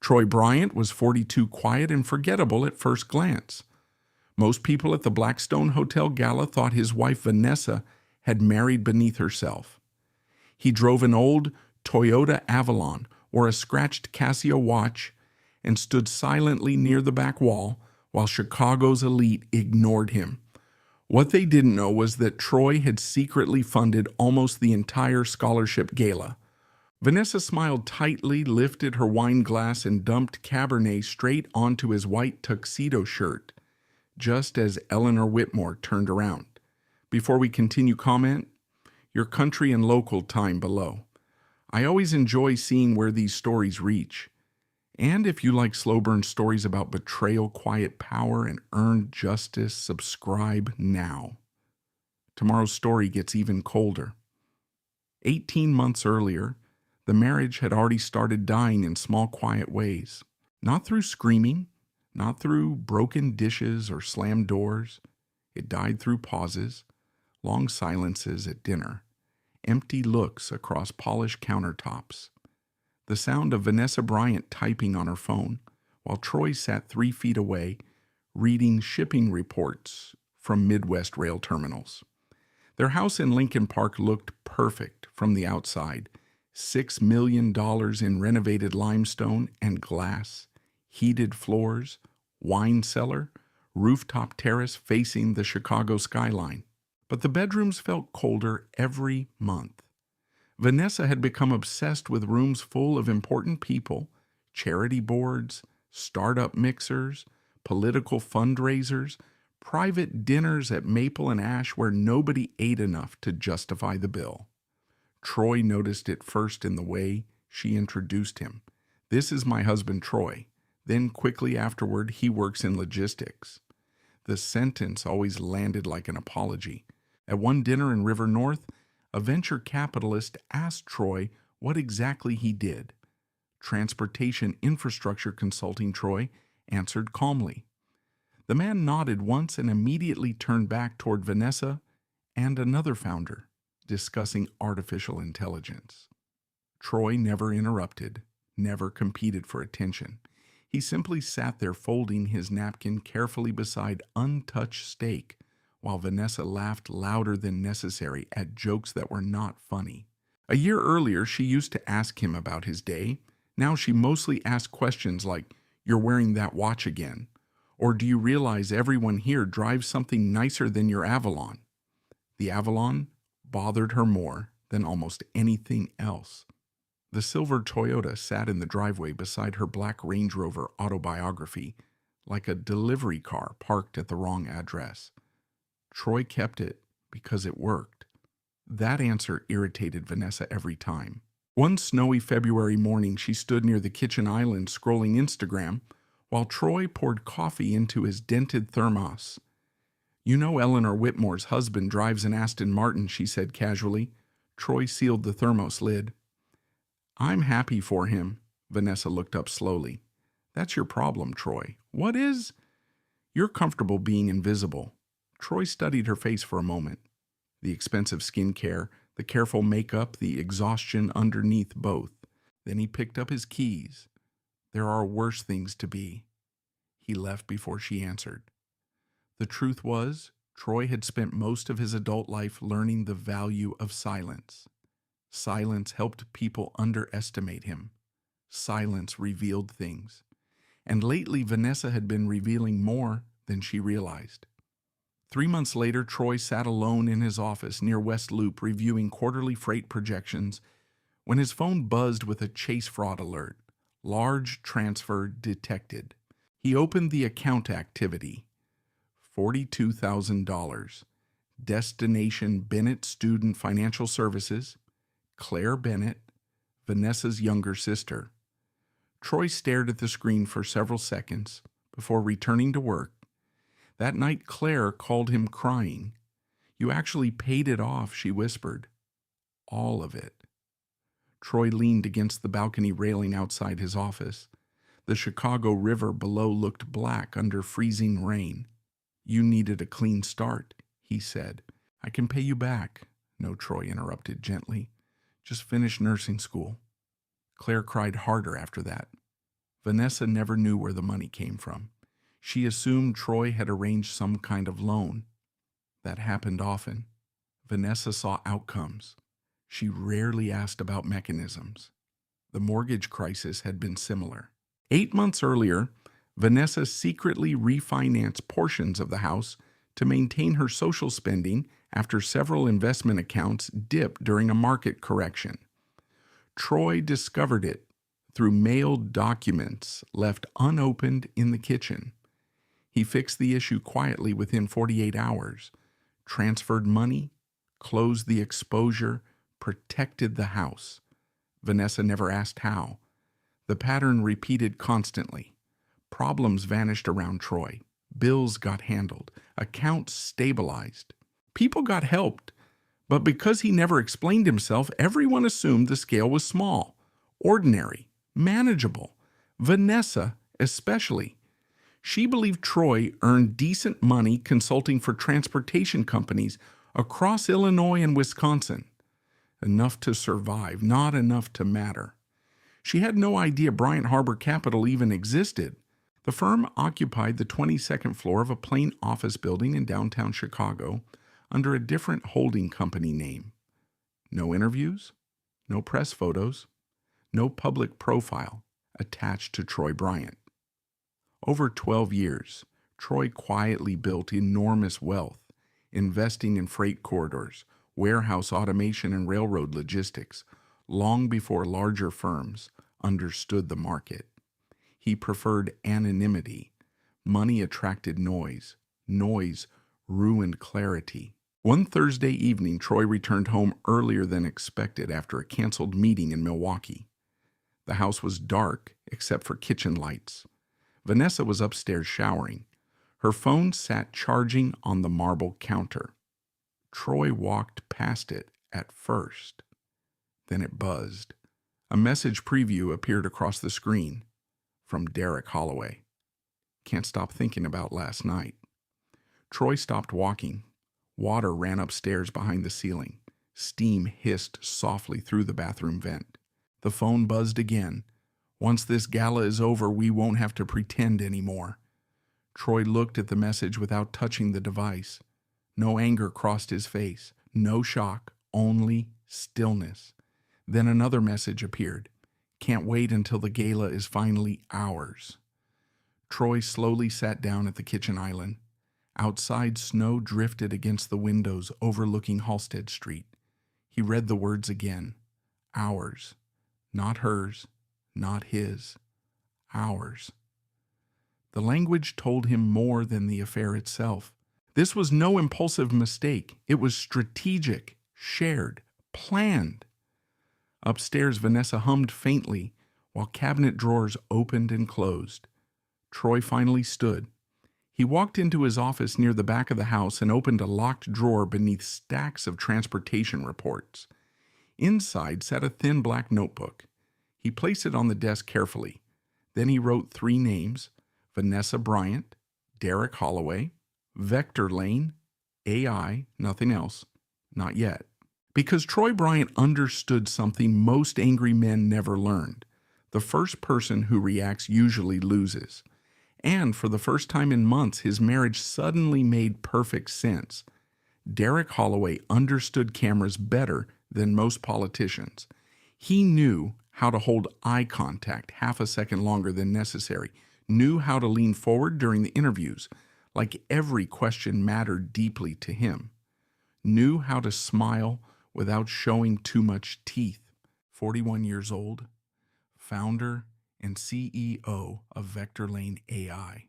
Troy Bryant was 42, quiet and forgettable at first glance. Most people at the Blackstone Hotel Gala thought his wife Vanessa had married beneath herself. He drove an old Toyota Avalon or a scratched Casio watch and stood silently near the back wall while Chicago's elite ignored him. What they didn't know was that Troy had secretly funded almost the entire scholarship gala. Vanessa smiled tightly, lifted her wine glass, and dumped Cabernet straight onto his white tuxedo shirt, just as Eleanor Whitmore turned around. Before we continue, comment your country and local time below. I always enjoy seeing where these stories reach. And if you like slow burn stories about betrayal, quiet power, and earned justice, subscribe now. Tomorrow's story gets even colder. 18 months earlier, the marriage had already started dying in small, quiet ways. Not through screaming, not through broken dishes or slammed doors. It died through pauses, long silences at dinner, empty looks across polished countertops, the sound of Vanessa Bryant typing on her phone, while Troy sat 3 feet away, reading shipping reports from Midwest rail terminals. Their house in Lincoln Park looked perfect from the outside. $6 million in renovated limestone and glass, heated floors, wine cellar, rooftop terrace facing the Chicago skyline. But the bedrooms felt colder every month. Vanessa had become obsessed with rooms full of important people, charity boards, startup mixers, political fundraisers, private dinners at Maple and Ash where nobody ate enough to justify the bill. Troy noticed it first in the way she introduced him. "This is my husband, Troy." Then quickly afterward, "He works in logistics." The sentence always landed like an apology. At one dinner in River North, a venture capitalist asked Troy what exactly he did. "Transportation infrastructure consulting," Troy answered calmly. The man nodded once and immediately turned back toward Vanessa and another founder, discussing artificial intelligence. Troy never interrupted, never competed for attention. He simply sat there folding his napkin carefully beside untouched steak, while Vanessa laughed louder than necessary at jokes that were not funny. A year earlier, she used to ask him about his day. Now she mostly asked questions like, "You're wearing that watch again," or "Do you realize everyone here drives something nicer than your Avalon?" The Avalon bothered her more than almost anything else. The silver Toyota sat in the driveway beside her black Range Rover Autobiography, like a delivery car parked at the wrong address. Troy kept it because it worked. That answer irritated Vanessa every time. One snowy February morning, she stood near the kitchen island scrolling Instagram while Troy poured coffee into his dented thermos. "You know Eleanor Whitmore's husband drives an Aston Martin," she said casually. Troy sealed the thermos lid. "I'm happy for him." Vanessa looked up slowly. "That's your problem, Troy." "What is?" "You're comfortable being invisible." Troy studied her face for a moment. The expensive skincare, the careful makeup, the exhaustion underneath both. Then he picked up his keys. "There are worse things to be." He left before she answered. The truth was, Troy had spent most of his adult life learning the value of silence. Silence helped people underestimate him. Silence revealed things. And lately, Vanessa had been revealing more than she realized. 3 months later, Troy sat alone in his office near West Loop reviewing quarterly freight projections when his phone buzzed with a chase fraud alert. Large transfer detected. He opened the account activity. $42,000. Destination Bennett Student Financial Services. Claire Bennett, Vanessa's younger sister. Troy stared at the screen for several seconds before returning to work. That night, Claire called him crying. "You actually paid it off," she whispered. "All of it." Troy leaned against the balcony railing outside his office. The Chicago River below looked black under freezing rain. "You needed a clean start," he said. "I can pay you back." "No," Troy interrupted gently. "Just finish nursing school." Claire cried harder after that. Vanessa never knew where the money came from. She assumed Troy had arranged some kind of loan. That happened often. Vanessa saw outcomes. She rarely asked about mechanisms. The mortgage crisis had been similar. 8 months earlier, Vanessa secretly refinanced portions of the house to maintain her social spending after several investment accounts dipped during a market correction. Troy discovered it through mailed documents left unopened in the kitchen. He fixed the issue quietly within 48 hours, transferred money, closed the exposure, protected the house. Vanessa never asked how. The pattern repeated constantly. Problems vanished around Troy. Bills got handled. Accounts stabilized. People got helped. But because he never explained himself, everyone assumed the scale was small, ordinary, manageable. Vanessa especially. She believed Troy earned decent money consulting for transportation companies across Illinois and Wisconsin. Enough to survive, not enough to matter. She had no idea Bryant Harbor Capital even existed. The firm occupied the 22nd floor of a plain office building in downtown Chicago under a different holding company name. No interviews, no press photos, no public profile attached to Troy Bryant. Over 12 years, Troy quietly built enormous wealth, investing in freight corridors, warehouse automation, and railroad logistics, long before larger firms understood the market. He preferred anonymity. Money attracted noise. Noise ruined clarity. One Thursday evening, Troy returned home earlier than expected after a canceled meeting in Milwaukee. The house was dark except for kitchen lights. Vanessa was upstairs showering. Her phone sat charging on the marble counter. Troy walked past it at first. Then it buzzed. A message preview appeared across the screen from Derek Holloway. Can't stop thinking about last night. Troy stopped walking. Water ran upstairs behind the ceiling. Steam hissed softly through the bathroom vent. The phone buzzed again. Once this gala is over, we won't have to pretend anymore. Troy looked at the message without touching the device. No anger crossed his face. No shock, only stillness. Then another message appeared. Can't wait until the gala is finally ours. Troy slowly sat down at the kitchen island. Outside, snow drifted against the windows overlooking Halsted Street. He read the words again. Ours. Not hers. Not his. Ours. The language told him more than the affair itself. This was no impulsive mistake. It was strategic, shared, planned. Upstairs, Vanessa hummed faintly while cabinet drawers opened and closed. Troy finally stood. He walked into his office near the back of the house and opened a locked drawer beneath stacks of transportation reports. Inside sat a thin black notebook. He placed it on the desk carefully. Then he wrote 3 names: Vanessa Bryant, Derek Holloway, Vector Lane, AI, nothing else, not yet. Because Troy Bryant understood something most angry men never learned. The first person who reacts usually loses. And for the first time in months, his marriage suddenly made perfect sense. Derek Holloway understood cameras better than most politicians. He knew how to hold eye contact half a second longer than necessary, knew how to lean forward during the interviews, like every question mattered deeply to him, knew how to smile without showing too much teeth. 41 years old, founder and CEO of Vector Lane AI.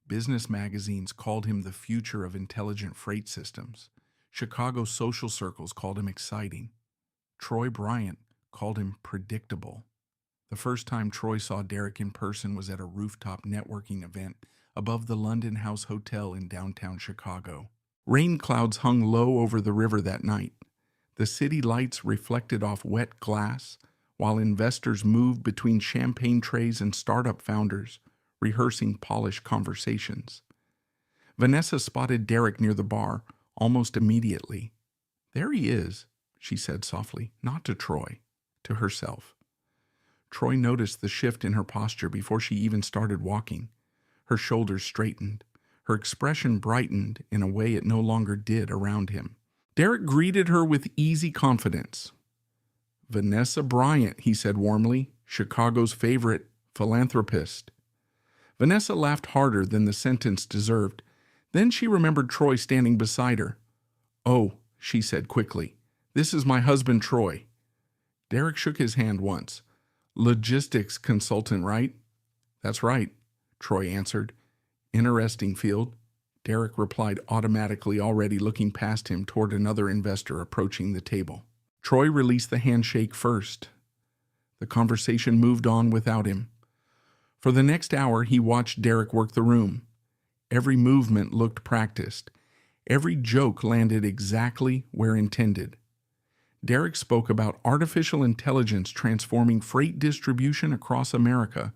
Business magazines called him the future of intelligent freight systems. Chicago social circles called him exciting. Troy Bryant called him predictable. The first time Troy saw Derek in person was at a rooftop networking event above the London House Hotel in downtown Chicago. Rain clouds hung low over the river that night. The city lights reflected off wet glass, while investors moved between champagne trays and startup founders, rehearsing polished conversations. Vanessa spotted Derek near the bar almost immediately. "There he is," she said softly, not to Troy, to herself. Troy noticed the shift in her posture before she even started walking. Her shoulders straightened. Her expression brightened in a way it no longer did around him. Derek greeted her with easy confidence. "Vanessa Bryant," he said warmly, "Chicago's favorite philanthropist." Vanessa laughed harder than the sentence deserved. Then she remembered Troy standing beside her. "Oh," she said quickly, "this is my husband, Troy." Derek shook his hand once. "Logistics consultant, right?" "That's right," Troy answered. "Interesting field." Derek replied automatically, already looking past him toward another investor approaching the table. Troy released the handshake first. The conversation moved on without him. For the next hour, he watched Derek work the room. Every movement looked practiced. Every joke landed exactly where intended. Derek spoke about artificial intelligence transforming freight distribution across America,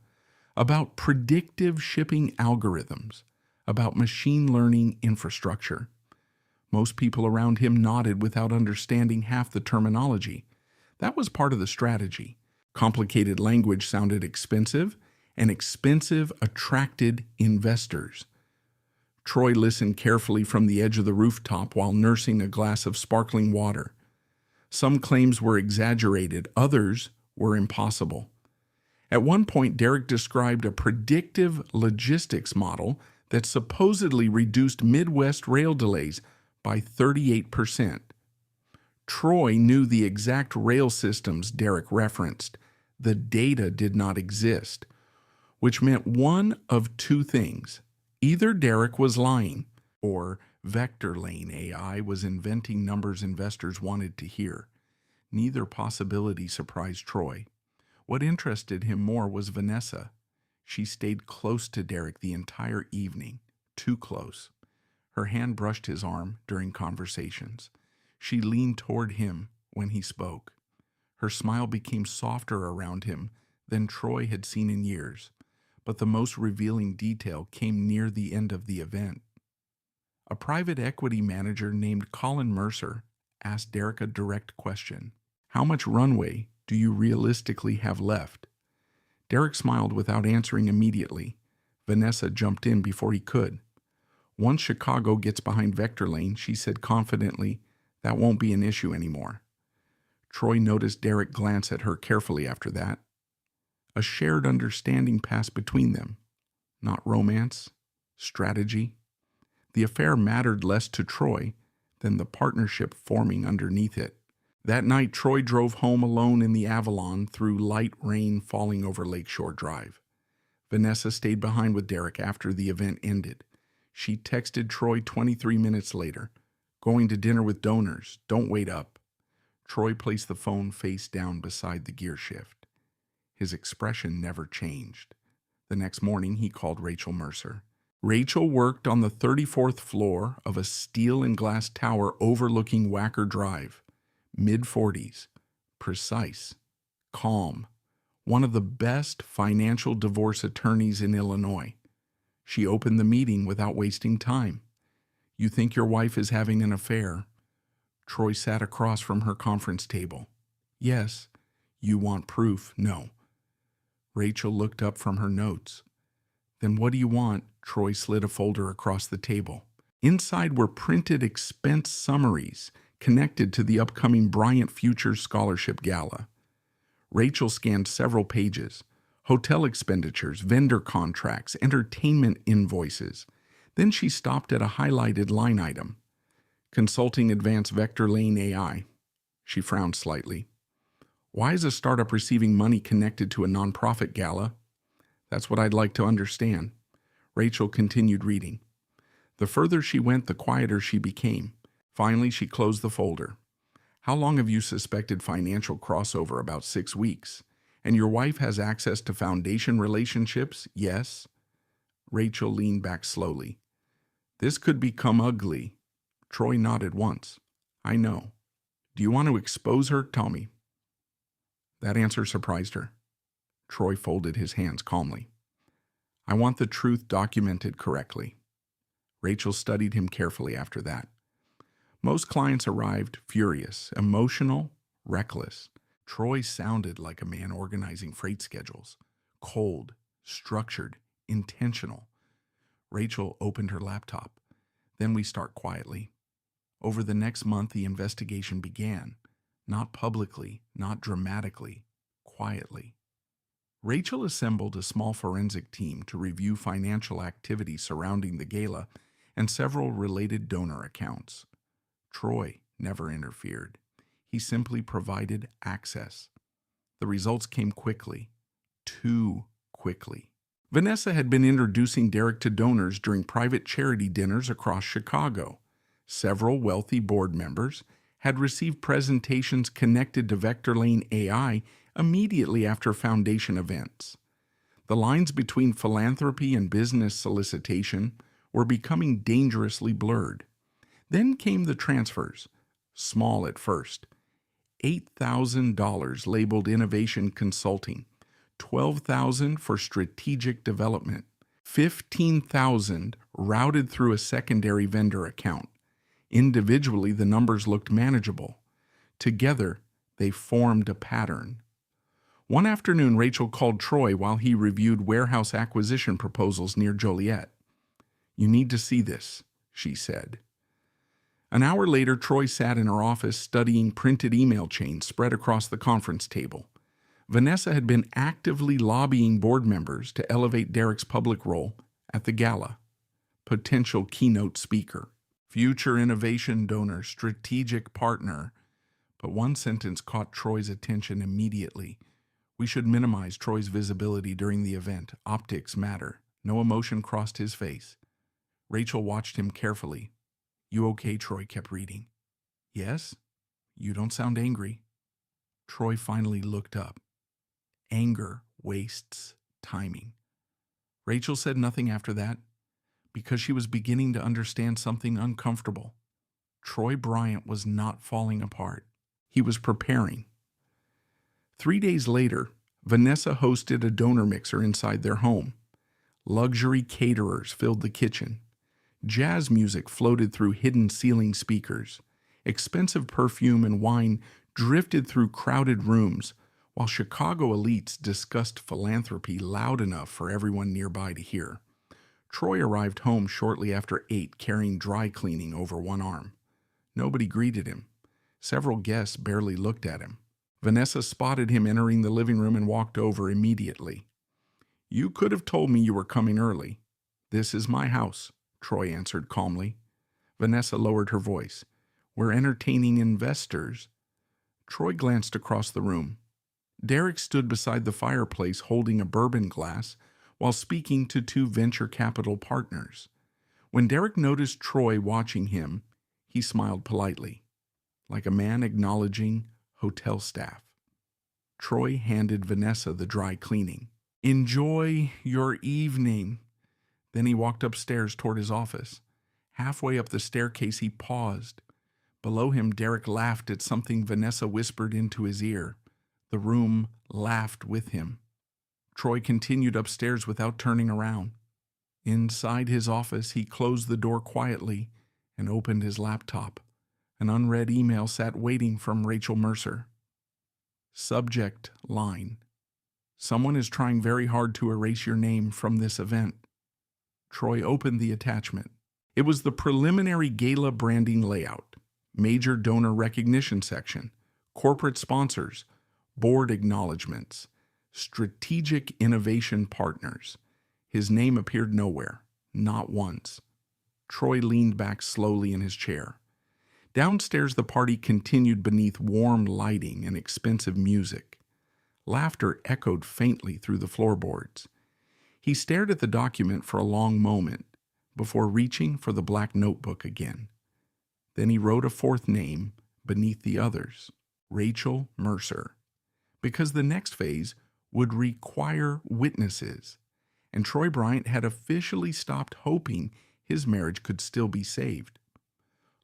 about predictive shipping algorithms, about machine learning infrastructure. Most people around him nodded without understanding half the terminology. That was part of the strategy. Complicated language sounded expensive, and expensive attracted investors. Troy listened carefully from the edge of the rooftop while nursing a glass of sparkling water. Some claims were exaggerated, others were impossible. At one point, Derek described a predictive logistics model that supposedly reduced Midwest rail delays by 38%. Troy knew the exact rail systems Derek referenced. The data did not exist, which meant one of two things. Either Derek was lying, or vector lane AI was inventing numbers investors wanted to hear. Neither possibility surprised Troy. What interested him more was Vanessa. She stayed close to Derek the entire evening, too close. Her hand brushed his arm during conversations. She leaned toward him when he spoke. Her smile became softer around him than Troy had seen in years, but the most revealing detail came near the end of the event. A private equity manager named Colin Mercer asked Derek a direct question. "How much runway do you realistically have left?" Derek smiled without answering immediately. Vanessa jumped in before he could. "Once Chicago gets behind Vector Lane," she said confidently, "that won't be an issue anymore." Troy noticed Derek glance at her carefully after that. A shared understanding passed between them. Not romance, strategy. The affair mattered less to Troy than the partnership forming underneath it. That night, Troy drove home alone in the Avalon through light rain falling over Lakeshore Drive. Vanessa stayed behind with Derek after the event ended. She texted Troy 23 minutes later, "Going to dinner with donors. Don't wait up." Troy placed the phone face down beside the gear shift. His expression never changed. The next morning, he called Rachel Mercer. Rachel worked on the 34th floor of a steel and glass tower overlooking Wacker Drive. Mid-40s, precise, calm, one of the best financial divorce attorneys in Illinois. She opened the meeting without wasting time. "You think your wife is having an affair?" Troy sat across from her conference table. "Yes." "You want proof?" "No." Rachel looked up from her notes. "Then what do you want?" Troy slid a folder across the table. Inside were printed expense summaries connected to the upcoming Bryant Futures Scholarship Gala. Rachel scanned several pages: hotel expenditures, vendor contracts, entertainment invoices. Then she stopped at a highlighted line item. "Consulting Advanced Vector Lane AI." She frowned slightly. "Why is a startup receiving money connected to a nonprofit gala?" "That's what I'd like to understand." Rachel continued reading. The further she went, the quieter she became. Finally, she closed the folder. "How long have you suspected financial crossover?" "About 6 weeks." "And your wife has access to foundation relationships?" "Yes." Rachel leaned back slowly. "This could become ugly." Troy nodded once. "I know. Do you want to expose her? Tell me." That answer surprised her. Troy folded his hands calmly. "I want the truth documented correctly." Rachel studied him carefully after that. Most clients arrived furious, emotional, reckless. Troy sounded like a man organizing freight schedules. Cold, structured, intentional. Rachel opened her laptop. Then we start quietly. Over the next month, the investigation began. Not publicly, not dramatically, quietly. Rachel assembled a small forensic team to review financial activity surrounding the gala and several related donor accounts. Troy never interfered. He simply provided access. The results came quickly, too quickly. Vanessa had been introducing Derek to donors during private charity dinners across Chicago. Several wealthy board members had received presentations connected to Vector Lane AI immediately after foundation events. The lines between philanthropy and business solicitation were becoming dangerously blurred. Then came the transfers, small at first. $8,000 labeled innovation consulting, $12,000 for strategic development, $15,000 routed through a secondary vendor account. Individually, the numbers looked manageable. Together, they formed a pattern. One afternoon, Rachel called Troy while he reviewed warehouse acquisition proposals near Joliet. "You need to see this," she said. An hour later, Troy sat in her office studying printed email chains spread across the conference table. Vanessa had been actively lobbying board members to elevate Derek's public role at the gala. Potential keynote speaker, future innovation donor, strategic partner. But one sentence caught Troy's attention immediately. "We should minimize Troy's visibility during the event. Optics matter." No emotion crossed his face. Rachel watched him carefully. "You okay?" Troy kept reading. "Yes? You don't sound angry." Troy finally looked up. Anger wastes timing. Rachel said nothing after that, because she was beginning to understand something uncomfortable. Troy Bryant was not falling apart. He was preparing. 3 days later, Vanessa hosted a donor mixer inside their home. Luxury caterers filled the kitchen. Jazz music floated through hidden ceiling speakers. Expensive perfume and wine drifted through crowded rooms, while Chicago elites discussed philanthropy loud enough for everyone nearby to hear. Troy arrived home shortly after 8, carrying dry cleaning over one arm. Nobody greeted him. Several guests barely looked at him. Vanessa spotted him entering the living room and walked over immediately. "You could have told me you were coming early." "This is my house," Troy answered calmly. Vanessa lowered her voice. "We're entertaining investors." Troy glanced across the room. Derek stood beside the fireplace holding a bourbon glass while speaking to 2 venture capital partners. When Derek noticed Troy watching him, he smiled politely, like a man acknowledging hotel staff. Troy handed Vanessa the dry cleaning. "Enjoy your evening." Then he walked upstairs toward his office. Halfway up the staircase, he paused. Below him, Derek laughed at something Vanessa whispered into his ear. The room laughed with him. Troy continued upstairs without turning around. Inside his office, he closed the door quietly and opened his laptop. An unread email sat waiting from Rachel Mercer. Subject line: "Someone is trying very hard to erase your name from this event." Troy opened the attachment. It was the preliminary gala branding layout, major donor recognition section, corporate sponsors, board acknowledgments, strategic innovation partners. His name appeared nowhere, not once. Troy leaned back slowly in his chair. Downstairs, the party continued beneath warm lighting and expensive music. Laughter echoed faintly through the floorboards. He stared at the document for a long moment before reaching for the black notebook again. Then he wrote a 4th name beneath the others, Rachel Mercer, because the next phase would require witnesses, and Troy Bryant had officially stopped hoping his marriage could still be saved.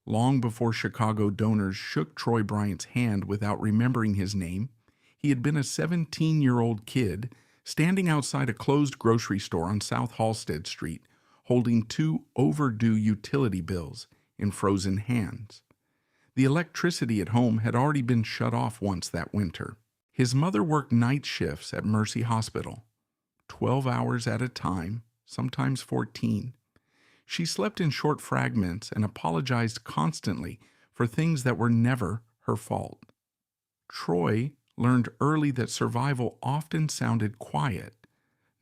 Long before Chicago donors shook Troy Bryant's hand without remembering his name, he had been a 17-year-old kid standing outside a closed grocery store on South Halsted Street, holding 2 overdue utility bills in frozen hands. The electricity at home had already been shut off once that winter. His mother worked night shifts at Mercy Hospital, 12 hours at a time, sometimes 14. She slept in short fragments and apologized constantly for things that were never her fault. Troy learned early that survival often sounded quiet,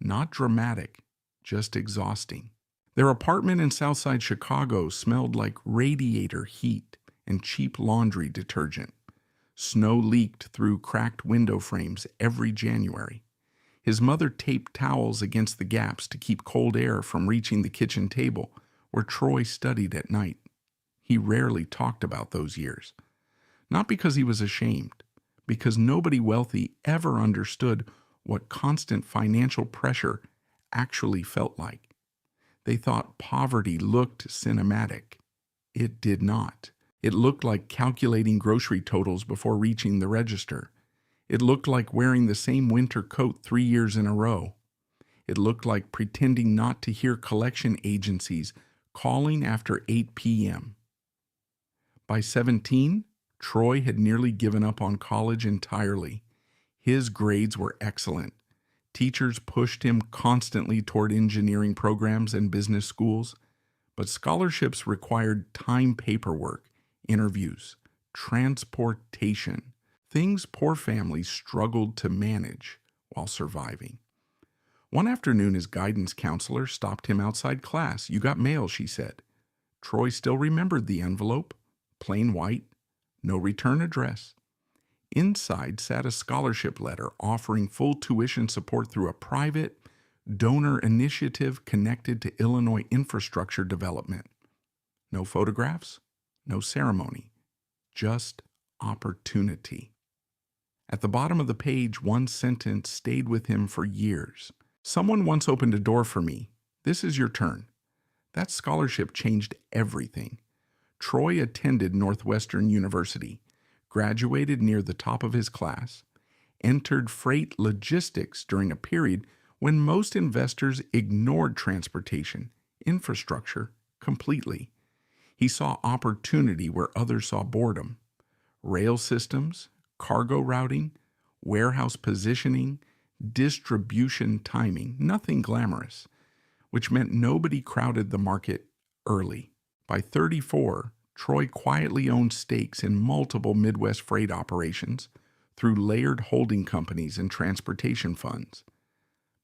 not dramatic, just exhausting. Their apartment in Southside Chicago smelled like radiator heat and cheap laundry detergent. Snow leaked through cracked window frames every January. His mother taped towels against the gaps to keep cold air from reaching the kitchen table where Troy studied at night. He rarely talked about those years. Not because he was ashamed, because nobody wealthy ever understood what constant financial pressure actually felt like. They thought poverty looked cinematic. It did not. It looked like calculating grocery totals before reaching the register. It looked like wearing the same winter coat 3 years in a row. It looked like pretending not to hear collection agencies calling after 8 p.m. By 17, Troy had nearly given up on college entirely. His grades were excellent. Teachers pushed him constantly toward engineering programs and business schools, but scholarships required time paperwork, interviews, transportation, things poor families struggled to manage while surviving. One afternoon, his guidance counselor stopped him outside class. "You got mail," she said. Troy still remembered the envelope, plain white, no return address. Inside sat a scholarship letter offering full tuition support through a private donor initiative connected to Illinois infrastructure development. No photographs, no ceremony, just opportunity. At the bottom of the page, one sentence stayed with him for years. "Someone once opened a door for me. This is your turn." That scholarship changed everything. Troy attended Northwestern University, graduated near the top of his class, entered freight logistics during a period when most investors ignored transportation, infrastructure, completely. He saw opportunity where others saw boredom. Rail systems, cargo routing, warehouse positioning, distribution timing, nothing glamorous, which meant nobody crowded the market early. By 34, Troy quietly owned stakes in multiple Midwest freight operations through layered holding companies and transportation funds.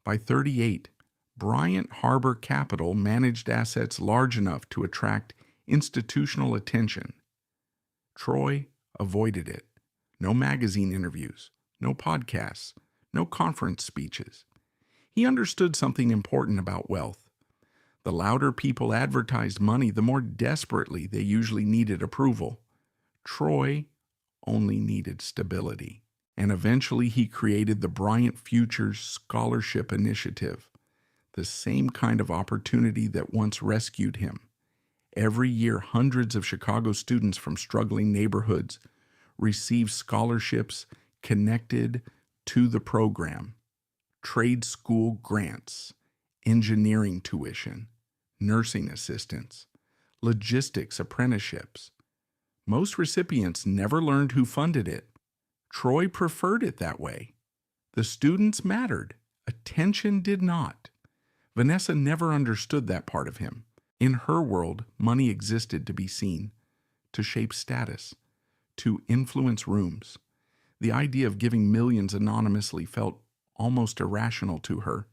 By 38, Bryant Harbor Capital managed assets large enough to attract institutional attention. Troy avoided it. No magazine interviews, no podcasts, no conference speeches. He understood something important about wealth. The louder people advertised money, the more desperately they usually needed approval. Troy only needed stability. And eventually he created the Bryant Futures Scholarship Initiative, the same kind of opportunity that once rescued him. Every year, hundreds of Chicago students from struggling neighborhoods receive scholarships connected to the program. Trade school grants, engineering tuition, nursing assistance, logistics apprenticeships. Most recipients never learned who funded it. Troy preferred it that way. The students mattered. Attention did not. Vanessa never understood that part of him. In her world, money existed to be seen, to shape status, to influence rooms. The idea of giving millions anonymously felt almost irrational to her.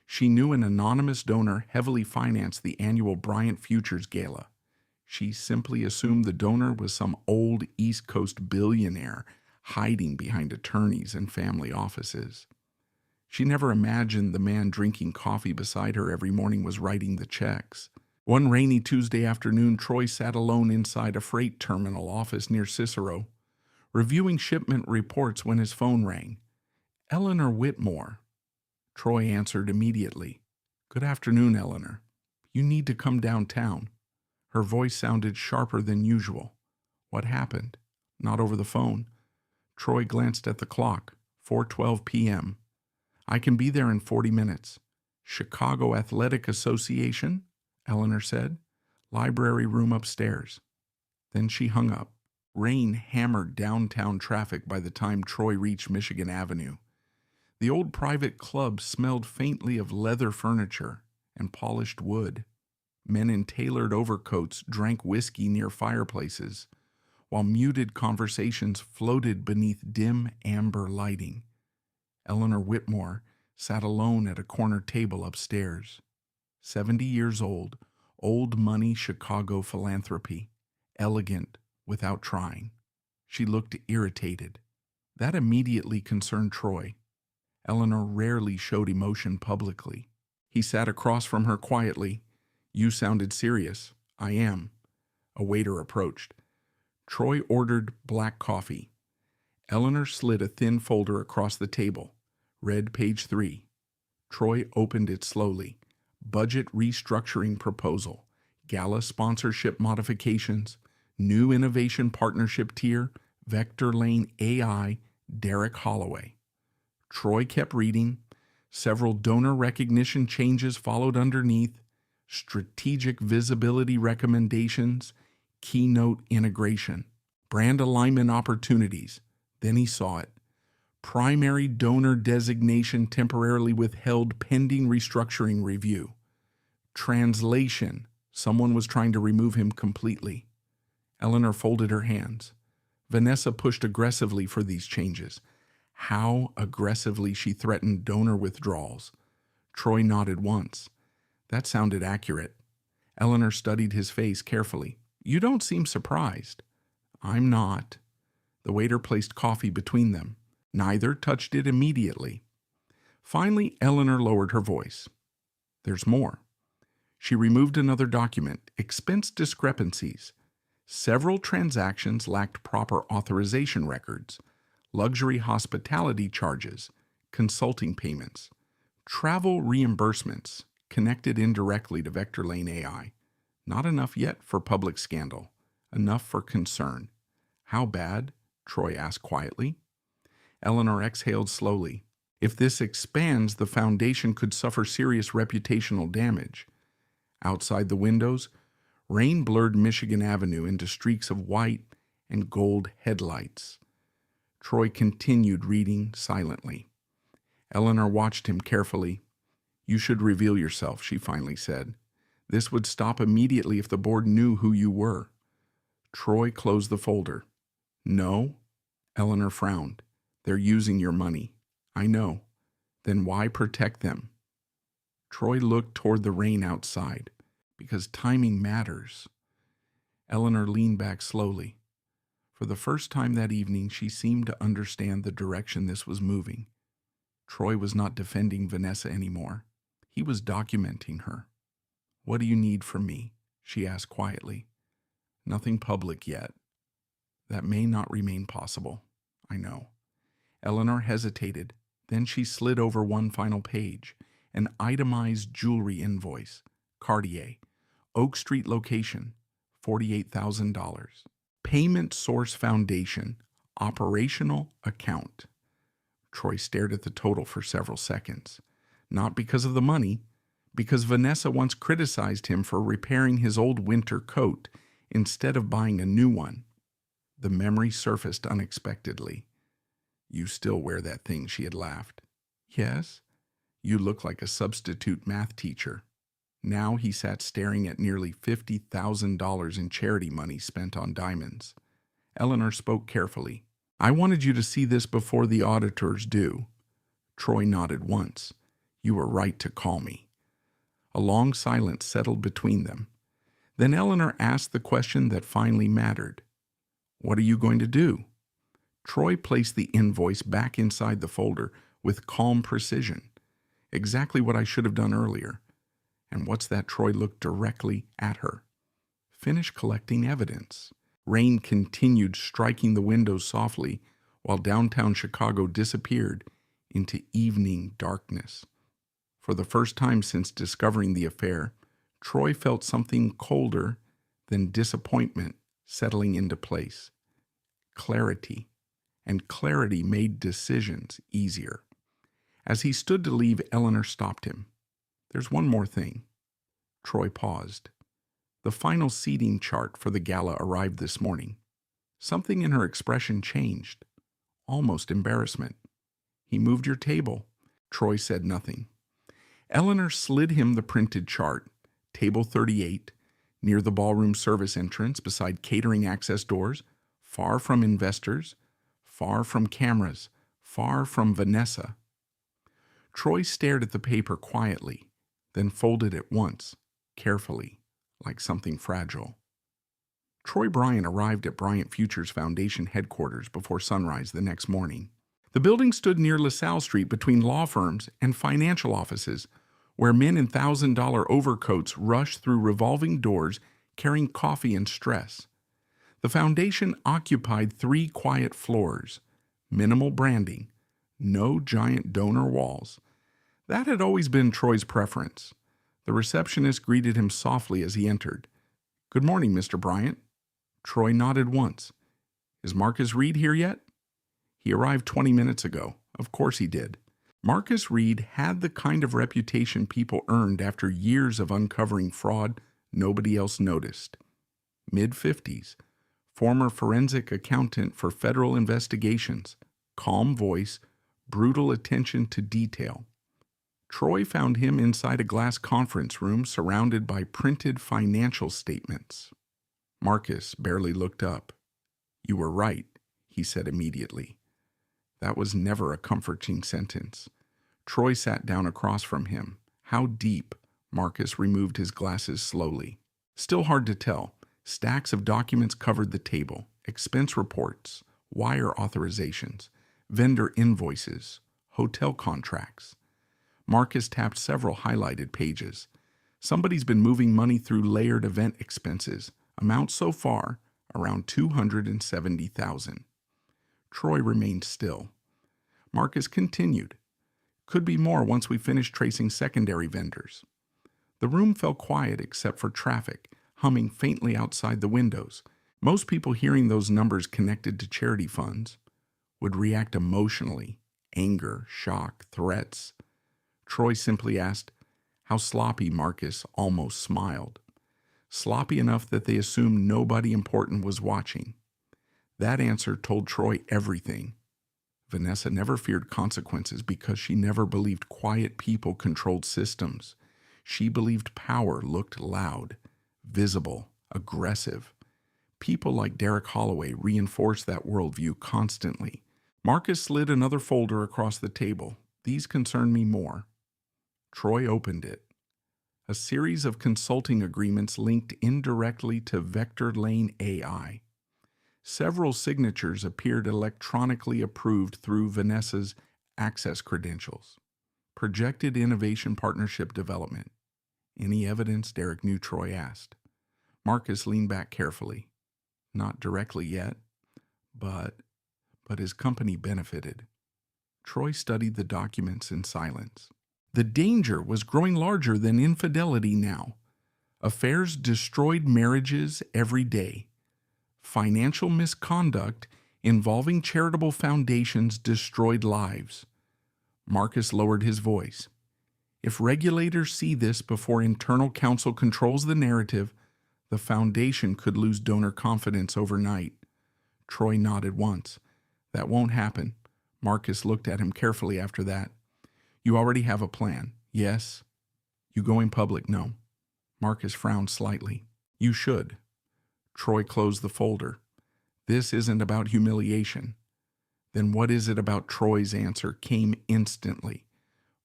She knew an anonymous donor heavily financed the annual Bryant Futures Gala. She simply assumed the donor was some old East Coast billionaire hiding behind attorneys and family offices. She never imagined the man drinking coffee beside her every morning was writing the checks. One rainy Tuesday afternoon, Troy sat alone inside a freight terminal office near Cicero, reviewing shipment reports when his phone rang. "Eleanor Whitmore." Troy answered immediately. "Good afternoon, Eleanor. You need to come downtown." Her voice sounded sharper than usual. "What happened?" "Not over the phone." Troy glanced at the clock. 4:12 p.m. "I can be there in 40 minutes. Chicago Athletic Association," Eleanor said. "Library room upstairs." Then she hung up. Rain hammered downtown traffic by the time Troy reached Michigan Avenue. The old private club smelled faintly of leather furniture and polished wood. Men in tailored overcoats drank whiskey near fireplaces, while muted conversations floated beneath dim amber lighting. Eleanor Whitmore sat alone at a corner table upstairs. 70 years old, old money Chicago philanthropy, elegant without trying. She looked irritated. That immediately concerned Troy. Eleanor rarely showed emotion publicly. He sat across from her quietly. "You sounded serious." "I am." A waiter approached. Troy ordered black coffee. Eleanor slid a thin folder across the table. Read page 3. Troy opened it slowly. Budget restructuring proposal. Gala sponsorship modifications. New innovation partnership tier. Vector Lane AI. Derek Holloway. Troy kept reading. Several donor recognition changes followed underneath. Strategic visibility recommendations. Keynote integration. Brand alignment opportunities. Then he saw it. Primary donor designation temporarily withheld pending restructuring review. Translation. Someone was trying to remove him completely. Eleanor folded her hands. Vanessa pushed aggressively for these changes. How aggressively she threatened donor withdrawals. Troy nodded once. That sounded accurate. Eleanor studied his face carefully. "You don't seem surprised." "I'm not." The waiter placed coffee between them. Neither touched it immediately. Finally, Eleanor lowered her voice. "There's more." She removed another document. Expense discrepancies. Several transactions lacked proper authorization records. Luxury hospitality charges. Consulting payments. Travel reimbursements connected indirectly to Vector Lane AI. Not enough yet for public scandal. Enough for concern. "How bad?" Troy asked quietly. Eleanor exhaled slowly. "If this expands, the foundation could suffer serious reputational damage." Outside the windows, rain blurred Michigan Avenue into streaks of white and gold headlights. Troy continued reading silently. Eleanor watched him carefully. "You should reveal yourself," she finally said. "This would stop immediately if the board knew who you were." Troy closed the folder. "No?" Eleanor frowned. "They're using your money." "I know." "Then why protect them?" Troy looked toward the rain outside. "Because timing matters." Eleanor leaned back slowly. For the first time that evening, she seemed to understand the direction this was moving. Troy was not defending Vanessa anymore. He was documenting her. "What do you need from me?" she asked quietly. "Nothing public yet." "That may not remain possible." "I know." Eleanor hesitated. Then she slid over one final page. An itemized jewelry invoice. Cartier. Oak Street location. $48,000. Payment Source Foundation. Operational account. Troy stared at the total for several seconds. Not because of the money, because Vanessa once criticized him for repairing his old winter coat instead of buying a new one. The memory surfaced unexpectedly. "You still wear that thing," she had laughed. "Yes." "You look like a substitute math teacher." Now he sat staring at nearly $50,000 in charity money spent on diamonds. Eleanor spoke carefully. "I wanted you to see this before the auditors do." Troy nodded once. "You were right to call me." A long silence settled between them. Then Eleanor asked the question that finally mattered. "What are you going to do?" Troy placed the invoice back inside the folder with calm precision. "Exactly what I should have done earlier." "And what's that?" Troy looked directly at her. "Finish collecting evidence." Rain continued striking the windows softly while downtown Chicago disappeared into evening darkness. For the first time since discovering the affair, Troy felt something colder than disappointment settling into place. Clarity. And clarity made decisions easier. As he stood to leave, Eleanor stopped him. "There's one more thing." Troy paused. The final seating chart for the gala arrived this morning. Something in her expression changed, almost embarrassment. "He moved your table." Troy said nothing. Eleanor slid him the printed chart, table 38, near the ballroom service entrance beside catering access doors, far from investors, far from cameras, far from Vanessa. Troy stared at the paper quietly, then folded it once, carefully, like something fragile. Troy Bryant arrived at Bryant Futures Foundation headquarters before sunrise the next morning. The building stood near LaSalle Street between law firms and financial offices, where men in $1,000 overcoats rushed through revolving doors carrying coffee and stress. The foundation occupied 3 quiet floors, minimal branding, no giant donor walls. That had always been Troy's preference. The receptionist greeted him softly as he entered. "Good morning, Mr. Bryant." Troy nodded once. "Is Marcus Reed here yet?" "He arrived 20 minutes ago." Of course he did. Marcus Reed had the kind of reputation people earned after years of uncovering fraud nobody else noticed. Mid-50s, former forensic accountant for federal investigations, calm voice, brutal attention to detail. Troy found him inside a glass conference room surrounded by printed financial statements. Marcus barely looked up. "You were right," he said immediately. That was never a comforting sentence. Troy sat down across from him. How deep? Marcus removed his glasses slowly. Still hard to tell. Stacks of documents covered the table. Expense reports, wire authorizations, vendor invoices, hotel contracts. Marcus tapped several highlighted pages. Somebody's been moving money through layered event expenses. Amount so far, around $270,000. Troy remained still. Marcus continued. "Could be more once we finish tracing secondary vendors." The room fell quiet except for traffic, humming faintly outside the windows. Most people hearing those numbers connected to charity funds would react emotionally, anger, shock, threats. Troy simply asked, "How sloppy?" Marcus almost smiled. Sloppy enough that they assumed nobody important was watching. That answer told Troy everything. Vanessa never feared consequences because she never believed quiet people controlled systems. She believed power looked loud, visible, aggressive. People like Derek Holloway reinforced that worldview constantly. Marcus slid another folder across the table. "These concern me more." Troy opened it. A series of consulting agreements linked indirectly to Vector Lane AI. Several signatures appeared electronically approved through Vanessa's access credentials. Projected Innovation Partnership Development. "Any evidence?" Derek knew Troy asked. Marcus leaned back carefully. "Not directly yet, but his company benefited." Troy studied the documents in silence. The danger was growing larger than infidelity now. Affairs destroyed marriages every day. Financial misconduct involving charitable foundations destroyed lives. Marcus lowered his voice. "If regulators see this before internal counsel controls the narrative, the foundation could lose donor confidence overnight." Troy nodded once. "That won't happen." Marcus looked at him carefully after that. "You already have a plan." "Yes." "You going public?" "No." Marcus frowned slightly. "You should." Troy closed the folder. "This isn't about humiliation." "Then what is it about?" Troy's answer came instantly.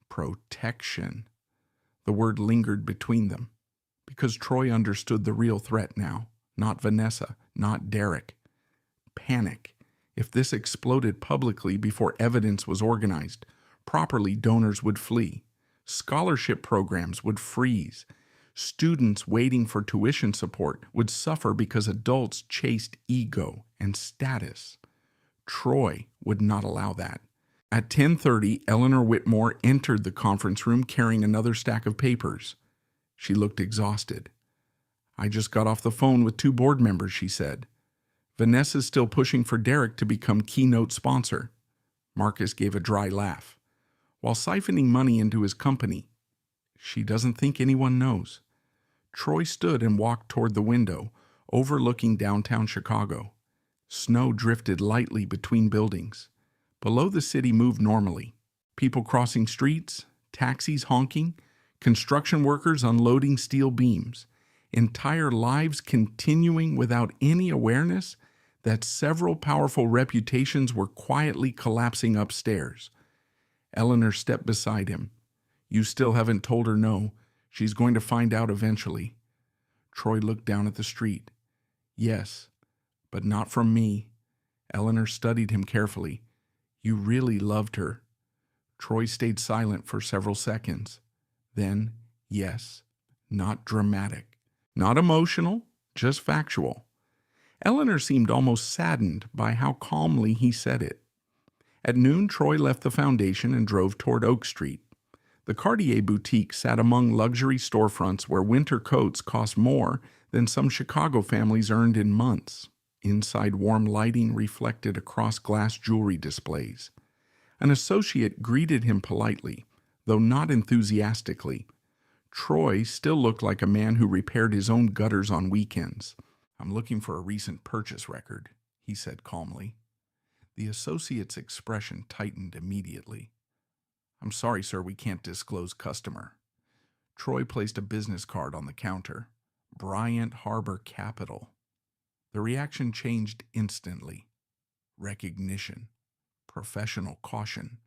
"Protection." The word lingered between them, because Troy understood the real threat now. Not Vanessa, not Derek. Panic. If this exploded publicly before evidence was organized, properly donors would flee. Scholarship programs would freeze. Students waiting for tuition support would suffer because adults chased ego and status. Troy would not allow that. At 10:30, Eleanor Whitmore entered the conference room carrying another stack of papers. She looked exhausted. "I just got off the phone with 2 board members," she said. "Vanessa's still pushing for Derek to become keynote sponsor." Marcus gave a dry laugh. "While siphoning money into his company. She doesn't think anyone knows." Troy stood and walked toward the window, overlooking downtown Chicago. Snow drifted lightly between buildings. Below, the city moved normally. People crossing streets, taxis honking, construction workers unloading steel beams, entire lives continuing without any awareness that several powerful reputations were quietly collapsing upstairs. Eleanor stepped beside him. "You still haven't told her no. She's going to find out eventually." Troy looked down at the street. "Yes, but not from me." Eleanor studied him carefully. "You really loved her." Troy stayed silent for several seconds. Then, "Yes, not dramatic, not emotional, just factual." Eleanor seemed almost saddened by how calmly he said it. At noon, Troy left the foundation and drove toward Oak Street. The Cartier boutique sat among luxury storefronts where winter coats cost more than some Chicago families earned in months. Inside, warm lighting reflected across glass jewelry displays. An associate greeted him politely, though not enthusiastically. Troy still looked like a man who repaired his own gutters on weekends. "I'm looking for a recent purchase record," he said calmly. The associate's expression tightened immediately. "I'm sorry, sir, we can't disclose customer." Troy placed a business card on the counter. "Bryant Harbor Capital." The reaction changed instantly. Recognition. Professional caution.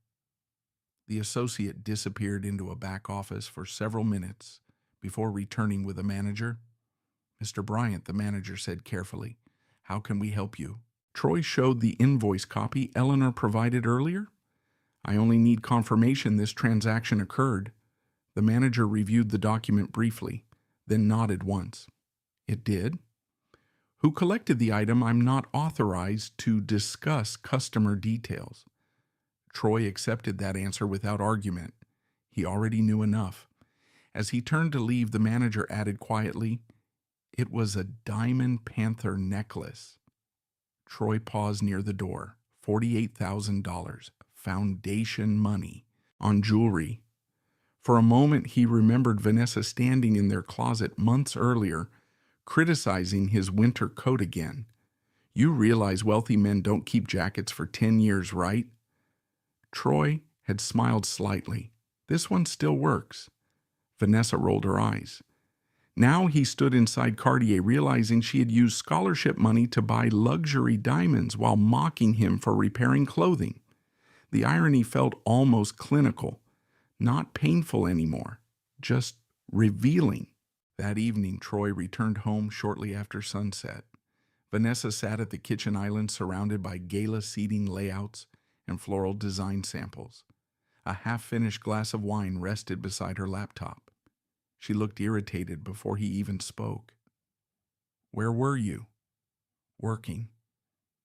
The associate disappeared into a back office for several minutes before returning with a manager. "Mr. Bryant," the manager said carefully, "how can we help you?" Troy showed the invoice copy Eleanor provided earlier. "I only need confirmation this transaction occurred." The manager reviewed the document briefly, then nodded once. "It did?" "Who collected the item? I'm not authorized to discuss customer details." Troy accepted that answer without argument. He already knew enough. As he turned to leave, the manager added quietly, "It was a diamond panther necklace." Troy paused near the door. $48,000. Foundation money. On jewelry. For a moment, he remembered Vanessa standing in their closet months earlier, criticizing his winter coat again. "You realize wealthy men don't keep jackets for 10 years, right?" Troy had smiled slightly. "This one still works." Vanessa rolled her eyes. Now he stood inside Cartier, realizing she had used scholarship money to buy luxury diamonds while mocking him for repairing clothing. The irony felt almost clinical, not painful anymore, just revealing. That evening, Troy returned home shortly after sunset. Vanessa sat at the kitchen island surrounded by Gala seating layouts and floral design samples. A half-finished glass of wine rested beside her laptop. She looked irritated before he even spoke. "Where were you?" "Working."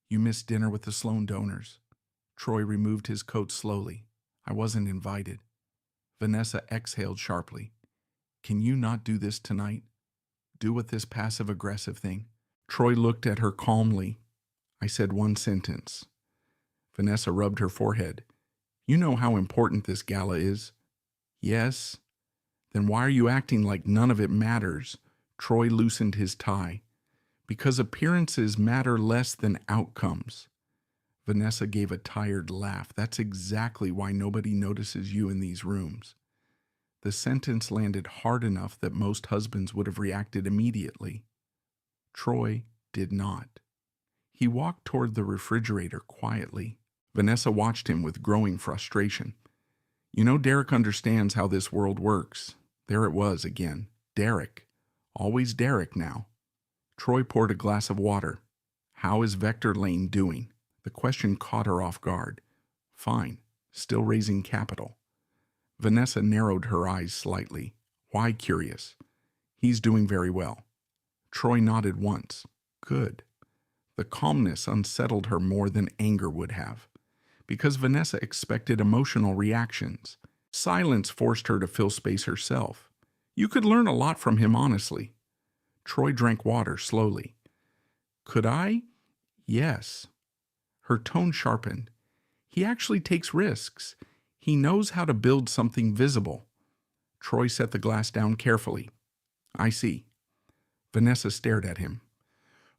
"You missed dinner with the Sloan donors." Troy removed his coat slowly. "I wasn't invited." Vanessa exhaled sharply. "Can you not do this tonight? Do with this passive-aggressive thing?" Troy looked at her calmly. "I said one sentence." Vanessa rubbed her forehead. "You know how important this gala is." "Yes." "Then why are you acting like none of it matters?" Troy loosened his tie. "Because appearances matter less than outcomes." Vanessa gave a tired laugh. "That's exactly why nobody notices you in these rooms." The sentence landed hard enough that most husbands would have reacted immediately. Troy did not. He walked toward the refrigerator quietly. Vanessa watched him with growing frustration. "You know, Derek understands how this world works." There it was again. Derek. Always Derek now. Troy poured a glass of water. "How is Vector Lane doing?" The question caught her off guard. "Fine. Still raising capital." Vanessa narrowed her eyes slightly. "Why curious?" "He's doing very well." Troy nodded once. "Good." The calmness unsettled her more than anger would have, because Vanessa expected emotional reactions. Silence forced her to fill space herself. You could learn a lot from him, honestly. Troy drank water slowly. "Could I?" "Yes." Her tone sharpened. "He actually takes risks. He knows how to build something visible." Troy set the glass down carefully. "I see." Vanessa stared at him.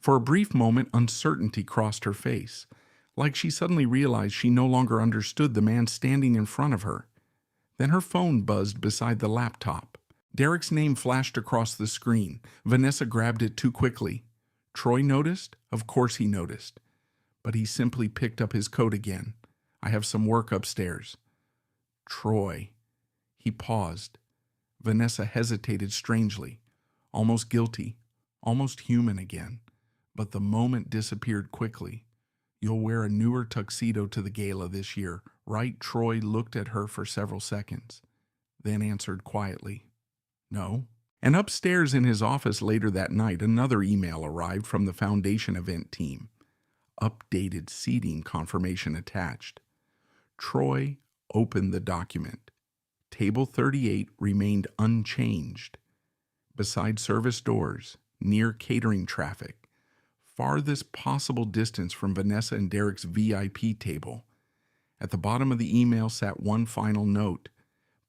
For a brief moment, uncertainty crossed her face, like she suddenly realized she no longer understood the man standing in front of her. Then her phone buzzed beside the laptop. Derek's name flashed across the screen. Vanessa grabbed it too quickly. Troy noticed? Of course he noticed. But he simply picked up his coat again. "I have some work upstairs." Troy. He paused. Vanessa hesitated strangely, almost guilty, almost human again. But the moment disappeared quickly. "You'll wear a newer tuxedo to the gala this year, right?" Troy looked at her for several seconds, then answered quietly, "No." And upstairs in his office later that night, another email arrived from the foundation event team. Updated seating confirmation attached. Troy opened the document. Table 38 remained unchanged. Beside service doors, near catering traffic, farthest possible distance from Vanessa and Derek's VIP table. At the bottom of the email sat one final note: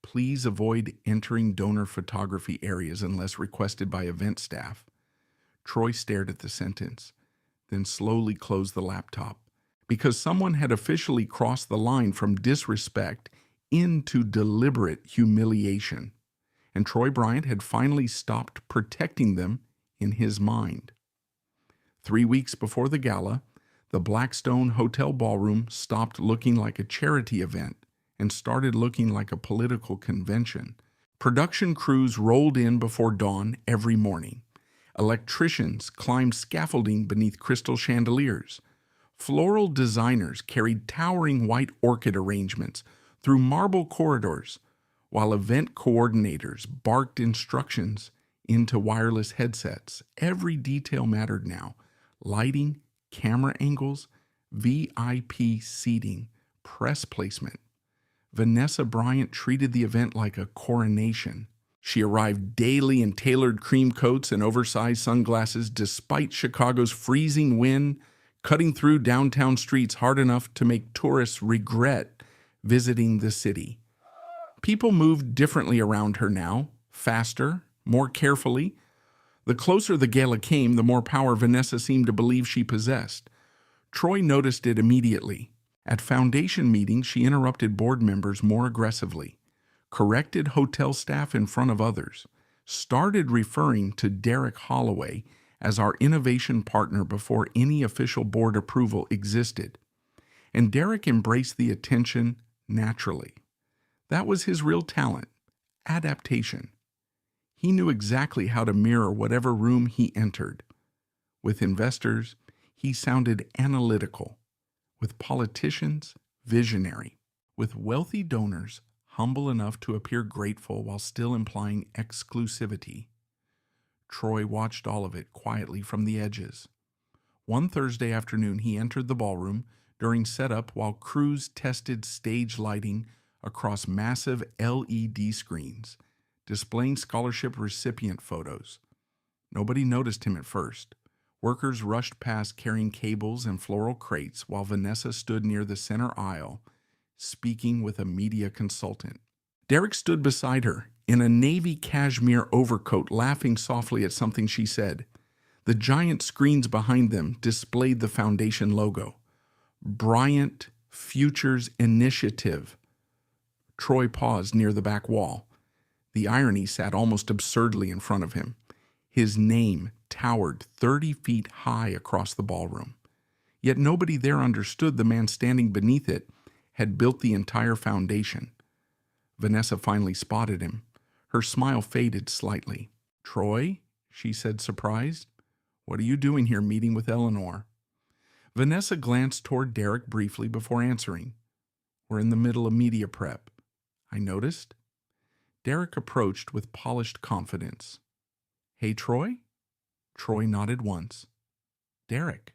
"Please avoid entering donor photography areas unless requested by event staff." Troy stared at the sentence, then slowly closed the laptop, because someone had officially crossed the line from disrespect into deliberate humiliation, and Troy Bryant had finally stopped protecting them in his mind. 3 weeks before the gala, the Blackstone Hotel ballroom stopped looking like a charity event and started looking like a political convention. Production crews rolled in before dawn every morning. Electricians climbed scaffolding beneath crystal chandeliers. Floral designers carried towering white orchid arrangements through marble corridors, while event coordinators barked instructions into wireless headsets. Every detail mattered now: lighting, camera angles, VIP seating, press placement. Vanessa Bryant treated the event like a coronation. She arrived daily in tailored cream coats and oversized sunglasses despite Chicago's freezing wind, cutting through downtown streets hard enough to make tourists regret visiting the city. People moved differently around her now, faster, more carefully. The closer the gala came, the more power Vanessa seemed to believe she possessed. Troy noticed it immediately. At foundation meetings, she interrupted board members more aggressively, corrected hotel staff in front of others, started referring to Derek Holloway as our innovation partner before any official board approval existed. And Derek embraced the attention naturally. That was his real talent: adaptation. He knew exactly how to mirror whatever room he entered. With investors, he sounded analytical. With politicians, visionary. With wealthy donors, humble enough to appear grateful while still implying exclusivity. Troy watched all of it quietly from the edges. One Thursday afternoon, he entered the ballroom during setup while crews tested stage lighting across massive LED screens, displaying scholarship recipient photos. Nobody noticed him at first. Workers rushed past carrying cables and floral crates while Vanessa stood near the center aisle, speaking with a media consultant. Derek stood beside her, in a navy cashmere overcoat, laughing softly at something she said. The giant screens behind them displayed the foundation logo. Bryant Futures Initiative. Troy paused near the back wall. The irony sat almost absurdly in front of him. His name towered 30 feet high across the ballroom. Yet nobody there understood the man standing beneath it had built the entire foundation. Vanessa finally spotted him. Her smile faded slightly. "Troy?" she said, surprised. "What are you doing here meeting with Eleanor?" Vanessa glanced toward Derek briefly before answering. "We're in the middle of media prep." "I noticed." Derek approached with polished confidence. "Hey, Troy?" Troy nodded once. "Derek."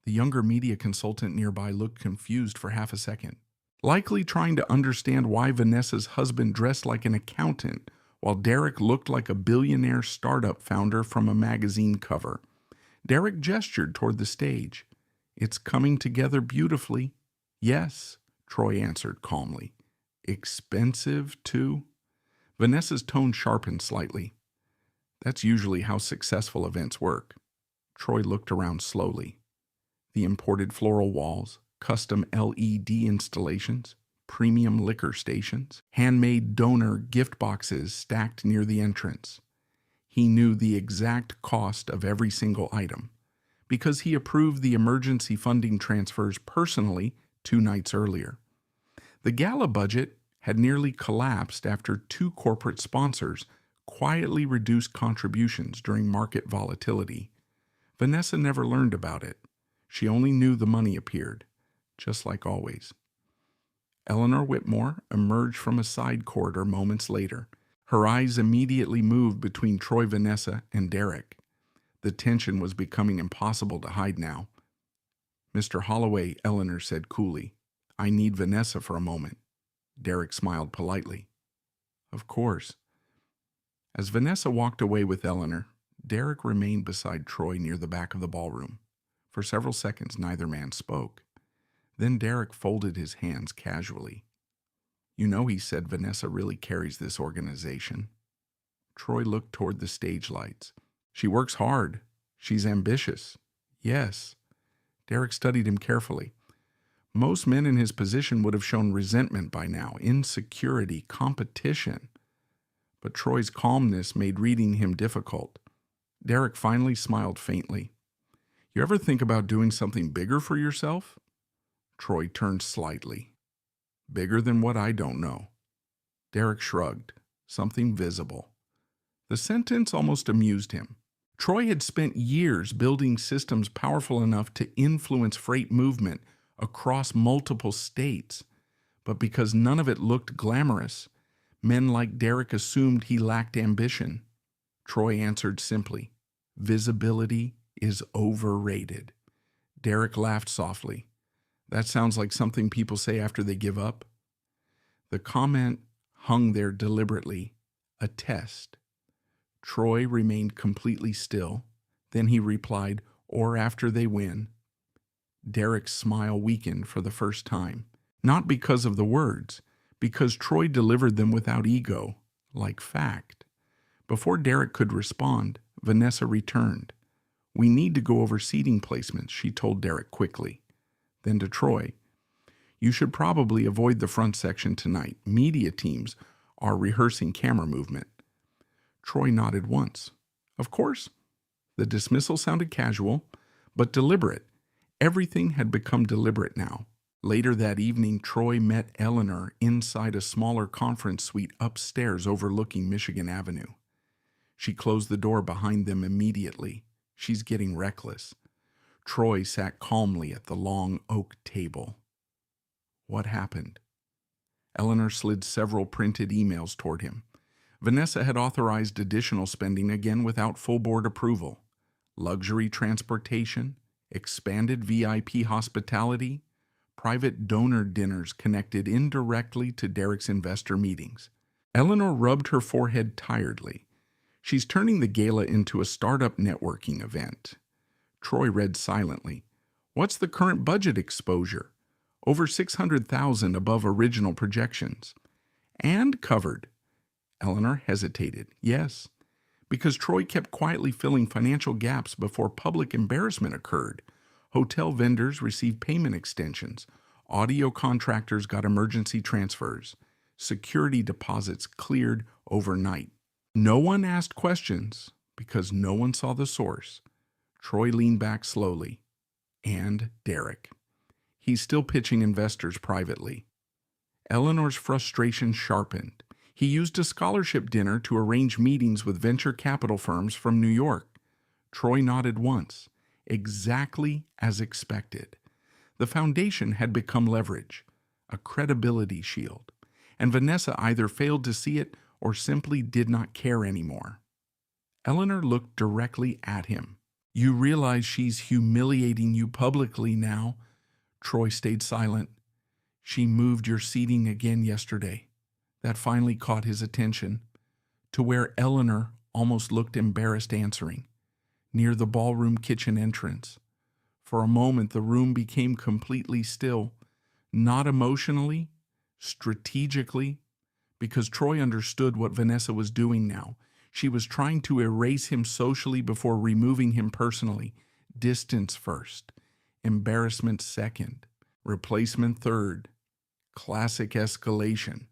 The younger media consultant nearby looked confused for half a second, likely trying to understand why Vanessa's husband dressed like an accountant while Derek looked like a billionaire startup founder from a magazine cover. Derek gestured toward the stage. "It's coming together beautifully." "Yes," Troy answered calmly. "Expensive, too?" Vanessa's tone sharpened slightly. "That's usually how successful events work. Troy looked around slowly. The imported floral walls, custom LED installations, premium liquor stations, handmade donor gift boxes stacked near the entrance. He knew the exact cost of every single item, because he approved the emergency funding transfers personally 2 nights earlier. The gala budget had nearly collapsed after 2 corporate sponsors quietly reduced contributions during market volatility. Vanessa never learned about it. She only knew the money appeared, just like always. Eleanor Whitmore emerged from a side corridor moments later. Her eyes immediately moved between Troy, Vanessa, and Derek. The tension was becoming impossible to hide now. "Mr. Holloway," Eleanor said coolly, "I need Vanessa for a moment." Derek smiled politely. "Of course." As Vanessa walked away with Eleanor, Derek remained beside Troy near the back of the ballroom. For several seconds, neither man spoke. Then Derek folded his hands casually. "You know," he said, "Vanessa really carries this organization." Troy looked toward the stage lights. "She works hard. She's ambitious." "Yes." Derek studied him carefully. Most men in his position would have shown resentment by now, insecurity, competition. But Troy's calmness made reading him difficult. Derek finally smiled faintly. "You ever think about doing something bigger for yourself?" Troy turned slightly. "Bigger than what? I don't know." Derek shrugged. Something visible. The sentence almost amused him. Troy had spent years building systems powerful enough to influence freight movement across multiple states. But because none of it looked glamorous, men like Derek assumed he lacked ambition. Troy answered simply, "Visibility is overrated." Derek laughed softly. "That sounds like something people say after they give up." The comment hung there deliberately, a test. Troy remained completely still. Then he replied, "Or after they win." Derek's smile weakened for the first time, not because of the words, because Troy delivered them without ego, like fact. Before Derek could respond, Vanessa returned. "We need to go over seating placements," she told Derek quickly. Then to Troy, "You should probably avoid the front section tonight. Media teams are rehearsing camera movement." Troy nodded once. "Of course." The dismissal sounded casual, but deliberate. Everything had become deliberate now. Later that evening, Troy met Eleanor inside a smaller conference suite upstairs overlooking Michigan Avenue. She closed the door behind them immediately. "She's getting reckless." Troy sat calmly at the long oak table. "What happened?" Eleanor slid several printed emails toward him. Vanessa had authorized additional spending again without full board approval. Luxury transportation, expanded VIP hospitality, private donor dinners connected indirectly to Derek's investor meetings. Eleanor rubbed her forehead tiredly. "She's turning the gala into a startup networking event." Troy read silently. "What's the current budget exposure?" "Over 600,000 above original projections." "And covered." Eleanor hesitated. "Yes." Because Troy kept quietly filling financial gaps before public embarrassment occurred. Hotel vendors received payment extensions. Audio contractors got emergency transfers. Security deposits cleared overnight. No one asked questions because no one saw the source. Troy leaned back slowly. "And Derek. He's still pitching investors privately." Eleanor's frustration sharpened. He used a scholarship dinner to arrange meetings with venture capital firms from New York. Troy nodded once, exactly as expected. The foundation had become leverage, a credibility shield, and Vanessa either failed to see it or simply did not care anymore. Eleanor looked directly at him. "You realize she's humiliating you publicly now?" Troy stayed silent. "She moved your seating again yesterday." That finally caught his attention, to where Eleanor almost looked embarrassed answering, near the ballroom kitchen entrance. For a moment, the room became completely still, not emotionally, strategically, because Troy understood what Vanessa was doing now. She was trying to erase him socially before removing him personally, Distance first, embarrassment second, replacement third, classic escalation.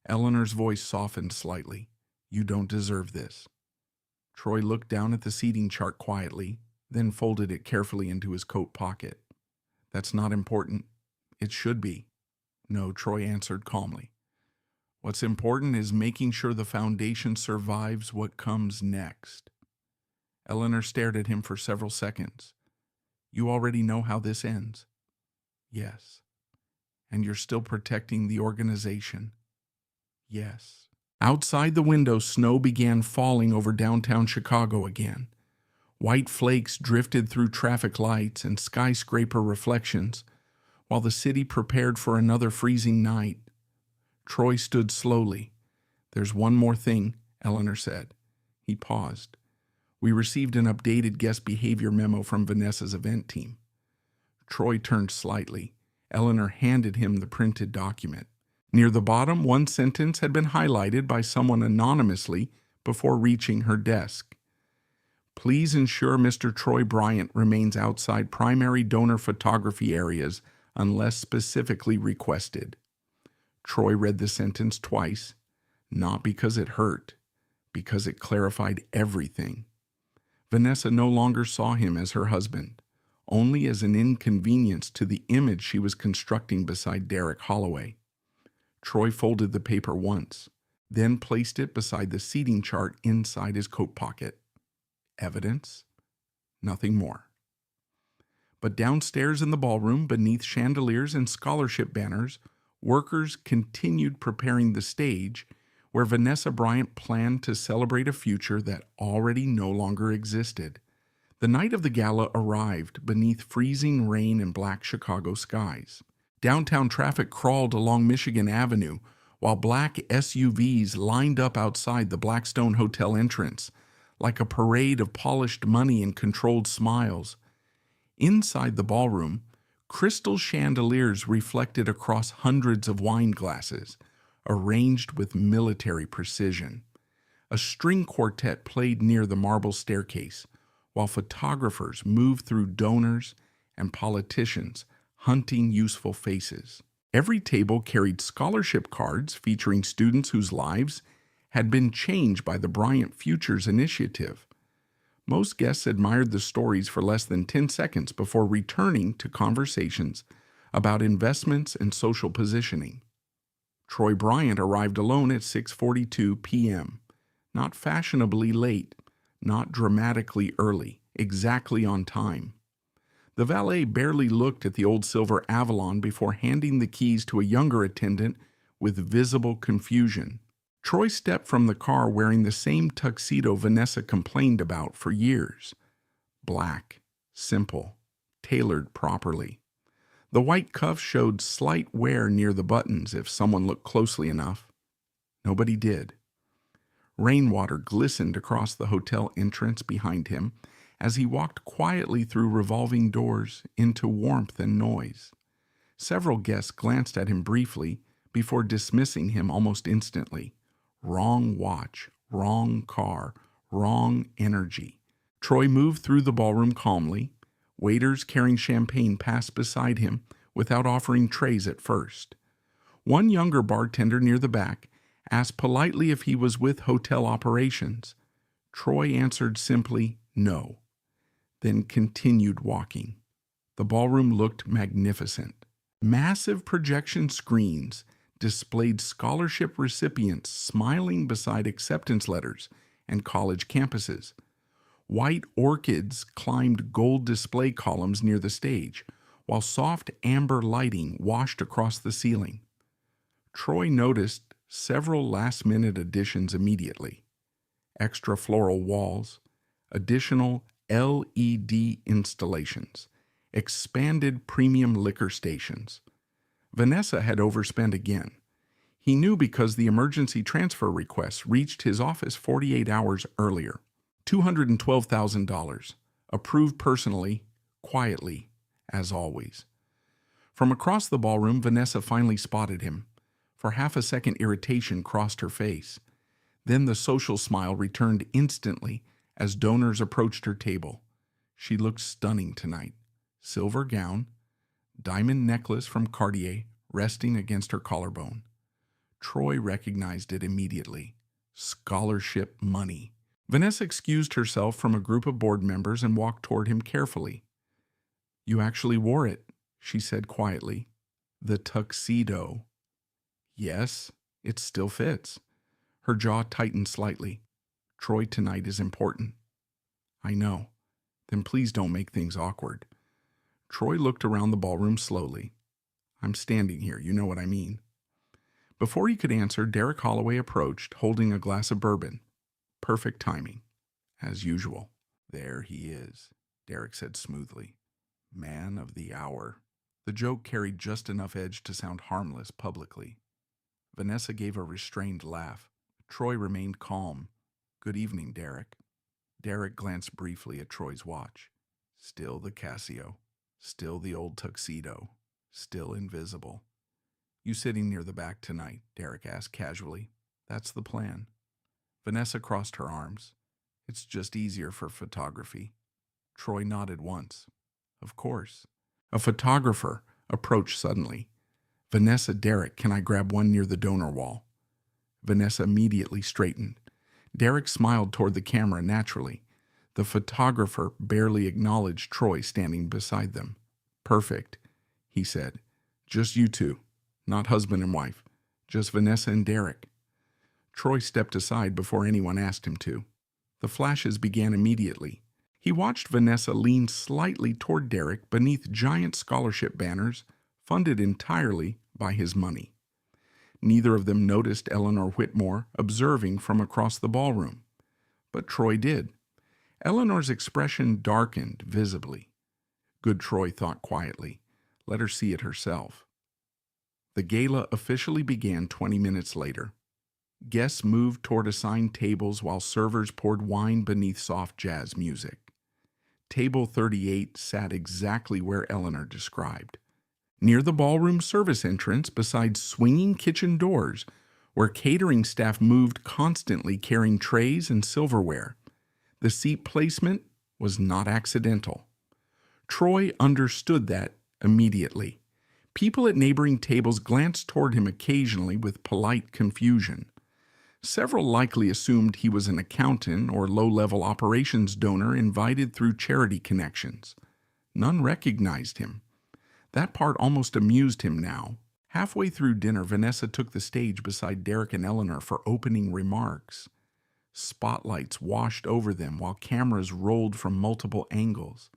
Eleanor's voice softened slightly. You don't deserve this. Troy looked down at the seating chart quietly, then folded it carefully into his coat pocket. That's not important. It should be. No, Troy answered calmly. What's important is making sure the foundation survives what comes next. Eleanor stared at him for several seconds. You already know how this ends. Yes. And you're still protecting the organization. Yes. Outside the window, snow began falling over downtown Chicago again. White flakes drifted through traffic lights and skyscraper reflections, while the city prepared for another freezing night. Troy stood slowly. There's one more thing, Eleanor said. He paused. We received an updated guest behavior memo from Vanessa's event team. Troy turned slightly. Eleanor handed him the printed document. Near the bottom, one sentence had been highlighted by someone anonymously before reaching her desk. Please ensure Mr. Troy Bryant remains outside primary donor photography areas unless specifically requested. Troy read the sentence twice, not because it hurt, because it clarified everything. Vanessa no longer saw him as her husband, only as an inconvenience to the image she was constructing beside Derek Holloway. Troy folded the paper once, then placed it beside the seating chart inside his coat pocket. Evidence? Nothing more. But downstairs in the ballroom, beneath chandeliers and scholarship banners, workers continued preparing the stage where Vanessa Bryant planned to celebrate a future that already no longer existed. The night of the gala arrived beneath freezing rain and black Chicago skies. Downtown traffic crawled along Michigan Avenue, while black SUVs lined up outside the Blackstone Hotel entrance, like a parade of polished money and controlled smiles. Inside the ballroom, crystal chandeliers reflected across hundreds of wine glasses, arranged with military precision. A string quartet played near the marble staircase, while photographers moved through donors and politicians, hunting useful faces. Every table carried scholarship cards featuring students whose lives had been changed by the Bryant Futures Initiative. Most guests admired the stories for less than 10 seconds before returning to conversations about investments and social positioning. Troy Bryant arrived alone at 6:42 p.m., not fashionably late, not dramatically early, exactly on time. The valet barely looked at the old silver Avalon before handing the keys to a younger attendant with visible confusion. Troy stepped from the car wearing the same tuxedo Vanessa complained about for years. Black, simple, tailored properly. The white cuff showed slight wear near the buttons if someone looked closely enough. Nobody did. Rainwater glistened across the hotel entrance behind him as he walked quietly through revolving doors into warmth and noise. Several guests glanced at him briefly before dismissing him almost instantly. Wrong watch, wrong car, wrong energy. Troy moved through the ballroom calmly. Waiters carrying champagne passed beside him without offering trays at first. One younger bartender near the back asked politely if he was with hotel operations. Troy answered simply, no, then continued walking. The ballroom looked magnificent. Massive projection screens displayed scholarship recipients smiling beside acceptance letters and college campuses. White orchids climbed gold display columns near the stage, while soft amber lighting washed across the ceiling. Troy noticed several last-minute additions immediately. Extra floral walls, additional LED installations, expanded premium liquor stations. Vanessa had overspent again. He knew because the emergency transfer request reached his office 48 hours earlier. $212,000, approved personally, quietly, as always. From across the ballroom, Vanessa finally spotted him. For half a second, irritation crossed her face. Then the social smile returned instantly as donors approached her table. She looked stunning tonight. Silver gown, diamond necklace from Cartier resting against her collarbone. Troy recognized it immediately. Scholarship money. Vanessa excused herself from a group of board members and walked toward him carefully. "You actually wore it," she said quietly. "The tuxedo." "Yes, it still fits." Her jaw tightened slightly. "Troy tonight is important." "I know." "Then please don't make things awkward." Troy looked around the ballroom slowly. "I'm standing here, you know what I mean." Before he could answer, Derek Holloway approached, holding a glass of bourbon. Perfect timing, as usual. "There he is," Derek said smoothly. "Man of the hour." The joke carried just enough edge to sound harmless publicly. Vanessa gave a restrained laugh. Troy remained calm. "Good evening, Derek." Derek glanced briefly at Troy's watch. Still the Casio. Still the old tuxedo. Still invisible. "You sitting near the back tonight?" Derek asked casually. "That's the plan." Vanessa crossed her arms. "It's just easier for photography." Troy nodded once. "Of course." A photographer approached suddenly. "Vanessa, Derek, can I grab one near the donor wall?" Vanessa immediately straightened. Derek smiled toward the camera naturally. The photographer barely acknowledged Troy standing beside them. "Perfect," he said. "Just you two. Not husband and wife. Just Vanessa and Derek." Troy stepped aside before anyone asked him to. The flashes began immediately. He watched Vanessa lean slightly toward Derek beneath giant scholarship banners funded entirely by his money. Neither of them noticed Eleanor Whitmore observing from across the ballroom, but Troy did. Eleanor's expression darkened visibly. Good, Troy thought quietly. Let her see it herself. The gala officially began 20 minutes later. Guests moved toward assigned tables while servers poured wine beneath soft jazz music. Table 38 sat exactly where Eleanor described, near the ballroom service entrance beside swinging kitchen doors, where catering staff moved constantly carrying trays and silverware. The seat placement was not accidental. Troy understood that immediately. People at neighboring tables glanced toward him occasionally with polite confusion. Several likely assumed he was an accountant or low-level operations donor invited through charity connections. None recognized him. That part almost amused him now. Halfway through dinner, Vanessa took the stage beside Derek and Eleanor for opening remarks. Spotlights washed over them while cameras rolled from multiple angles.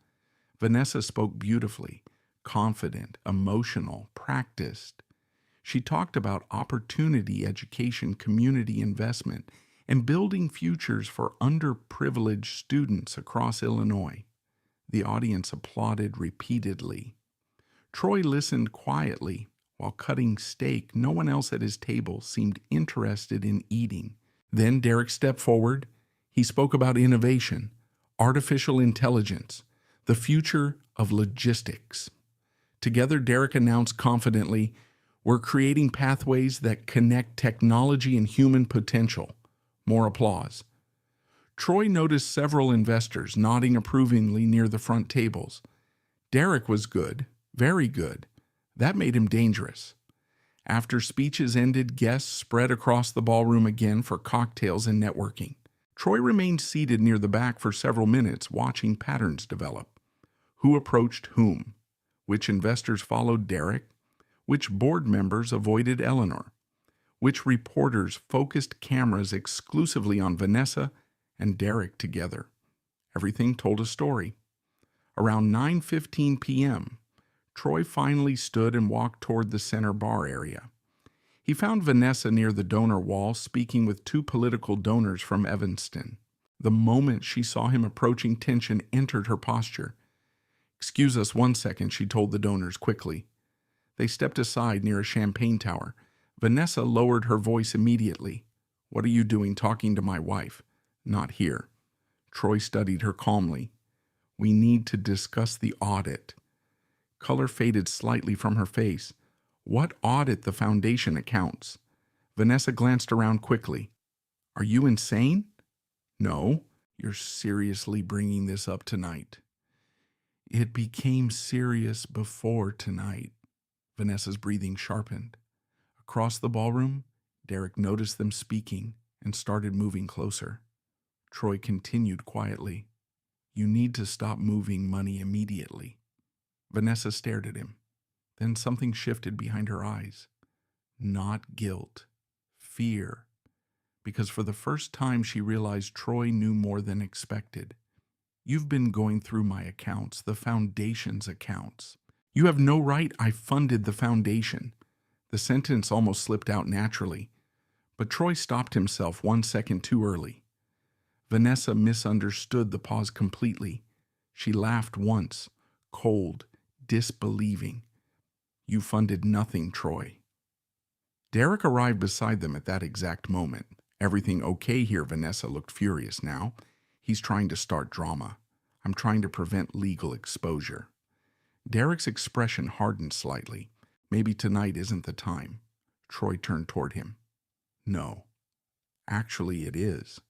Vanessa spoke beautifully, confident, emotional, practiced. She talked about opportunity, education, community investment, and building futures for underprivileged students across Illinois. The audience applauded repeatedly. Troy listened quietly. While cutting steak, no one else at his table seemed interested in eating. Then Derek stepped forward. He spoke about innovation, artificial intelligence, the future of logistics. Together, Derek announced confidently, "We're creating pathways that connect technology and human potential." More applause. Troy noticed several investors nodding approvingly near the front tables. Derek was good, very good. That made him dangerous. After speeches ended, guests spread across the ballroom again for cocktails and networking. Troy remained seated near the back for several minutes, watching patterns develop. Who approached whom? Which investors followed Derek? Which board members avoided Eleanor? Which reporters focused cameras exclusively on Vanessa and Derek together? Everything told a story. Around 9:15 p.m., Troy finally stood and walked toward the center bar area. He found Vanessa near the donor wall speaking with two political donors from Evanston. The moment she saw him approaching, tension entered her posture. "Excuse us 1 second," she told the donors quickly. They stepped aside near a champagne tower. Vanessa lowered her voice immediately. "What are you doing talking to my wife?" "Not here." Troy studied her calmly. "We need to discuss the audit." Color faded slightly from her face. "What audit? The foundation accounts." Vanessa glanced around quickly. "Are you insane?" "No." "You're seriously bringing this up tonight." It became serious before tonight. Vanessa's breathing sharpened. Across the ballroom, Derek noticed them speaking and started moving closer. Troy continued quietly. You need to stop moving money immediately. Vanessa stared at him. Then something shifted behind her eyes. Not guilt, fear. Because for the first time she realized Troy knew more than expected. You've been going through my accounts, the foundation's accounts. You have no right. I funded the foundation. The sentence almost slipped out naturally, but Troy stopped himself 1 second too early. Vanessa misunderstood the pause completely. She laughed once, cold, disbelieving. You funded nothing, Troy. Derek arrived beside them at that exact moment. Everything okay here? Vanessa looked furious now. He's trying to start drama. I'm trying to prevent legal exposure. Derek's expression hardened slightly. Maybe tonight isn't the time. Troy turned toward him. No. Actually, it is.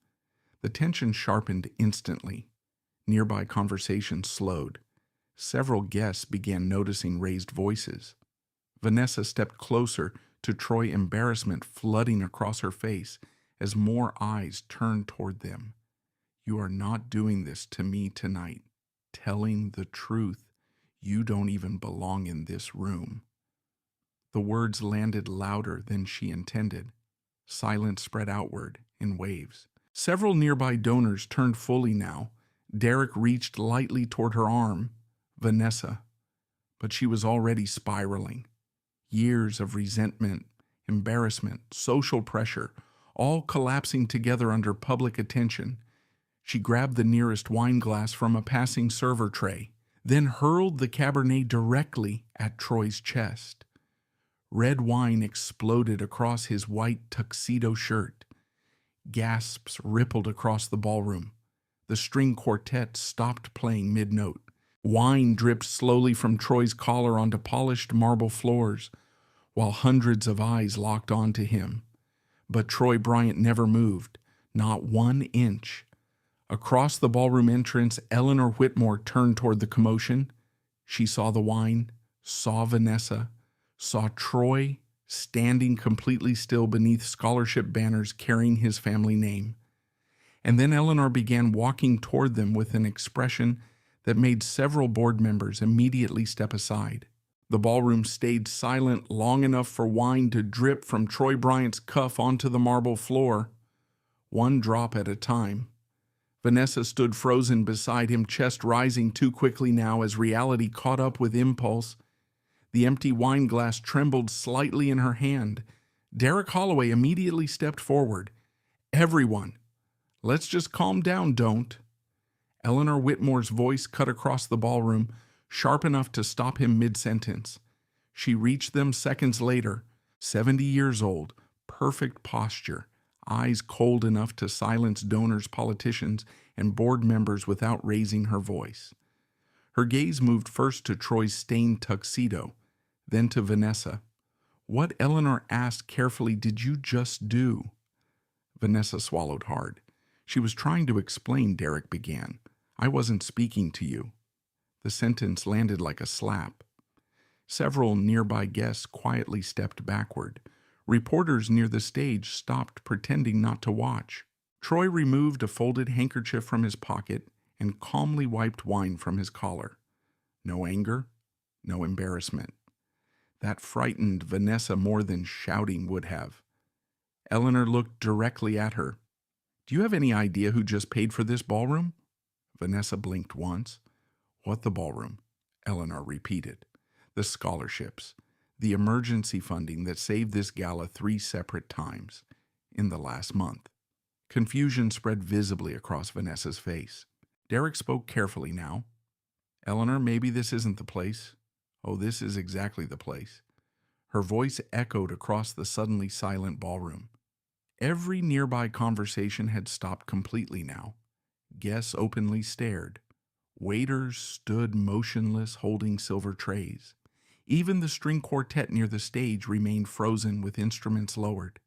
The tension sharpened instantly. Nearby conversation slowed. Several guests began noticing raised voices. Vanessa stepped closer to Troy, embarrassment flooding across her face as more eyes turned toward them. You are not doing this to me tonight. Telling the truth. You don't even belong in this room. The words landed louder than she intended. Silence spread outward in waves. Several nearby donors turned fully now. Derek reached lightly toward her arm, Vanessa, but she was already spiraling. Years of resentment, embarrassment, social pressure, all collapsing together under public attention. She grabbed the nearest wine glass from a passing server tray, then hurled the Cabernet directly at Troy's chest. Red wine exploded across his white tuxedo shirt. Gasps rippled across the ballroom. The string quartet stopped playing mid-note. Wine dripped slowly from Troy's collar onto polished marble floors, while hundreds of eyes locked onto him. But Troy Bryant never moved, not 1 inch. Across the ballroom entrance, Eleanor Whitmore turned toward the commotion. She saw the wine, saw Vanessa, saw Troy standing completely still beneath scholarship banners carrying his family name. And then Eleanor began walking toward them with an expression that made several board members immediately step aside. The ballroom stayed silent long enough for wine to drip from Troy Bryant's cuff onto the marble floor, 1 drop at a time. Vanessa stood frozen beside him, chest rising too quickly now as reality caught up with impulse. The empty wine glass trembled slightly in her hand. Derek Holloway immediately stepped forward. Everyone, let's just calm down, don't. Eleanor Whitmore's voice cut across the ballroom, sharp enough to stop him mid-sentence. She reached them seconds later, 70 years old, perfect posture, eyes cold enough to silence donors, politicians, and board members without raising her voice. Her gaze moved first to Troy's stained tuxedo, then to Vanessa. What, Eleanor asked carefully, did you just do? Vanessa swallowed hard. She was trying to explain, Derek began. I wasn't speaking to you. The sentence landed like a slap. Several nearby guests quietly stepped backward. Reporters near the stage stopped pretending not to watch. Troy removed a folded handkerchief from his pocket and calmly wiped wine from his collar. No anger, no embarrassment. That frightened Vanessa more than shouting would have. Eleanor looked directly at her. Do you have any idea who just paid for this ballroom? Vanessa blinked once. What the ballroom? Eleanor repeated. The scholarships. The emergency funding that saved this gala 3 separate times in the last month. Confusion spread visibly across Vanessa's face. Derek spoke carefully now. Eleanor, maybe this isn't the place. Oh, this is exactly the place. Her voice echoed across the suddenly silent ballroom. Every nearby conversation had stopped completely now. Guests openly stared. Waiters stood motionless, holding silver trays. Even the string quartet near the stage remained frozen with instruments lowered.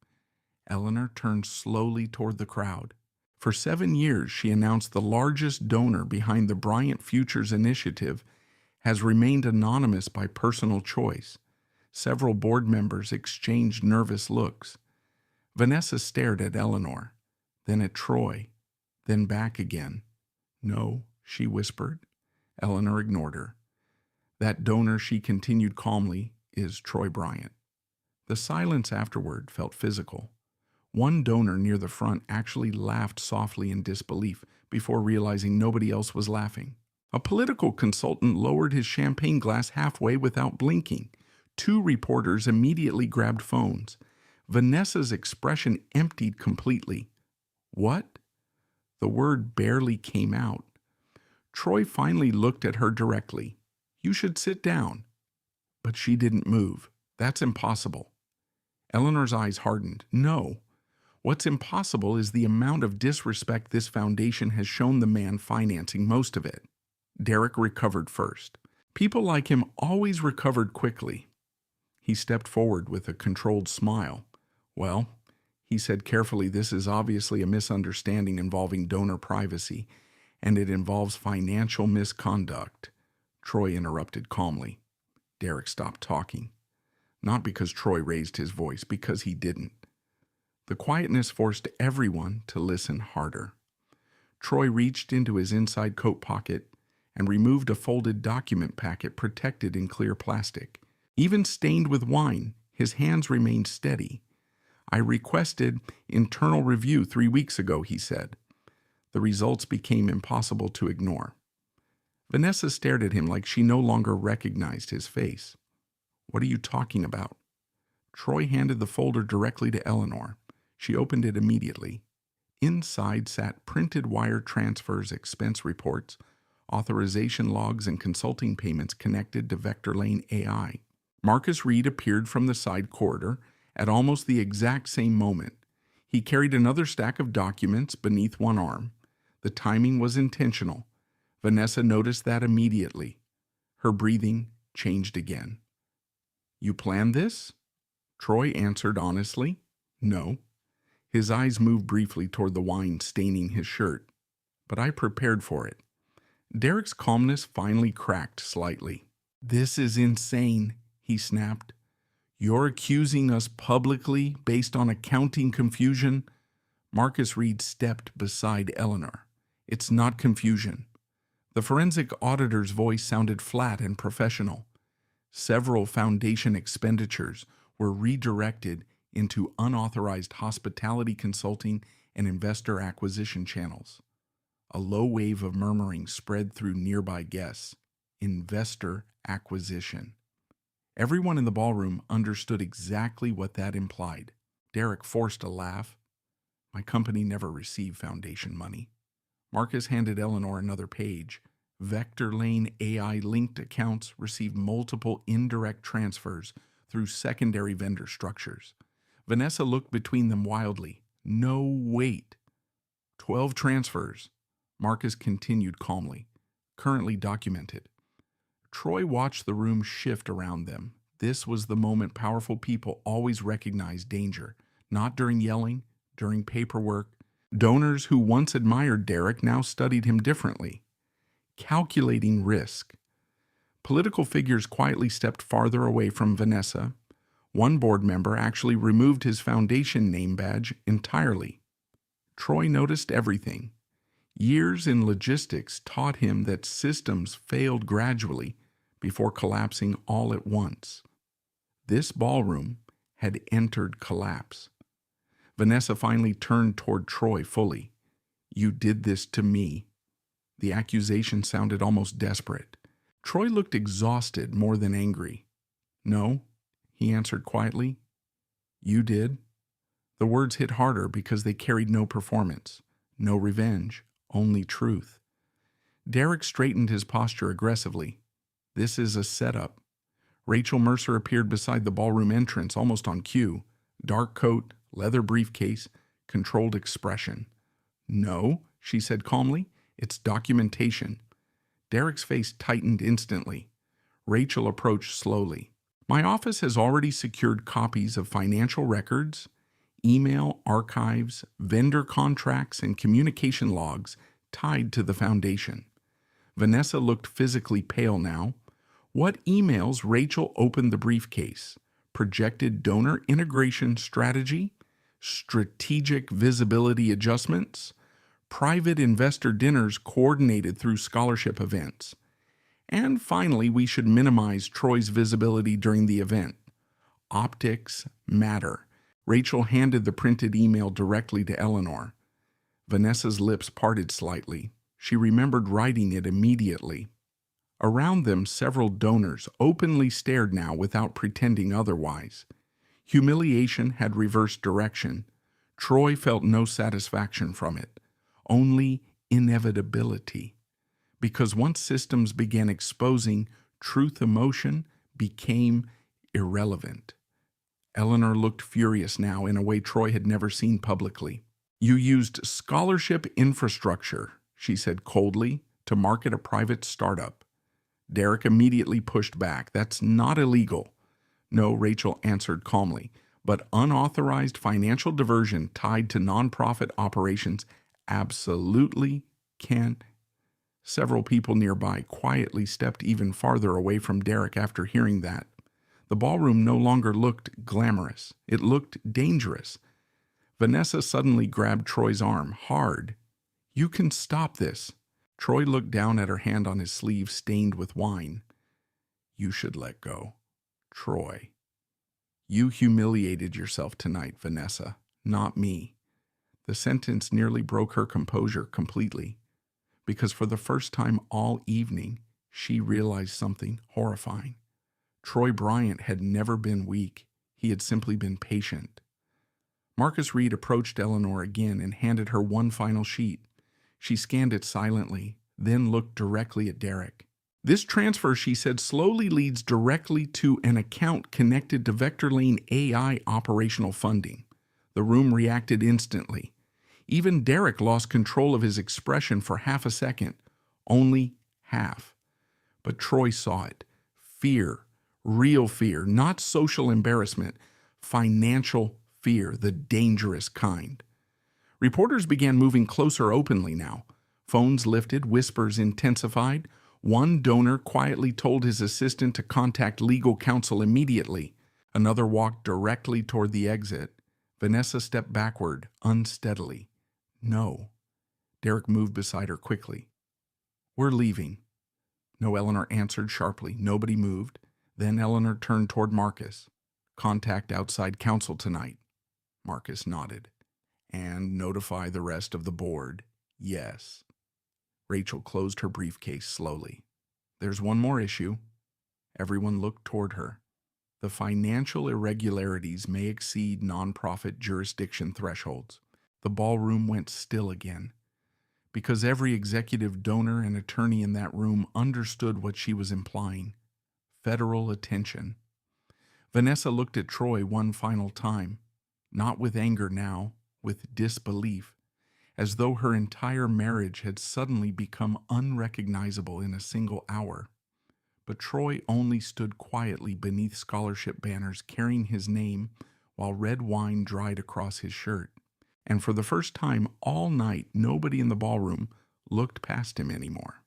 Eleanor turned slowly toward the crowd. For 7 years, she announced the largest donor behind the Bryant Futures Initiative has remained anonymous by personal choice. Several board members exchanged nervous looks. Vanessa stared at Eleanor, then at Troy, then back again. "No," she whispered. Eleanor ignored her. "That donor," she continued calmly, "is Troy Bryant." The silence afterward felt physical. One donor near the front actually laughed softly in disbelief before realizing nobody else was laughing. A political consultant lowered his champagne glass halfway without blinking. Two reporters immediately grabbed phones. Vanessa's expression emptied completely. "What?" The word barely came out. Troy finally looked at her directly. "You should sit down." But she didn't move. "That's impossible." Eleanor's eyes hardened. "No. What's impossible is the amount of disrespect this foundation has shown the man financing most of it." Derek recovered first. People like him always recovered quickly. He stepped forward with a controlled smile. "Well," he said carefully, "this is obviously a misunderstanding involving donor privacy, and it involves financial misconduct." Troy interrupted calmly. Derek stopped talking. Not because Troy raised his voice, because he didn't. The quietness forced everyone to listen harder. Troy reached into his inside coat pocket and removed a folded document packet protected in clear plastic. Even stained with wine, his hands remained steady. "I requested internal review 3 weeks ago," he said. The results became impossible to ignore. Vanessa stared at him like she no longer recognized his face. "What are you talking about?" Troy handed the folder directly to Eleanor. She opened it immediately. Inside sat printed wire transfers, expense reports, authorization logs, and consulting payments connected to Vector Lane AI. Marcus Reed appeared from the side corridor at almost the exact same moment. He carried another stack of documents beneath one arm. The timing was intentional. Vanessa noticed that immediately. Her breathing changed again. "You planned this?" Troy answered honestly, "No." His eyes moved briefly toward the wine staining his shirt. "But I prepared for it." Derek's calmness finally cracked slightly. "This is insane," he snapped. "You're accusing us publicly based on accounting confusion?" Marcus Reed stepped beside Eleanor. "It's not confusion." The forensic auditor's voice sounded flat and professional. Several foundation expenditures were redirected into unauthorized hospitality consulting and investor acquisition channels. A low wave of murmuring spread through nearby guests. Investor acquisition. Everyone in the ballroom understood exactly what that implied. Derek forced a laugh. "My company never received foundation money." Marcus handed Eleanor another page. Vector Lane AI linked accounts received multiple indirect transfers through secondary vendor structures. Vanessa looked between them wildly. "No, wait. 12 transfers." Marcus continued calmly. "Currently documented." Troy watched the room shift around them. This was the moment powerful people always recognized danger. Not during yelling, during paperwork. Donors who once admired Derek now studied him differently. Calculating risk. Political figures quietly stepped farther away from Vanessa. One board member actually removed his foundation name badge entirely. Troy noticed everything. Years in logistics taught him that systems failed gradually before collapsing all at once. This ballroom had entered collapse. Vanessa finally turned toward Troy fully. "You did this to me." The accusation sounded almost desperate. Troy looked exhausted more than angry. "No," he answered quietly. "You did." The words hit harder because they carried no performance, no revenge, only truth. Derek straightened his posture aggressively. "This is a setup." Rachel Mercer appeared beside the ballroom entrance almost on cue. Dark coat, leather briefcase, controlled expression. "No," she said calmly. "It's documentation." Derek's face tightened instantly. Rachel approached slowly. "My office has already secured copies of financial records, email archives, vendor contracts, and communication logs tied to the foundation." Vanessa looked physically pale now. What emails? Rachel opened the briefcase. Projected donor integration strategy, strategic visibility adjustments, private investor dinners coordinated through scholarship events. And finally, we should minimize Troy's visibility during the event. Optics matter. Rachel handed the printed email directly to Eleanor. Vanessa's lips parted slightly. She remembered writing it immediately. Around them, several donors openly stared now without pretending otherwise. Humiliation had reversed direction. Troy felt no satisfaction from it, only inevitability. Because once systems began exposing, truth emotion became irrelevant. Eleanor looked furious now in a way Troy had never seen publicly. "You used scholarship infrastructure," she said coldly, "to market a private startup." Derek immediately pushed back. "That's not illegal." "No," Rachel answered calmly, "but unauthorized financial diversion tied to nonprofit operations absolutely can." Several people nearby quietly stepped even farther away from Derek after hearing that. The ballroom no longer looked glamorous. It looked dangerous. Vanessa suddenly grabbed Troy's arm, hard. "You can stop this." Troy looked down at her hand on his sleeve stained with wine. "You should let go." "Troy, you humiliated yourself tonight, Vanessa, not me." The sentence nearly broke her composure completely, because for the first time all evening, she realized something horrifying. Troy Bryant had never been weak. He had simply been patient. Marcus Reed approached Eleanor again and handed her one final sheet. She scanned it silently, then looked directly at Derek. "This transfer," she said, "slowly leads directly to an account connected to Vector Lane AI operational funding." The room reacted instantly. Even Derek lost control of his expression for half a second. Only half. But Troy saw it. Fear. Real fear. Not social embarrassment. Financial fear. The dangerous kind. Reporters began moving closer openly now. Phones lifted. Whispers intensified. One donor quietly told his assistant to contact legal counsel immediately. Another walked directly toward the exit. Vanessa stepped backward, unsteadily. "No." Derek moved beside her quickly. "We're leaving." No, Eleanor answered sharply. Nobody moved. Then Eleanor turned toward Marcus. "Contact outside counsel tonight." Marcus nodded. "And notify the rest of the board." "Yes." Rachel closed her briefcase slowly. "There's one more issue." Everyone looked toward her. "The financial irregularities may exceed nonprofit jurisdiction thresholds." The ballroom went still again, because every executive, donor, and attorney in that room understood what she was implying. Federal attention. Vanessa looked at Troy one final time, not with anger now, with disbelief, as though her entire marriage had suddenly become unrecognizable in a single hour. But Troy only stood quietly beneath scholarship banners carrying his name while red wine dried across his shirt. And for the first time all night, nobody in the ballroom looked past him anymore.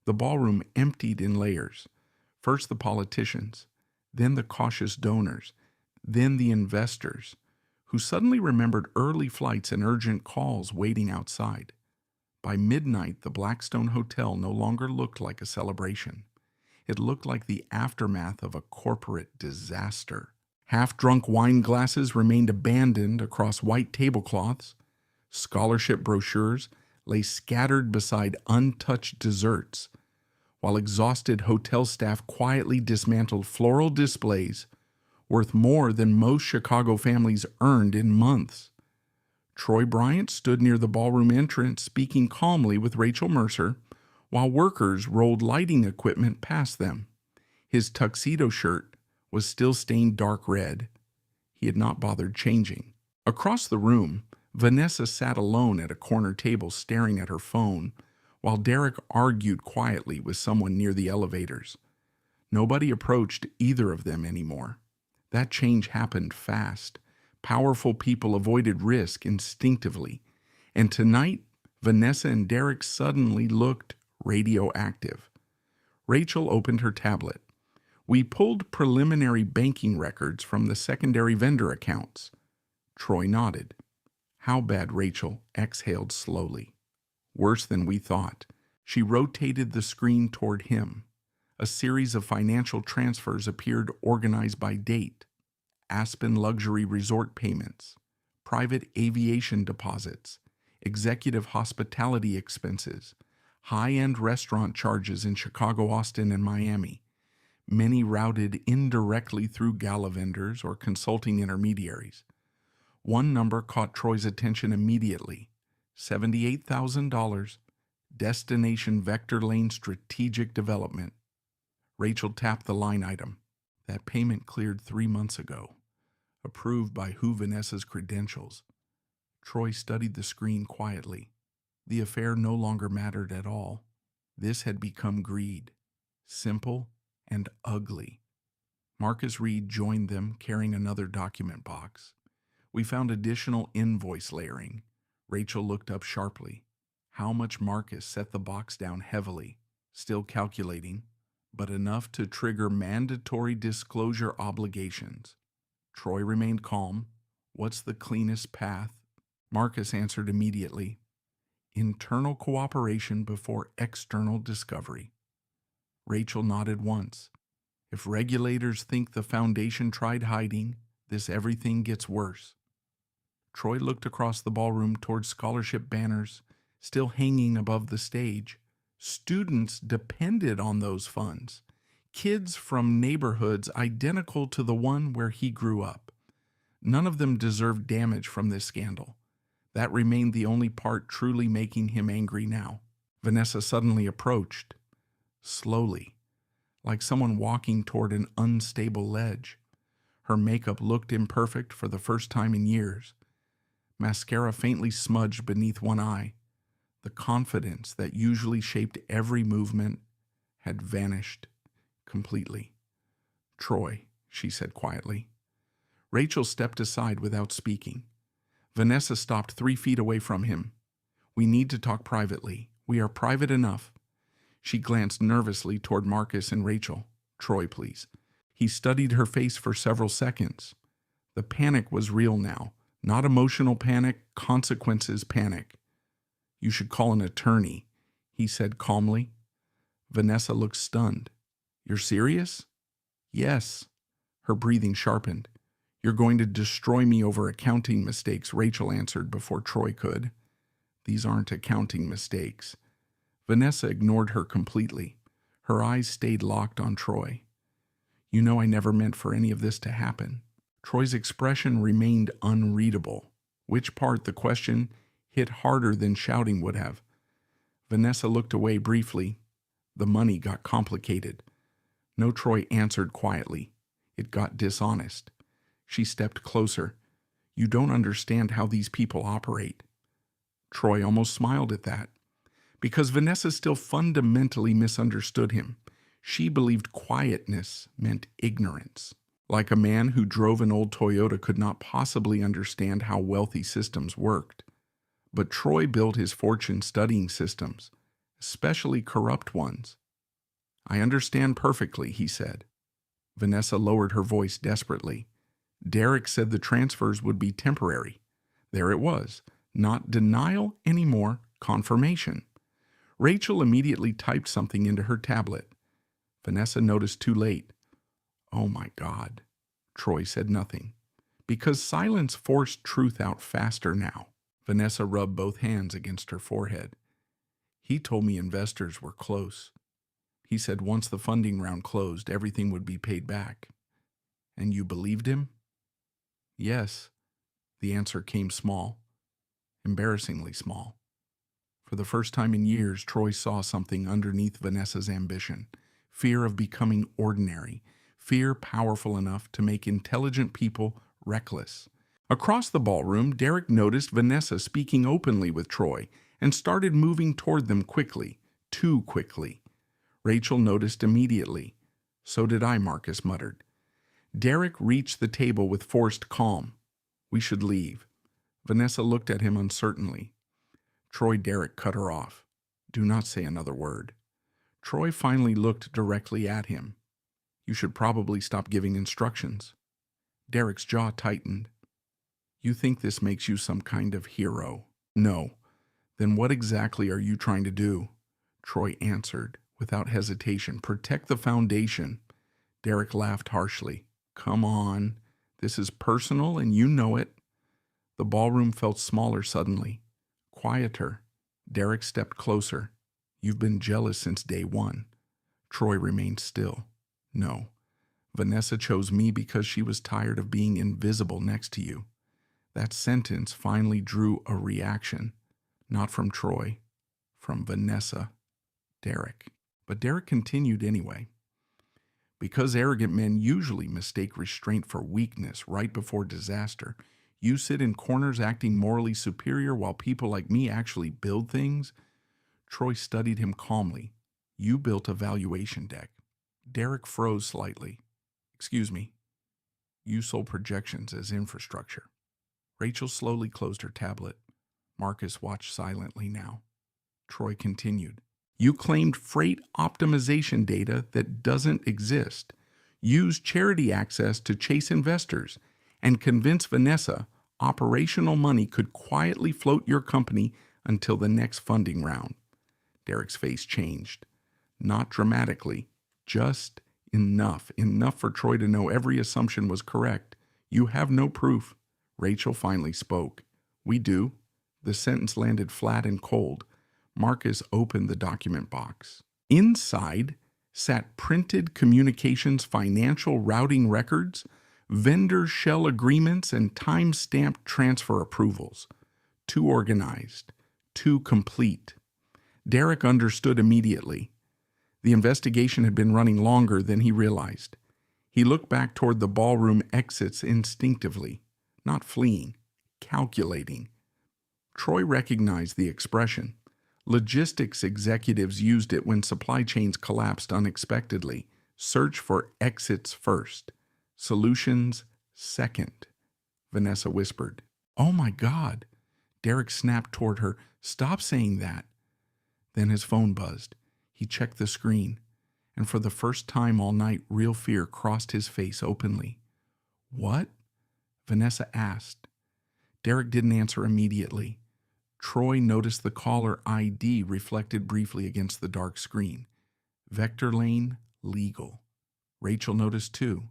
The ballroom emptied in layers. First the politicians, then the cautious donors, then the investors, who suddenly remembered early flights and urgent calls waiting outside. By midnight, the Blackstone Hotel no longer looked like a celebration. It looked like the aftermath of a corporate disaster. Half-drunk wine glasses remained abandoned across white tablecloths. Scholarship brochures lay scattered beside untouched desserts, while exhausted hotel staff quietly dismantled floral displays worth more than most Chicago families earned in months. Troy Bryant stood near the ballroom entrance, speaking calmly with Rachel Mercer, while workers rolled lighting equipment past them. His tuxedo shirt was still stained dark red. He had not bothered changing. Across the room, Vanessa sat alone at a corner table staring at her phone, while Derek argued quietly with someone near the elevators. Nobody approached either of them anymore. That change happened fast. Powerful people avoided risk instinctively. And tonight, Vanessa and Derek suddenly looked radioactive. Rachel opened her tablet. We pulled preliminary banking records from the secondary vendor accounts. Troy nodded. How bad? Rachel exhaled slowly. Worse than we thought. She rotated the screen toward him. A series of financial transfers appeared organized by date. Aspen luxury resort payments, private aviation deposits, executive hospitality expenses, high-end restaurant charges in Chicago, Austin, and Miami, many routed indirectly through Gala vendors or consulting intermediaries. One number caught Troy's attention immediately: $78,000, Destination Vector Lane Strategic Development. Rachel tapped the line item. That payment cleared 3 months ago. Approved by who? Vanessa's credentials. Troy studied the screen quietly. The affair no longer mattered at all. This had become greed. Simple and ugly. Marcus Reed joined them, carrying another document box. We found additional invoice layering. Rachel looked up sharply. How much? Marcus set the box down heavily, still calculating, but enough to trigger mandatory disclosure obligations. Troy remained calm. What's the cleanest path? Marcus answered immediately. Internal cooperation before external discovery. Rachel nodded once. If regulators think the foundation tried hiding, this everything gets worse. Troy looked across the ballroom toward scholarship banners still hanging above the stage. Students depended on those funds. Kids from neighborhoods identical to the one where he grew up. None of them deserved damage from this scandal. That remained the only part truly making him angry now. Vanessa suddenly approached, slowly, like someone walking toward an unstable ledge. Her makeup looked imperfect for the first time in years. Mascara faintly smudged beneath one eye. The confidence that usually shaped every movement had vanished completely. Troy, she said quietly. Rachel stepped aside without speaking. Vanessa stopped 3 feet away from him. We need to talk privately. We are private enough. She glanced nervously toward Marcus and Rachel. Troy, please. He studied her face for several seconds. The panic was real now. Not emotional panic, consequences panic. You should call an attorney, he said calmly. Vanessa looked stunned. You're serious? Yes. Her breathing sharpened. You're going to destroy me over accounting mistakes, Rachel answered before Troy could. These aren't accounting mistakes. Vanessa ignored her completely. Her eyes stayed locked on Troy. You know I never meant for any of this to happen. Troy's expression remained unreadable. Which part? The question hit harder than shouting would have. Vanessa looked away briefly. The money got complicated. No, Troy answered quietly. It got dishonest. She stepped closer. You don't understand how these people operate. Troy almost smiled at that. Because Vanessa still fundamentally misunderstood him. She believed quietness meant ignorance. Like a man who drove an old Toyota could not possibly understand how wealthy systems worked. But Troy built his fortune studying systems, especially corrupt ones. I understand perfectly, he said. Vanessa lowered her voice desperately. Derek said the transfers would be temporary. There it was. Not denial anymore, confirmation. Rachel immediately typed something into her tablet. Vanessa noticed too late. Oh my God. Troy said nothing. Because silence forced truth out faster now. Vanessa rubbed both hands against her forehead. He told me investors were close. He said once the funding round closed, everything would be paid back. And you believed him? Yes. The answer came small. Embarrassingly small. For the first time in years, Troy saw something underneath Vanessa's ambition. Fear of becoming ordinary. Fear powerful enough to make intelligent people reckless. Across the ballroom, Derek noticed Vanessa speaking openly with Troy and started moving toward them quickly, too quickly. Rachel noticed immediately. So did I, Marcus muttered. Derek reached the table with forced calm. We should leave. Vanessa looked at him uncertainly. Troy, Derek cut her off. Do not say another word. Troy finally looked directly at him. You should probably stop giving instructions. Derek's jaw tightened. You think this makes you some kind of hero? No. Then what exactly are you trying to do? Troy answered, without hesitation. Protect the foundation. Derek laughed harshly. Come on. This is personal and you know it. The ballroom felt smaller suddenly. Quieter. Derek stepped closer. You've been jealous since day one. Troy remained still. No. Vanessa chose me because she was tired of being invisible next to you. That sentence finally drew a reaction. Not from Troy. From Vanessa. Derek. But Derek continued anyway. Because arrogant men usually mistake restraint for weakness right before disaster, you sit in corners acting morally superior while people like me actually build things? Troy studied him calmly. You built a valuation deck. Derek froze slightly. Excuse me. You sold projections as infrastructure. Rachel slowly closed her tablet. Marcus watched silently now. Troy continued. You claimed freight optimization data that doesn't exist. Used charity access to chase investors and convince Vanessa operational money could quietly float your company until the next funding round. Derek's face changed. Not dramatically, just enough for Troy to know every assumption was correct. You have no proof. Rachel finally spoke. We do. The sentence landed flat and cold. Marcus opened the document box. Inside sat printed communications financial routing records, vendor shell agreements, and time-stamped transfer approvals. Too organized, too complete. Derek understood immediately. The investigation had been running longer than he realized. He looked back toward the ballroom exits instinctively, not fleeing, calculating. Troy recognized the expression. Logistics executives used it when supply chains collapsed unexpectedly. Search for exits first, solutions second. Vanessa whispered. Oh my God. Derek snapped toward her. Stop saying that. Then his phone buzzed. He checked the screen, and for the first time all night, real fear crossed his face openly. What? Vanessa asked. Derek didn't answer immediately. Troy noticed the caller ID reflected briefly against the dark screen. Vector Lane, legal. Rachel noticed too.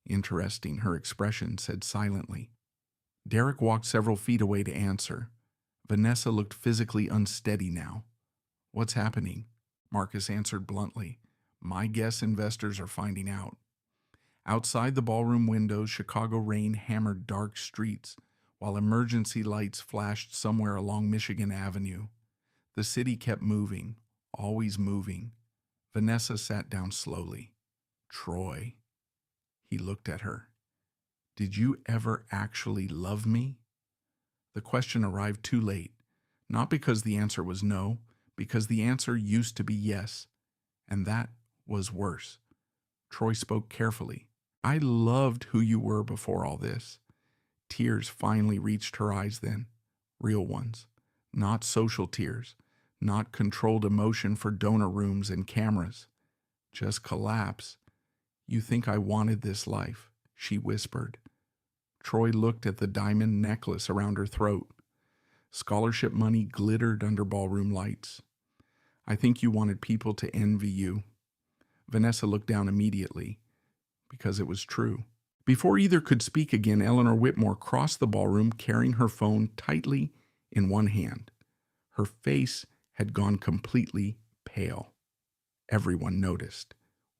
Interesting, her expression said silently. Derek walked several feet away to answer. Vanessa looked physically unsteady now. What's happening? Marcus answered bluntly. My guess investors are finding out. Outside the ballroom windows, Chicago rain hammered dark streets, while emergency lights flashed somewhere along Michigan Avenue. The city kept moving, always moving. Vanessa sat down slowly. Troy. He looked at her. Did you ever actually love me? The question arrived too late, not because the answer was no, because the answer used to be yes, and that was worse. Troy spoke carefully. I loved who you were before all this. Tears finally reached her eyes then, real ones, not social tears, not controlled emotion for donor rooms and cameras, just collapse. You think I wanted this life, she whispered. Troy looked at the diamond necklace around her throat. Scholarship money glittered under ballroom lights. I think you wanted people to envy you. Vanessa looked down immediately, because it was true. Before either could speak again, Eleanor Whitmore crossed the ballroom carrying her phone tightly in one hand. Her face had gone completely pale. Everyone noticed.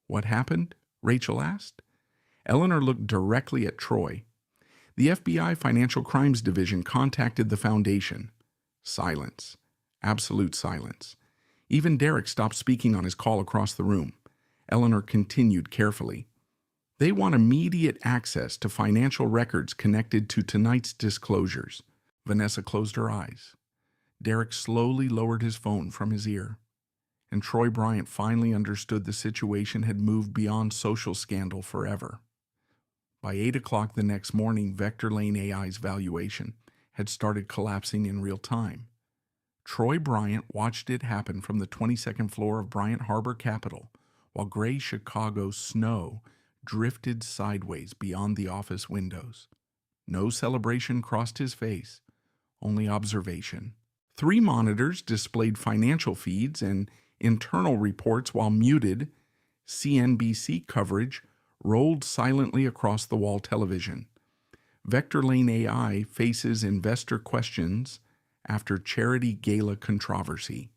What happened? Rachel asked. Eleanor looked directly at Troy. The FBI Financial Crimes Division contacted the foundation. Silence. Absolute silence. Even Derek stopped speaking on his call across the room. Eleanor continued carefully. They want immediate access to financial records connected to tonight's disclosures. Vanessa closed her eyes. Derek slowly lowered his phone from his ear. And Troy Bryant finally understood the situation had moved beyond social scandal forever. By 8 o'clock the next morning, Vector Lane AI's valuation had started collapsing in real time. Troy Bryant watched it happen from the 22nd floor of Bryant Harbor Capital, while gray Chicago snow drifted sideways beyond the office windows. No celebration crossed his face, only observation. 3 monitors displayed financial feeds and internal reports, while muted CNBC coverage rolled silently across the wall television. Vector Lane AI faces investor questions after charity gala controversy.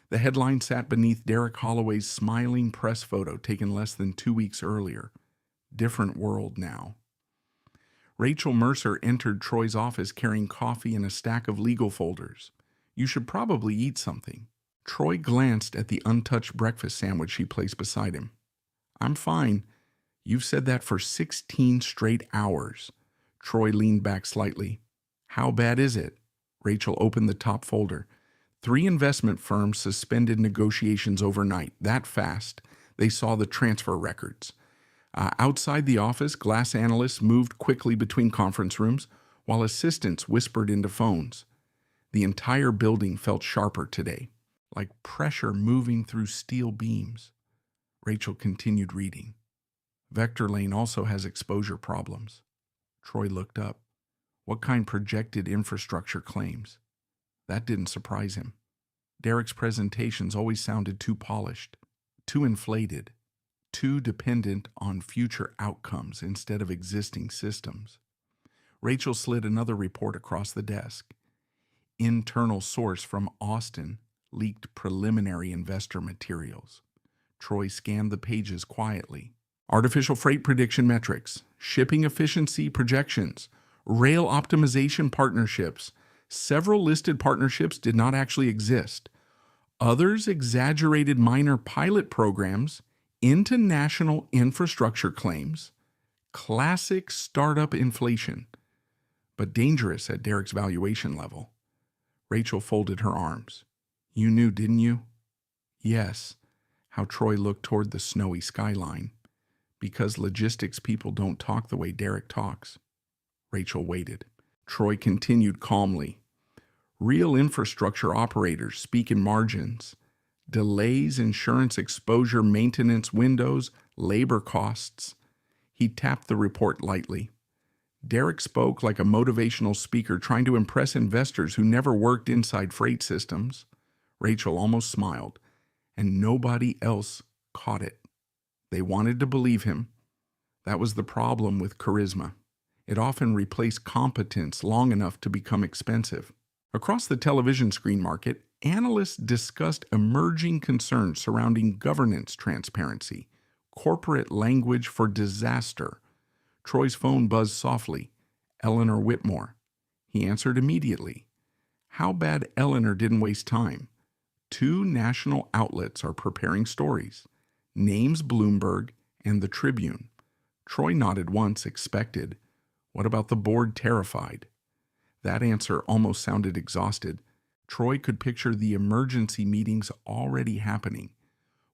The headline sat beneath Derek Holloway's smiling press photo taken less than 2 weeks earlier. Different world now. Rachel Mercer entered Troy's office carrying coffee and a stack of legal folders. "You should probably eat something." Troy glanced at the untouched breakfast sandwich she placed beside him. "I'm fine. You've said that for 16 straight hours." Troy leaned back slightly. "How bad is it?" Rachel opened the top folder. 3 investment firms suspended negotiations overnight. That fast, they saw the transfer records. Outside the office, glass analysts moved quickly between conference rooms, while assistants whispered into phones. The entire building felt sharper today, like pressure moving through steel beams. Rachel continued reading. "Vector Lane also has exposure problems." Troy looked up. What kind? Projected infrastructure claims? That didn't surprise him. Derek's presentations always sounded too polished, too inflated, too dependent on future outcomes instead of existing systems. Rachel slid another report across the desk. Internal source from Austin leaked preliminary investor materials. Troy scanned the pages quietly. Artificial freight prediction metrics, shipping efficiency projections, rail optimization partnerships. Several listed partnerships did not actually exist. Others exaggerated minor pilot programs into national infrastructure claims. Classic startup inflation, but dangerous at Derek's valuation level. Rachel folded her arms. "You knew, didn't you?" "Yes." How Troy looked toward the snowy skyline. "Because logistics people don't talk the way Derek talks." Rachel waited. Troy continued calmly. "Real infrastructure operators speak in margins. Delays, insurance exposure, maintenance windows, labor costs." He tapped the report lightly. Derek spoke like a motivational speaker trying to impress investors who never worked inside freight systems. Rachel almost smiled, and nobody else caught it. They wanted to believe him. That was the problem with charisma. It often replaced competence long enough to become expensive. Across the television screen market, analysts discussed emerging concerns surrounding governance transparency, corporate language for disaster. Troy's phone buzzed softly. Eleanor Whitmore. He answered immediately. How bad Eleanor didn't waste time. 2 national outlets are preparing stories. Names Bloomberg and the Tribune. Troy nodded once, expected. What about the board? Terrified. That answer almost sounded exhausted. Troy could picture the emergency meetings already happening.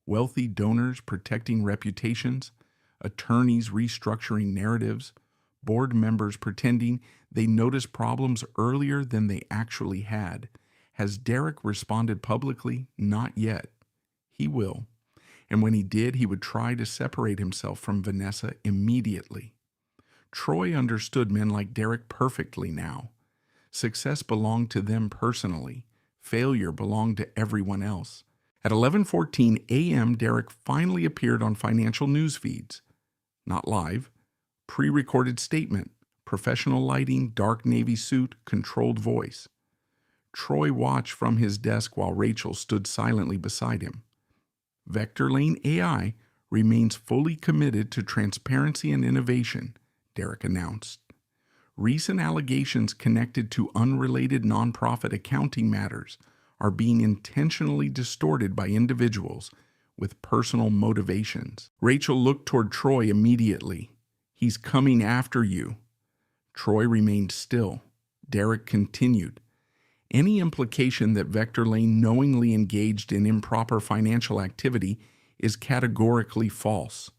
Wealthy donors protecting reputations, attorneys restructuring narratives, board members pretending they noticed problems earlier than they actually had. Has Derek responded publicly? Not yet. He will. And when he did, he would try to separate himself from Vanessa immediately. Troy understood men like Derek perfectly now. Success belonged to them personally. Failure belonged to everyone else. At 11:14 a.m., Derek finally appeared on financial news feeds. Not live. Pre-recorded statement. Professional lighting, dark navy suit, controlled voice. Troy watched from his desk while Rachel stood silently beside him. Vector Lane AI remains fully committed to transparency and innovation, Derek announced. Recent allegations connected to unrelated nonprofit accounting matters are being intentionally distorted by individuals with personal motivations. Rachel looked toward Troy immediately. He's coming after you. Troy remained still. Derek continued. Any implication that Vector Lane knowingly engaged in improper financial activity is categorically false.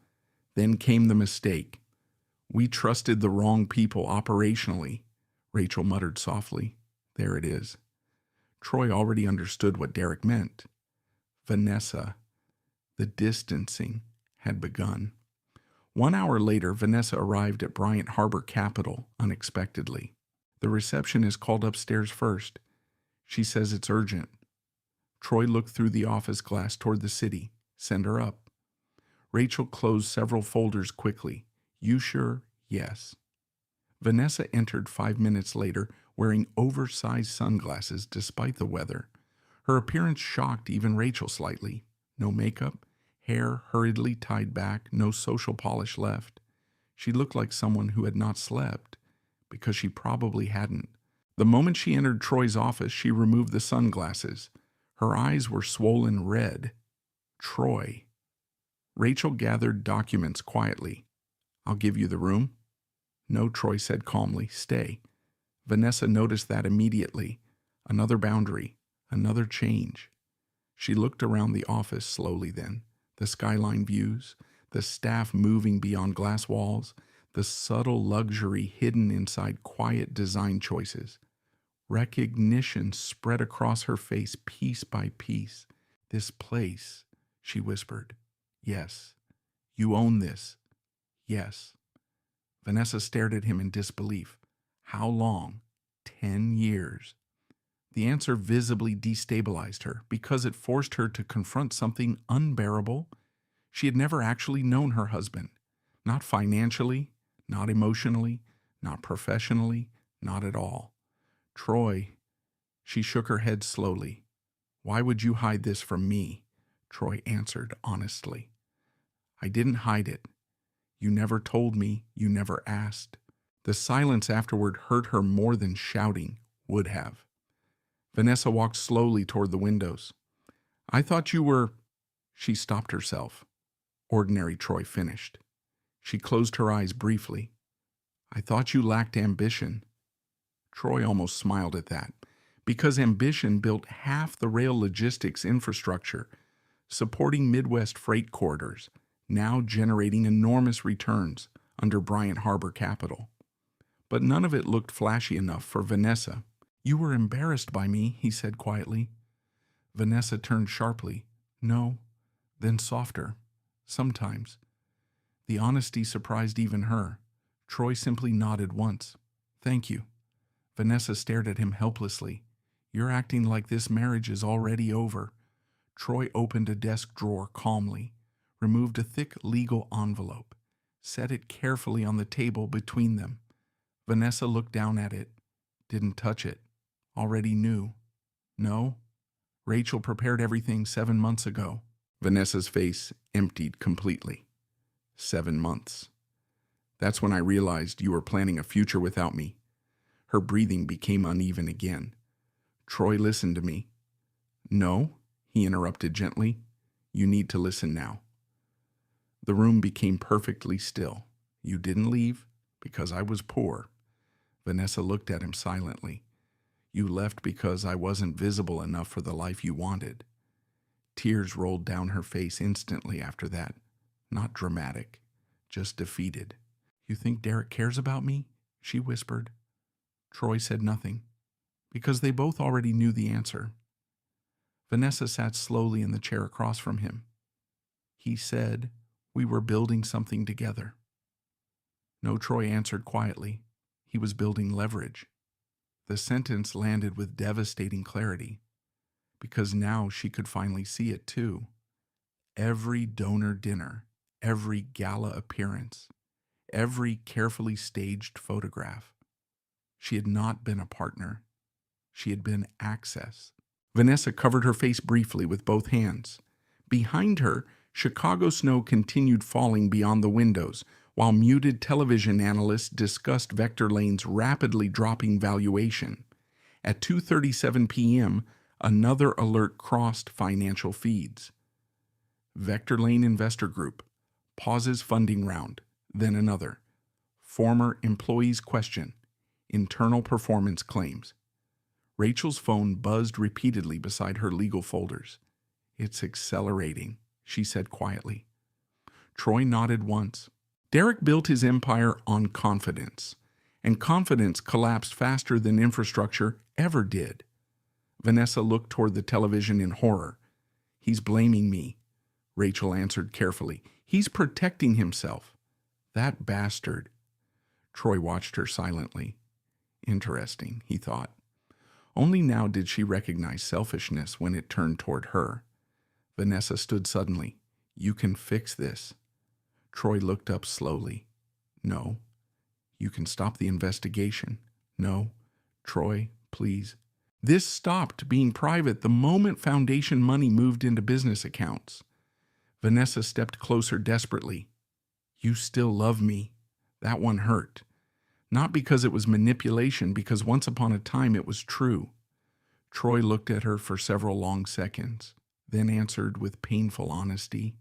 Then came the mistake. We trusted the wrong people operationally, Rachel muttered softly. There it is. Troy already understood what Derek meant. Vanessa. The distancing had begun. 1 hour later, Vanessa arrived at Bryant Harbor Capital unexpectedly. The receptionist called upstairs first. She says it's urgent. Troy looked through the office glass toward the city. Send her up. Rachel closed several folders quickly. You sure? Yes. Vanessa entered 5 minutes later, wearing oversized sunglasses despite the weather. Her appearance shocked even Rachel slightly. No makeup, hair hurriedly tied back, no social polish left. She looked like someone who had not slept, because she probably hadn't. The moment she entered Troy's office, she removed the sunglasses. Her eyes were swollen red. Troy. Rachel gathered documents quietly. I'll give you the room. No, Troy said calmly. Stay. Vanessa noticed that immediately. Another boundary. Another change. She looked around the office slowly then. The skyline views, the staff moving beyond glass walls, the subtle luxury hidden inside quiet design choices. Recognition spread across her face piece by piece. This place, she whispered. Yes. You own this. Yes. Vanessa stared at him in disbelief. How long? 10 years. The answer visibly destabilized her because it forced her to confront something unbearable. She had never actually known her husband. Not financially, not emotionally, not professionally, not at all. Troy. She shook her head slowly. Why would you hide this from me? Troy answered honestly. I didn't hide it. You never told me, you never asked. The silence afterward hurt her more than shouting would have. Vanessa walked slowly toward the windows. I thought you were... She stopped herself. Ordinary Troy finished. She closed her eyes briefly. I thought you lacked ambition. Troy almost smiled at that, because ambition built half the rail logistics infrastructure, supporting Midwest freight corridors, now generating enormous returns under Bryant Harbor Capital. But none of it looked flashy enough for Vanessa. You were embarrassed by me, he said quietly. Vanessa turned sharply. No, then softer. Sometimes. The honesty surprised even her. Troy simply nodded once. Thank you. Vanessa stared at him helplessly. You're acting like this marriage is already over. Troy opened a desk drawer calmly, removed a thick legal envelope, set it carefully on the table between them. Vanessa looked down at it. Didn't touch it. Already knew. No? Rachel prepared everything 7 months ago. Vanessa's face emptied completely. 7 months. That's when I realized you were planning a future without me. Her breathing became uneven again. Troy listened to me. No, he interrupted gently. You need to listen now. The room became perfectly still. You didn't leave because I was poor. Vanessa looked at him silently. You left because I wasn't visible enough for the life you wanted. Tears rolled down her face instantly after that. Not dramatic, just defeated. You think Derek cares about me? She whispered. Troy said nothing, because they both already knew the answer. Vanessa sat slowly in the chair across from him. He said we were building something together. No, Troy answered quietly. He was building leverage. The sentence landed with devastating clarity, because now she could finally see it too. Every donor dinner, every gala appearance, every carefully staged photograph. She had not been a partner. She had been access. Vanessa covered her face briefly with both hands. Behind her, Chicago snow continued falling beyond the windows, while muted television analysts discussed Vector Lane's rapidly dropping valuation. At 2:37 p.m., another alert crossed financial feeds. Vector Lane Investor Group pauses funding round, then another. Former employees question. Internal performance claims. Rachel's phone buzzed repeatedly beside her legal folders. It's accelerating, she said quietly. Troy nodded once. Derek built his empire on confidence, and confidence collapsed faster than infrastructure ever did. Vanessa looked toward the television in horror. He's blaming me. Rachel answered carefully. He's protecting himself. That bastard. Troy watched her silently. Interesting, he thought. Only now did she recognize selfishness when it turned toward her. Vanessa stood suddenly. You can fix this. Troy looked up slowly. No. You can stop the investigation. No. Troy, please. This stopped being private the moment foundation money moved into business accounts. Vanessa stepped closer desperately. You still love me. That one hurt. Not because it was manipulation, because once upon a time it was true. Troy looked at her for several long seconds, then answered with painful honesty.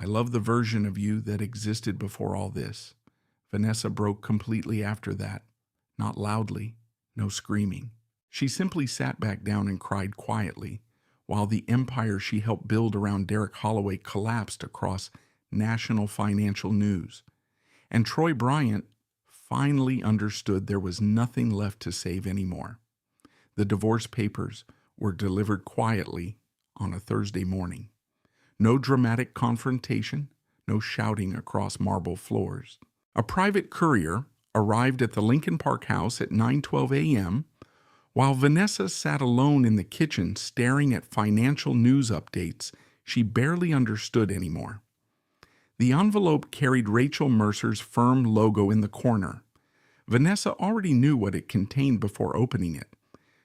I love the version of you that existed before all this. Vanessa broke completely after that. Not loudly, no screaming. She simply sat back down and cried quietly, while the empire she helped build around Derek Holloway collapsed across national financial news. And Troy Bryant finally understood there was nothing left to save anymore. The divorce papers were delivered quietly on a Thursday morning. No dramatic confrontation, no shouting across marble floors. A private courier arrived at the Lincoln Park house at 9:12 a.m., while Vanessa sat alone in the kitchen staring at financial news updates she barely understood anymore. The envelope carried Rachel Mercer's firm logo in the corner. Vanessa already knew what it contained before opening it.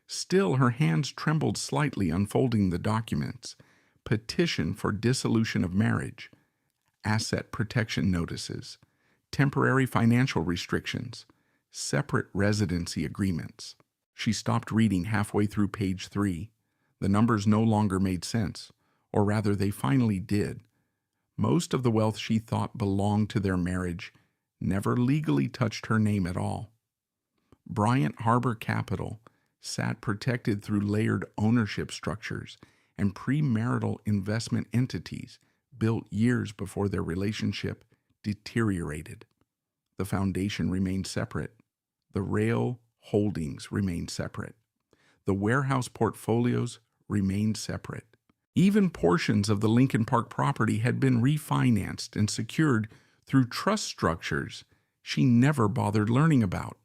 Still, her hands trembled slightly unfolding the documents. Petition for dissolution of marriage, asset protection notices, temporary financial restrictions, separate residency agreements. She stopped reading halfway through page 3. The numbers no longer made sense, or rather they finally did. Most of the wealth she thought belonged to their marriage never legally touched her name at all. Bryant Harbor Capital sat protected through layered ownership structures and premarital investment entities built years before their relationship deteriorated. The foundation remained separate. The rail holdings remained separate. The warehouse portfolios remained separate. Even portions of the Lincoln Park property had been refinanced and secured through trust structures she never bothered learning about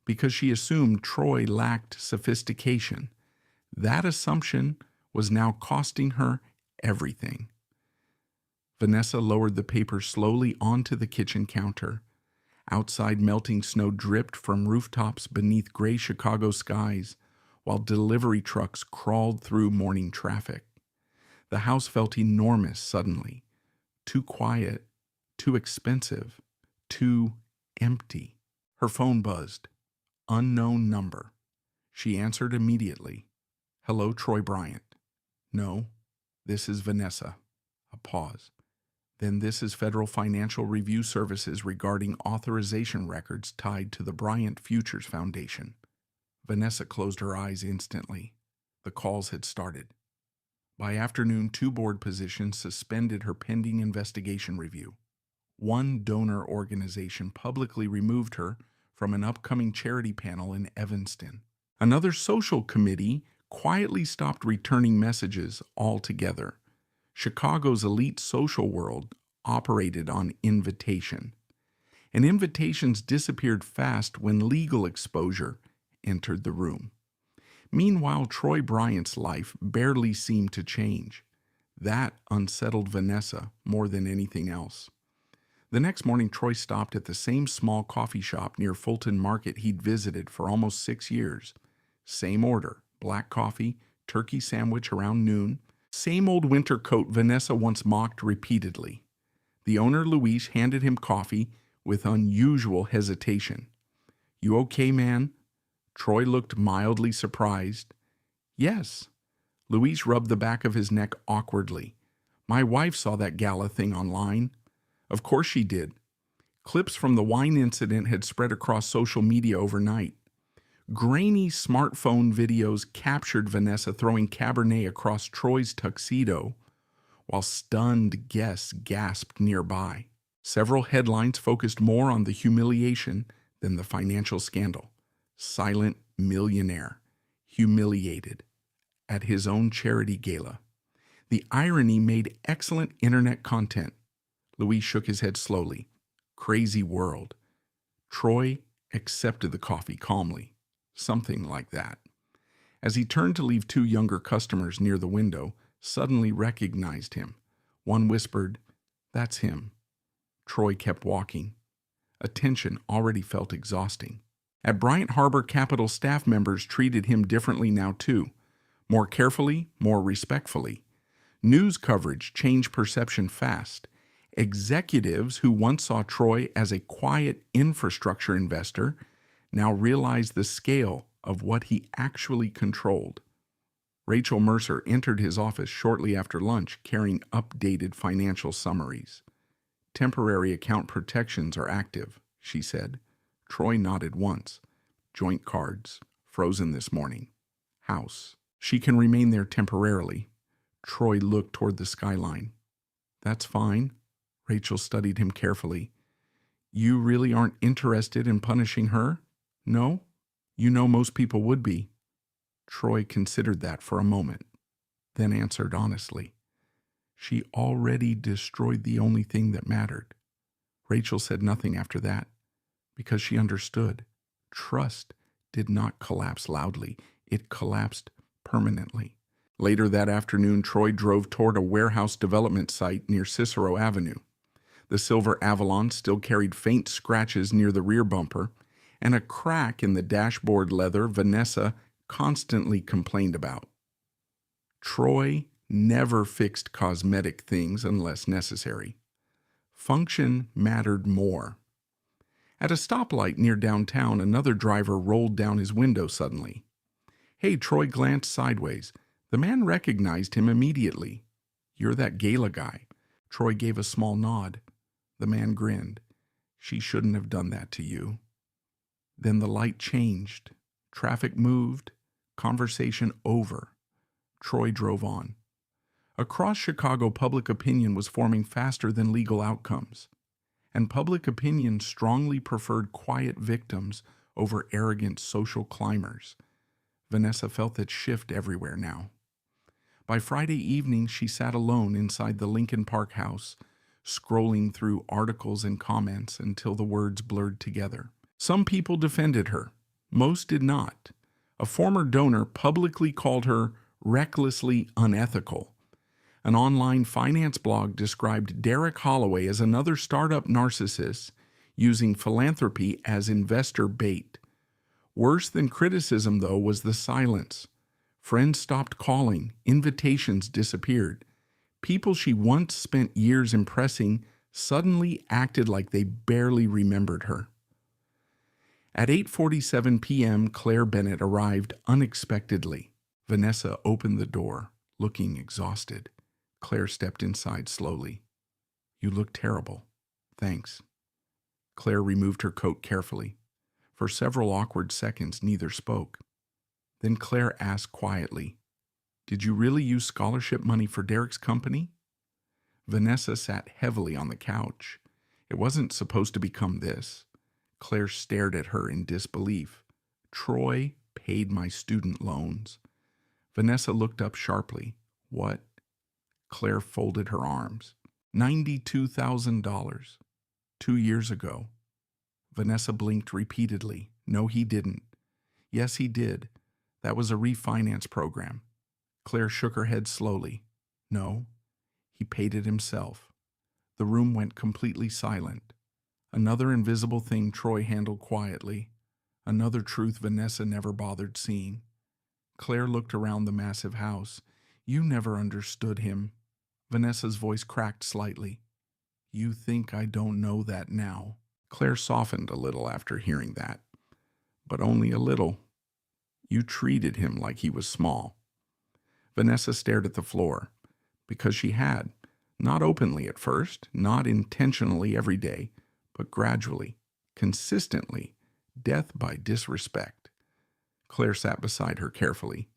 because she assumed Troy lacked sophistication. That assumption was now costing her everything. Vanessa lowered the paper slowly onto the kitchen counter. Outside, melting snow dripped from rooftops beneath gray Chicago skies, while delivery trucks crawled through morning traffic. The house felt enormous suddenly. Too quiet, too expensive, too empty. Her phone buzzed. Unknown number. She answered immediately. Hello, Troy Bryant. No, this is Vanessa. A pause. Then this is Federal Financial Review Services regarding authorization records tied to the Bryant Futures Foundation. Vanessa closed her eyes instantly. The calls had started. By afternoon, 2 board positions suspended her pending investigation review. One donor organization publicly removed her from an upcoming charity panel in Evanston. Another social committee quietly stopped returning messages altogether. Chicago's elite social world operated on invitation. And invitations disappeared fast when legal exposure entered the room. Meanwhile, Troy Bryant's life barely seemed to change. That unsettled Vanessa more than anything else. The next morning, Troy stopped at the same small coffee shop near Fulton Market he'd visited for almost 6 years. Same order, black coffee, turkey sandwich around noon. Same old winter coat Vanessa once mocked repeatedly. The owner, Luis, handed him coffee with unusual hesitation. You okay, man? Troy looked mildly surprised. Yes. Luis rubbed the back of his neck awkwardly. My wife saw that Gala thing online. Of course she did. Clips from the wine incident had spread across social media overnight. Grainy smartphone videos captured Vanessa throwing Cabernet across Troy's tuxedo, while stunned guests gasped nearby. Several headlines focused more on the humiliation than the financial scandal. Silent millionaire, humiliated, at his own charity gala. The irony made excellent internet content. Louis shook his head slowly. Crazy world. Troy accepted the coffee calmly. Something like that. As he turned to leave two younger customers near the window, suddenly recognized him. One whispered, "That's him." Troy kept walking. Attention already felt exhausting. At Bryant Harbor, Capitol staff members treated him differently now too. More carefully, more respectfully. News coverage changed perception fast. Executives who once saw Troy as a quiet infrastructure investor now realized the scale of what he actually controlled. Rachel Mercer entered his office shortly after lunch carrying updated financial summaries. "Temporary account protections are active," she said. Troy nodded once. "Joint cards, frozen this morning. House. She can remain there temporarily." Troy looked toward the skyline. "That's fine." Rachel studied him carefully. "You really aren't interested in punishing her? No? You know most people would be." Troy considered that for a moment, then answered honestly. "She already destroyed the only thing that mattered." Rachel said nothing after that, because she understood. Trust did not collapse loudly. It collapsed permanently. Later that afternoon, Troy drove toward a warehouse development site near Cicero Avenue. The silver Avalon still carried faint scratches near the rear bumper, and a crack in the dashboard leather Vanessa constantly complained about. Troy never fixed cosmetic things unless necessary. Function mattered more. At a stoplight near downtown, another driver rolled down his window suddenly. "Hey," Troy glanced sideways. The man recognized him immediately. "You're that Gala guy." Troy gave a small nod. The man grinned. "She shouldn't have done that to you." Then the light changed. Traffic moved. Conversation over. Troy drove on. Across Chicago, public opinion was forming faster than legal outcomes. And public opinion strongly preferred quiet victims over arrogant social climbers. Vanessa felt that shift everywhere now. By Friday evening, she sat alone inside the Lincoln Park house, scrolling through articles and comments until the words blurred together. Some people defended her. Most did not. A former donor publicly called her recklessly unethical. An online finance blog described Derek Holloway as another startup narcissist using philanthropy as investor bait. Worse than criticism, though, was the silence. Friends stopped calling. Invitations disappeared. People she once spent years impressing suddenly acted like they barely remembered her. At 8:47 p.m., Claire Bennett arrived unexpectedly. Vanessa opened the door, looking exhausted. Claire stepped inside slowly. "You look terrible." "Thanks." Claire removed her coat carefully. For several awkward seconds, neither spoke. Then Claire asked quietly, "Did you really use scholarship money for Derek's company?" Vanessa sat heavily on the couch. It wasn't supposed to become this. Claire stared at her in disbelief. "Troy paid my student loans." Vanessa looked up sharply. "What?" Claire folded her arms. $92,000. 2 years ago. Vanessa blinked repeatedly. "No, he didn't." "Yes, he did. That was a refinance program." Claire shook her head slowly. "No, he paid it himself." The room went completely silent. Another invisible thing Troy handled quietly. Another truth Vanessa never bothered seeing. Claire looked around the massive house. "You never understood him." Vanessa's voice cracked slightly. "You think I don't know that now." Claire softened a little after hearing that. "But only a little. You treated him like he was small." Vanessa stared at the floor. Because she had. Not openly at first, not intentionally every day, but gradually, consistently, death by disrespect. Claire sat beside her carefully.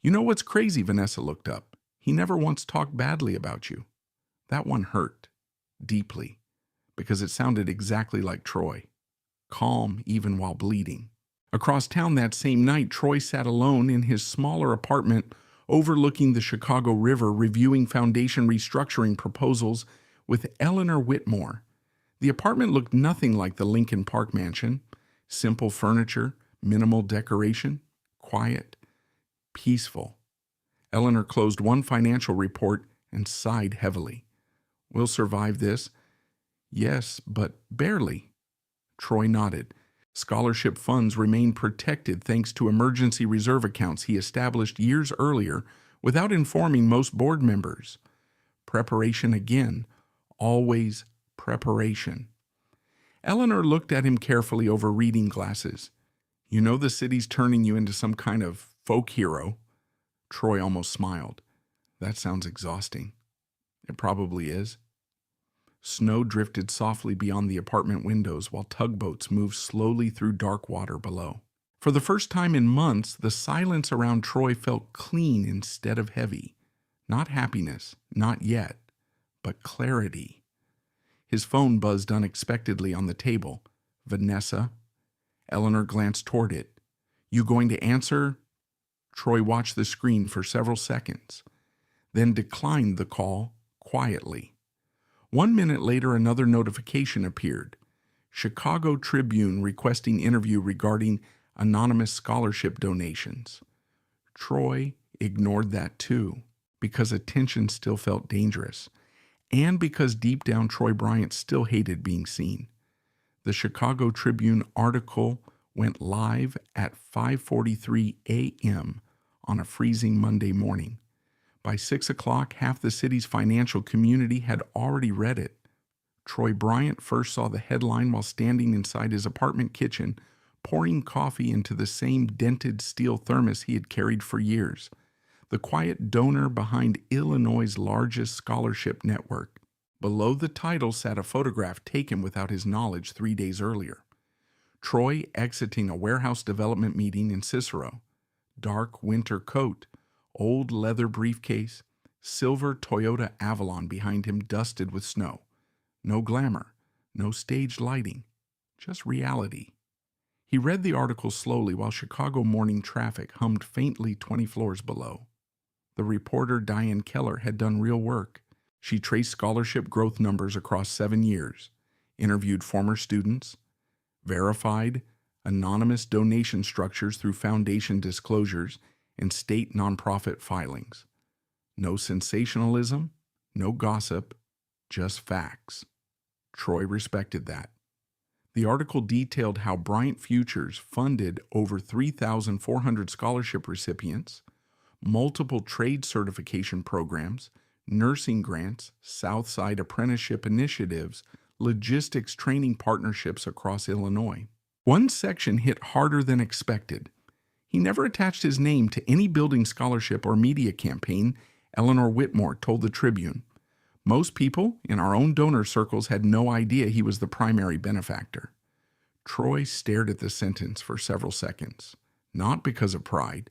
"You know what's crazy?" Vanessa looked up. "He never once talked badly about you." That one hurt, deeply, because it sounded exactly like Troy. Calm even while bleeding. Across town that same night, Troy sat alone in his smaller apartment, overlooking the Chicago River, reviewing foundation restructuring proposals with Eleanor Whitmore. The apartment looked nothing like the Lincoln Park mansion. Simple furniture, minimal decoration, quiet, peaceful. Eleanor closed one financial report and sighed heavily. "We'll survive this." "Yes, but barely." Troy nodded. Scholarship funds remain protected thanks to emergency reserve accounts he established years earlier without informing most board members. Preparation again, always preparation. Eleanor looked at him carefully over reading glasses. "You know the city's turning you into some kind of folk hero." Troy almost smiled. "That sounds exhausting." "It probably is." Snow drifted softly beyond the apartment windows while tugboats moved slowly through dark water below. For the first time in months, the silence around Troy felt clean instead of heavy. Not happiness, not yet, but clarity. His phone buzzed unexpectedly on the table. "Vanessa?" Eleanor glanced toward it. "You going to answer?" Troy watched the screen for several seconds, then declined the call quietly. 1 minute later, another notification appeared. Chicago Tribune requesting interview regarding anonymous scholarship donations. Troy ignored that too, because attention still felt dangerous, and because deep down Troy Bryant still hated being seen. The Chicago Tribune article went live at 5:43 a.m. on a freezing Monday morning. By 6 o'clock, half the city's financial community had already read it. Troy Bryant first saw the headline while standing inside his apartment kitchen, pouring coffee into the same dented steel thermos he had carried for years. The quiet donor behind Illinois' largest scholarship network. Below the title sat a photograph taken without his knowledge 3 days earlier. Troy exiting a warehouse development meeting in Cicero. Dark winter coat, old leather briefcase, silver Toyota Avalon behind him dusted with snow. No glamour, no staged lighting, just reality. He read the article slowly while Chicago morning traffic hummed faintly 20 floors below. The reporter Diane Keller had done real work. She traced scholarship growth numbers across 7 years, interviewed former students, verified anonymous donation structures through foundation disclosures and state nonprofit filings. No sensationalism, no gossip, just facts. Troy respected that. The article detailed how Bryant Futures funded over 3,400 scholarship recipients, multiple trade certification programs, nursing grants, Southside apprenticeship initiatives, logistics training partnerships across Illinois. One section hit harder than expected. He never attached his name to any building scholarship or media campaign, Eleanor Whitmore told the Tribune. Most people in our own donor circles had no idea he was the primary benefactor. Troy stared at the sentence for several seconds, not because of pride,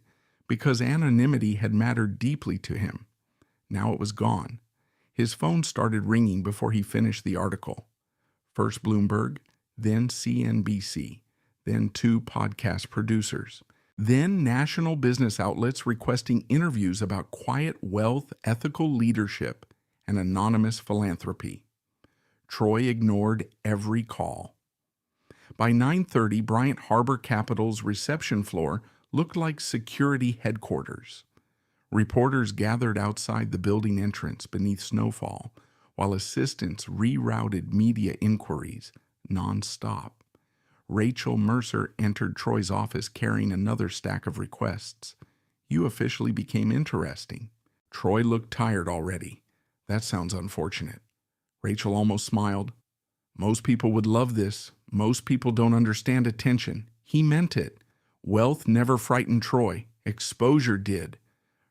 because anonymity had mattered deeply to him. Now it was gone. His phone started ringing before he finished the article. First Bloomberg, then CNBC, then 2 podcast producers, then national business outlets requesting interviews about quiet wealth, ethical leadership, and anonymous philanthropy. Troy ignored every call. By 9:30, Bryant Harbor Capital's reception floor looked like security headquarters. Reporters gathered outside the building entrance beneath snowfall, while assistants rerouted media inquiries nonstop. Rachel Mercer entered Troy's office carrying another stack of requests. "You officially became interesting." Troy looked tired already. "That sounds unfortunate." Rachel almost smiled. "Most people would love this. Most people don't understand attention." He meant it. Wealth never frightened Troy. Exposure did.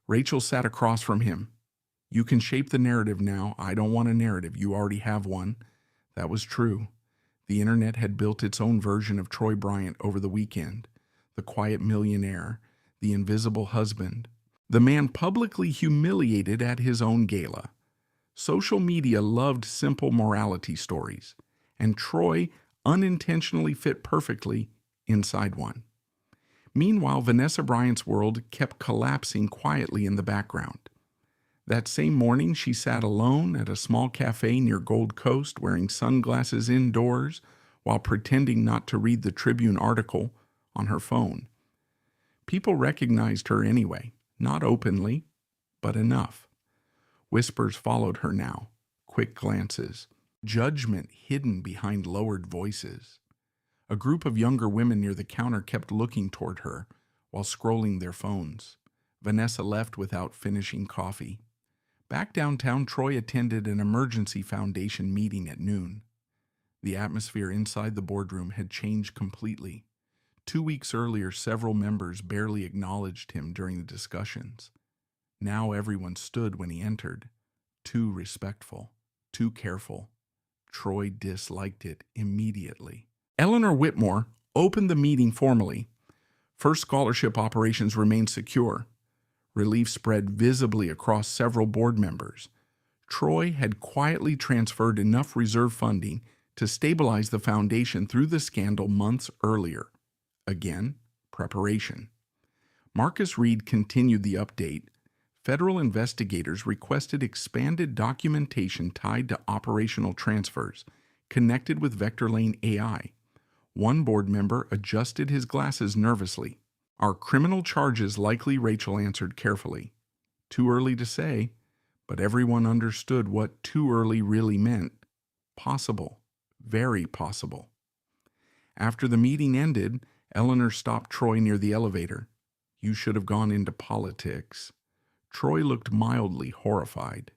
Rachel sat across from him. "You can shape the narrative now. I don't want a narrative. You already have one." That was true. The internet had built its own version of Troy Bryant over the weekend. The quiet millionaire, the invisible husband, the man publicly humiliated at his own gala. Social media loved simple morality stories, and Troy unintentionally fit perfectly inside one. Meanwhile, Vanessa Bryant's world kept collapsing quietly in the background. That same morning, she sat alone at a small cafe near Gold Coast, wearing sunglasses indoors while pretending not to read the Tribune article on her phone. People recognized her anyway, not openly, but enough. Whispers followed her now, quick glances, judgment hidden behind lowered voices. A group of younger women near the counter kept looking toward her while scrolling their phones. Vanessa left without finishing coffee. Back downtown, Troy attended an emergency foundation meeting at noon. The atmosphere inside the boardroom had changed completely. 2 weeks earlier, several members barely acknowledged him during the discussions. Now everyone stood when he entered. Too respectful, too careful. Troy disliked it immediately. Eleanor Whitmore opened the meeting formally. First scholarship operations remained secure. Relief spread visibly across several board members. Troy had quietly transferred enough reserve funding to stabilize the foundation through the scandal months earlier. Again, preparation. Marcus Reed continued the update. Federal investigators requested expanded documentation tied to operational transfers connected with Vector Lane AI. One board member adjusted his glasses nervously. "Are criminal charges likely?" Rachel answered carefully. Too early to say, but everyone understood what too early really meant. Possible. Very possible. After the meeting ended, Eleanor stopped Troy near the elevator. "You should have gone into politics." Troy looked mildly horrified.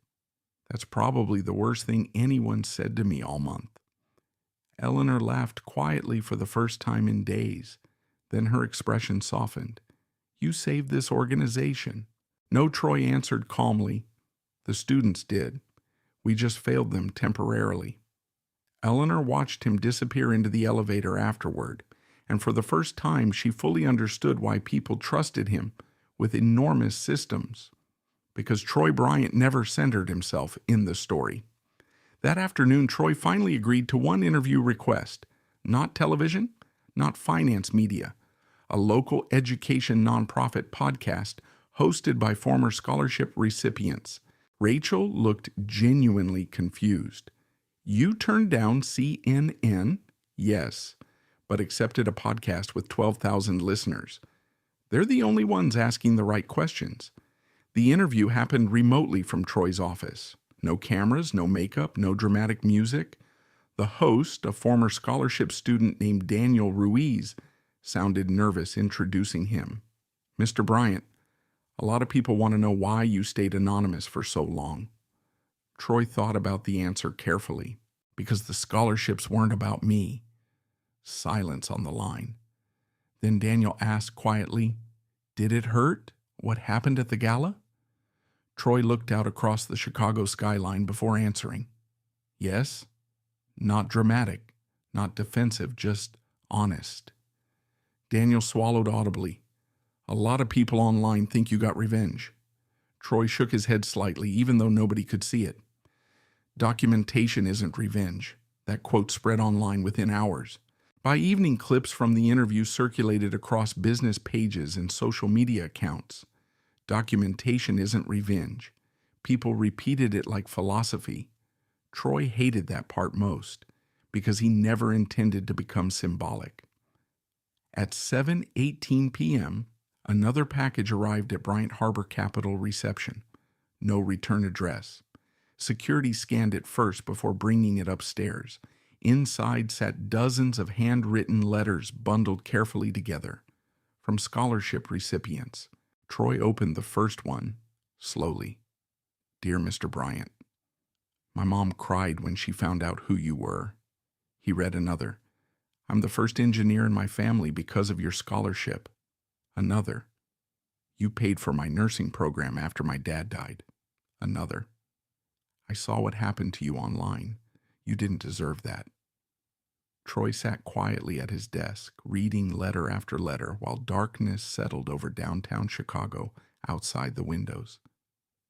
"That's probably the worst thing anyone said to me all month." Eleanor laughed quietly for the first time in days. Then her expression softened. "You saved this organization." "No," Troy answered calmly. "The students did. We just failed them temporarily." Eleanor watched him disappear into the elevator afterward, and for the first time she fully understood why people trusted him with enormous systems. Because Troy Bryant never centered himself in the story. That afternoon, Troy finally agreed to one interview request. Not television, not finance media. A local education nonprofit podcast hosted by former scholarship recipients. Rachel looked genuinely confused. "You turned down CNN?" "Yes, but accepted a podcast with 12,000 listeners. They're the only ones asking the right questions." The interview happened remotely from Troy's office. No cameras, no makeup, no dramatic music. The host, a former scholarship student named Daniel Ruiz, sounded nervous introducing him. "Mr. Bryant, a lot of people want to know why you stayed anonymous for so long." Troy thought about the answer carefully. "Because the scholarships weren't about me." Silence on the line. Then Daniel asked quietly, "Did it hurt? What happened at the gala?" Troy looked out across the Chicago skyline before answering. "Yes." Not dramatic, not defensive, just honest. Daniel swallowed audibly. "A lot of people online think you got revenge." Troy shook his head slightly, even though nobody could see it. "Documentation isn't revenge." That quote spread online within hours. By evening, clips from the interview circulated across business pages and social media accounts. Documentation isn't revenge. People repeated it like philosophy. Troy hated that part most, because he never intended to become symbolic. At 7:18 p.m., another package arrived at Bryant Harbor Capitol reception. No return address. Security scanned it first before bringing it upstairs. Inside sat dozens of handwritten letters bundled carefully together. From scholarship recipients. Troy opened the first one, slowly. "Dear Mr. Bryant, my mom cried when she found out who you were." He read another. "I'm the first engineer in my family because of your scholarship." Another. "You paid for my nursing program after my dad died." Another. "I saw what happened to you online. You didn't deserve that." Troy sat quietly at his desk, reading letter after letter while darkness settled over downtown Chicago outside the windows.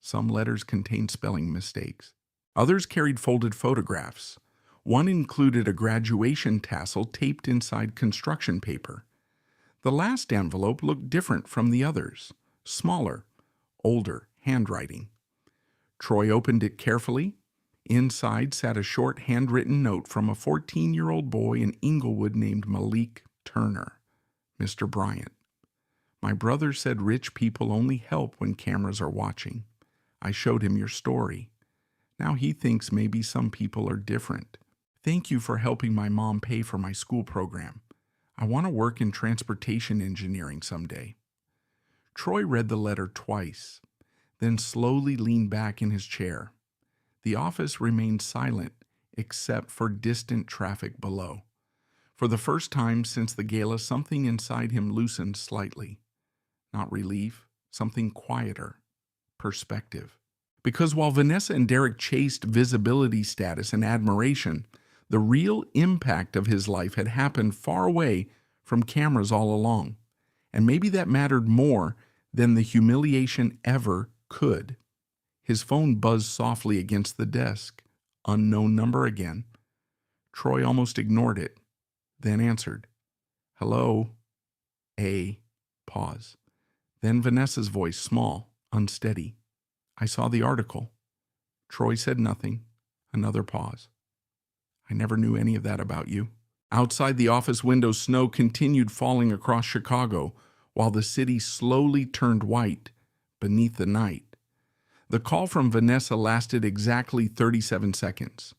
Some letters contained spelling mistakes. Others carried folded photographs. One included a graduation tassel taped inside construction paper. The last envelope looked different from the others, smaller, older handwriting. Troy opened it carefully. Inside sat a short handwritten note from a 14-year-old boy in Inglewood named Malik Turner. Mr. Bryant, my brother said rich people only help when cameras are watching. I showed him your story. Now he thinks maybe some people are different. Thank you for helping my mom pay for my school program. I want to work in transportation engineering someday. Troy read the letter twice, then slowly leaned back in his chair. The office remained silent except for distant traffic below. For the first time since the gala, something inside him loosened slightly. Not relief, something quieter. Perspective. Because while Vanessa and Derek chased visibility status and admiration, the real impact of his life had happened far away from cameras all along. And maybe that mattered more than the humiliation ever could. His phone buzzed softly against the desk. Unknown number again. Troy almost ignored it, then answered. Hello? Pause. Then Vanessa's voice, small, unsteady. I saw the article. Troy said nothing. Another pause. I never knew any of that about you. Outside the office window, snow continued falling across Chicago, while the city slowly turned white beneath the night. The call from Vanessa lasted exactly 37 seconds.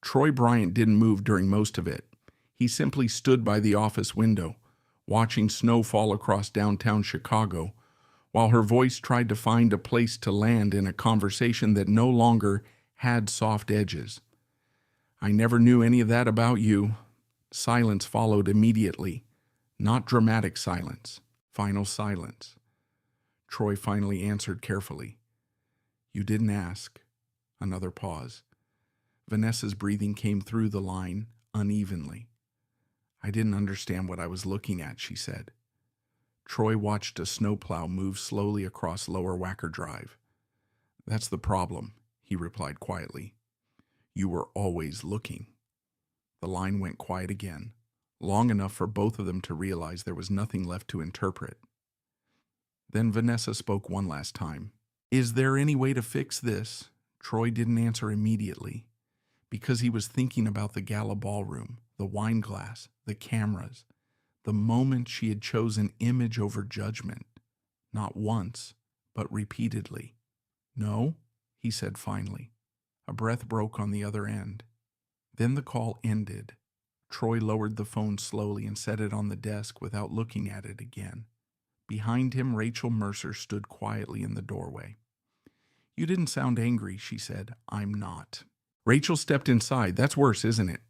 Troy Bryant didn't move during most of it. He simply stood by the office window, watching snow fall across downtown Chicago, while her voice tried to find a place to land in a conversation that no longer had soft edges. I never knew any of that about you. Silence followed immediately. Not dramatic silence. Final silence. Troy finally answered carefully. You didn't ask. Another pause. Vanessa's breathing came through the line unevenly. I didn't understand what I was looking at, she said. Troy watched a snowplow move slowly across Lower Wacker Drive. That's the problem, he replied quietly. You were always looking. The line went quiet again, long enough for both of them to realize there was nothing left to interpret. Then Vanessa spoke one last time. Is there any way to fix this? Troy didn't answer immediately, because he was thinking about the gala ballroom, the wine glass, the cameras, the moment she had chosen image over judgment, not once, but repeatedly. No, he said finally. A breath broke on the other end. Then the call ended. Troy lowered the phone slowly and set it on the desk without looking at it again. Behind him, Rachel Mercer stood quietly in the doorway. You didn't sound angry, she said. I'm not. Rachel stepped inside. That's worse, isn't it?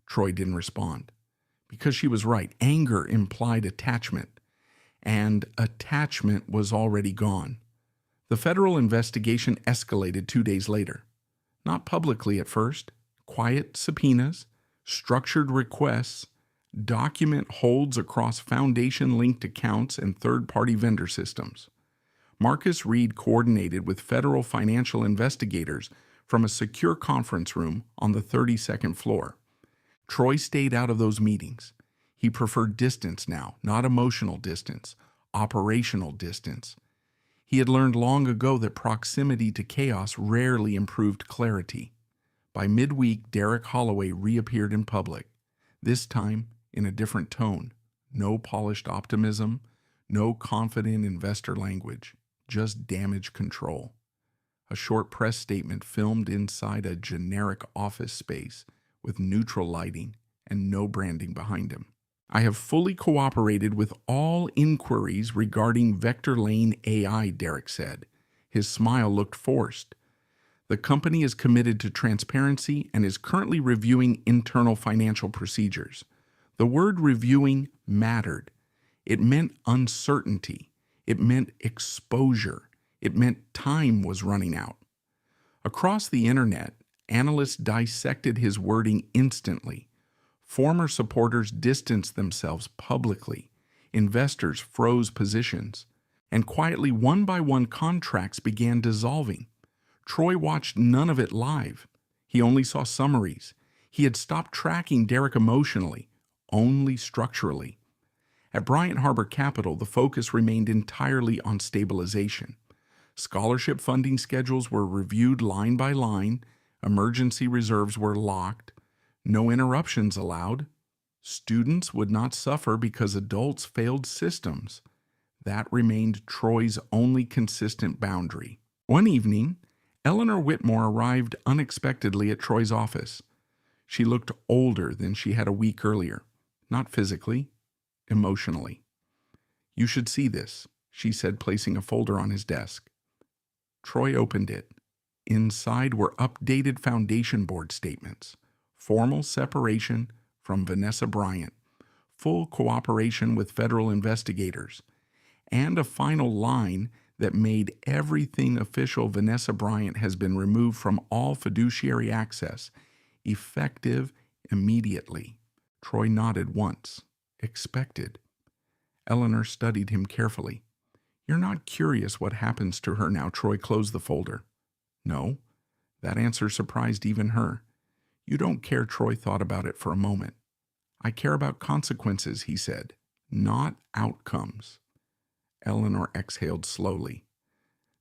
Troy didn't respond. Because she was right. Anger implied attachment, and attachment was already gone. The federal investigation escalated 2 days later. Not publicly at first. Quiet subpoenas, structured requests, document holds across foundation-linked accounts and third-party vendor systems. Marcus Reed coordinated with federal financial investigators from a secure conference room on the 32nd floor. Troy stayed out of those meetings. He preferred distance now, not emotional distance, operational distance. He had learned long ago that proximity to chaos rarely improved clarity. By midweek, Derek Holloway reappeared in public, this time in a different tone. No polished optimism, no confident investor language, just damage control. A short press statement filmed inside a generic office space with neutral lighting and no branding behind him. I have fully cooperated with all inquiries regarding Vector Lane AI, Derek said. His smile looked forced. The company is committed to transparency and is currently reviewing internal financial procedures. The word reviewing mattered. It meant uncertainty. It meant exposure. It meant time was running out. Across the internet, analysts dissected his wording instantly. Former supporters distanced themselves publicly. Investors froze positions. And quietly, one by one, contracts began dissolving. Troy watched none of it live. He only saw summaries. He had stopped tracking Derek emotionally, only structurally. At Bryant Harbor Capital, the focus remained entirely on stabilization. Scholarship funding schedules were reviewed line by line, emergency reserves were locked, no interruptions allowed. Students would not suffer because adults failed systems. That remained Troy's only consistent boundary. One evening, Eleanor Whitmore arrived unexpectedly at Troy's office. She looked older than she had a week earlier, not physically, emotionally. "You should see this," she said, placing a folder on his desk. Troy opened it. Inside were updated foundation board statements, formal separation from Vanessa Bryant, full cooperation with federal investigators, and a final line that made everything official. Vanessa Bryant has been removed from all fiduciary access, effective immediately. Troy nodded once, expected. Eleanor studied him carefully. "You're not curious what happens to her now?" Troy closed the folder. "No." That answer surprised even her. "You don't care." Troy thought about it for a moment. "I care about consequences," he said, "not outcomes." Eleanor exhaled slowly.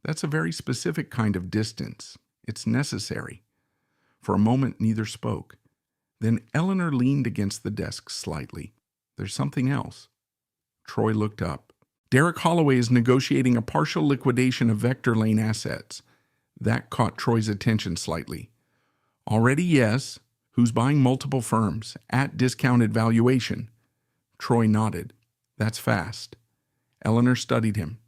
"That's a very specific kind of distance. It's necessary." For a moment, neither spoke. Then Eleanor leaned against the desk slightly. "There's something else." Troy looked up. "Derek Holloway is negotiating a partial liquidation of Vector Lane assets." That caught Troy's attention slightly. "Already, yes. Who's buying multiple firms at discounted valuation?" Troy nodded. "That's fast." Eleanor studied him.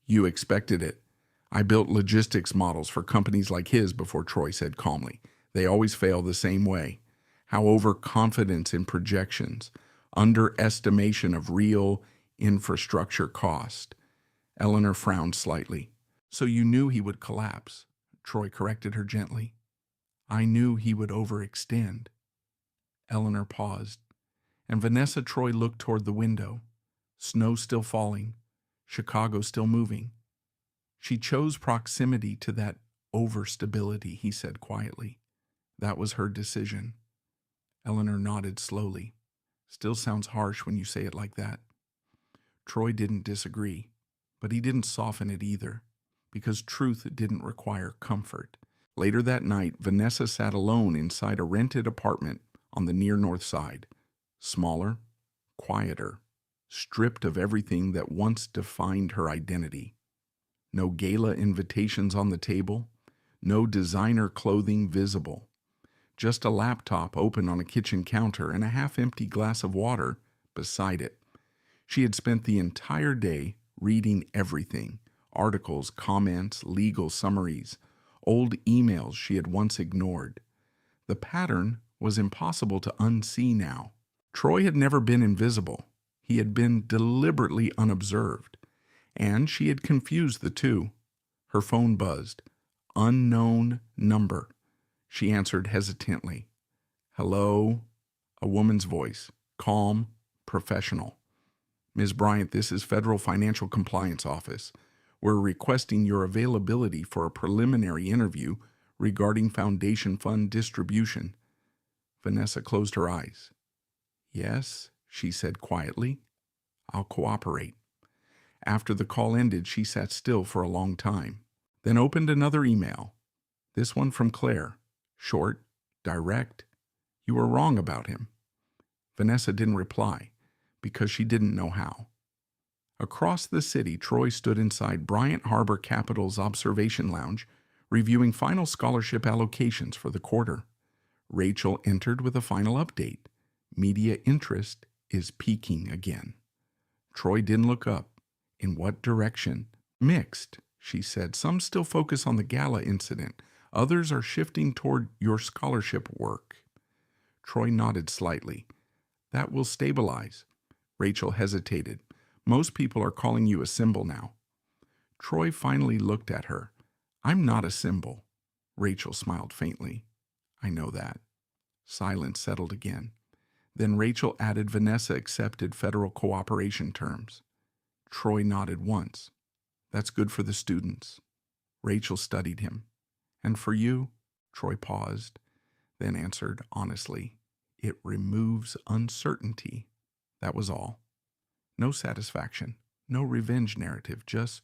"You expected it. I built logistics models for companies like his before," Troy said calmly. "They always fail the same way. How overconfidence in projections, underestimation of real infrastructure cost." Eleanor frowned slightly. "So you knew he would collapse," Troy corrected her gently. "I knew he would overextend." Eleanor paused, and Vanessa. Troy looked toward the window. Snow still falling, Chicago still moving. "She chose proximity to that overstability," he said quietly. "That was her decision." Eleanor nodded slowly. "Still sounds harsh when you say it like that." Troy didn't disagree, but he didn't soften it either, because truth didn't require comfort. Later that night, Vanessa sat alone inside a rented apartment on the near north side. Smaller, quieter, stripped of everything that once defined her identity. No gala invitations on the table, no designer clothing visible. Just a laptop open on a kitchen counter and a half-empty glass of water beside it. She had spent the entire day reading everything: articles, comments, legal summaries, old emails she had once ignored. The pattern was impossible to unsee now. Troy had never been invisible. He had been deliberately unobserved, and she had confused the two. Her phone buzzed. Unknown number. She answered hesitantly. "Hello?" A woman's voice, calm, professional. "Ms. Bryant, this is Federal Financial Compliance Office. We're requesting your availability for a preliminary interview regarding foundation fund distribution." Vanessa closed her eyes. "Yes," she said quietly. "I'll cooperate." After the call ended, she sat still for a long time, then opened another email. This one from Claire. Short, direct. "You were wrong about him." Vanessa didn't reply, because she didn't know how. Across the city, Troy stood inside Bryant Harbor Capital's observation lounge, reviewing final scholarship allocations for the quarter. Rachel entered with a final update. Media interest is peaking again. Troy didn't look up. In what direction? "Mixed," she said. "Some still focus on the Gala incident. Others are shifting toward your scholarship work." Troy nodded slightly. "That will stabilize." Rachel hesitated. "Most people are calling you a symbol now." Troy finally looked at her. "I'm not a symbol." Rachel smiled faintly. "I know that." Silence settled again. Then Rachel added, "Vanessa accepted federal cooperation terms." Troy nodded once. "That's good for the students." Rachel studied him. "And for you?" Troy paused, then answered honestly, "It removes uncertainty." That was all. No satisfaction, no revenge narrative, just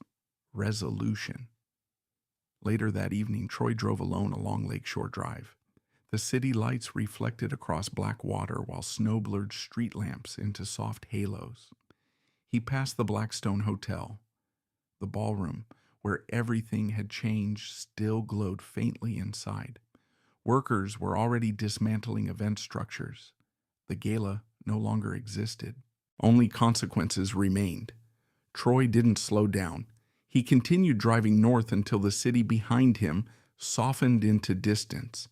resolution. Later that evening, Troy drove alone along Lakeshore Drive. The city lights reflected across black water while snow blurred street lamps into soft halos. He passed the Blackstone Hotel. The ballroom, where everything had changed, still glowed faintly inside. Workers were already dismantling event structures. The gala no longer existed. Only consequences remained. Troy didn't slow down. He continued driving north until the city behind him softened into distance.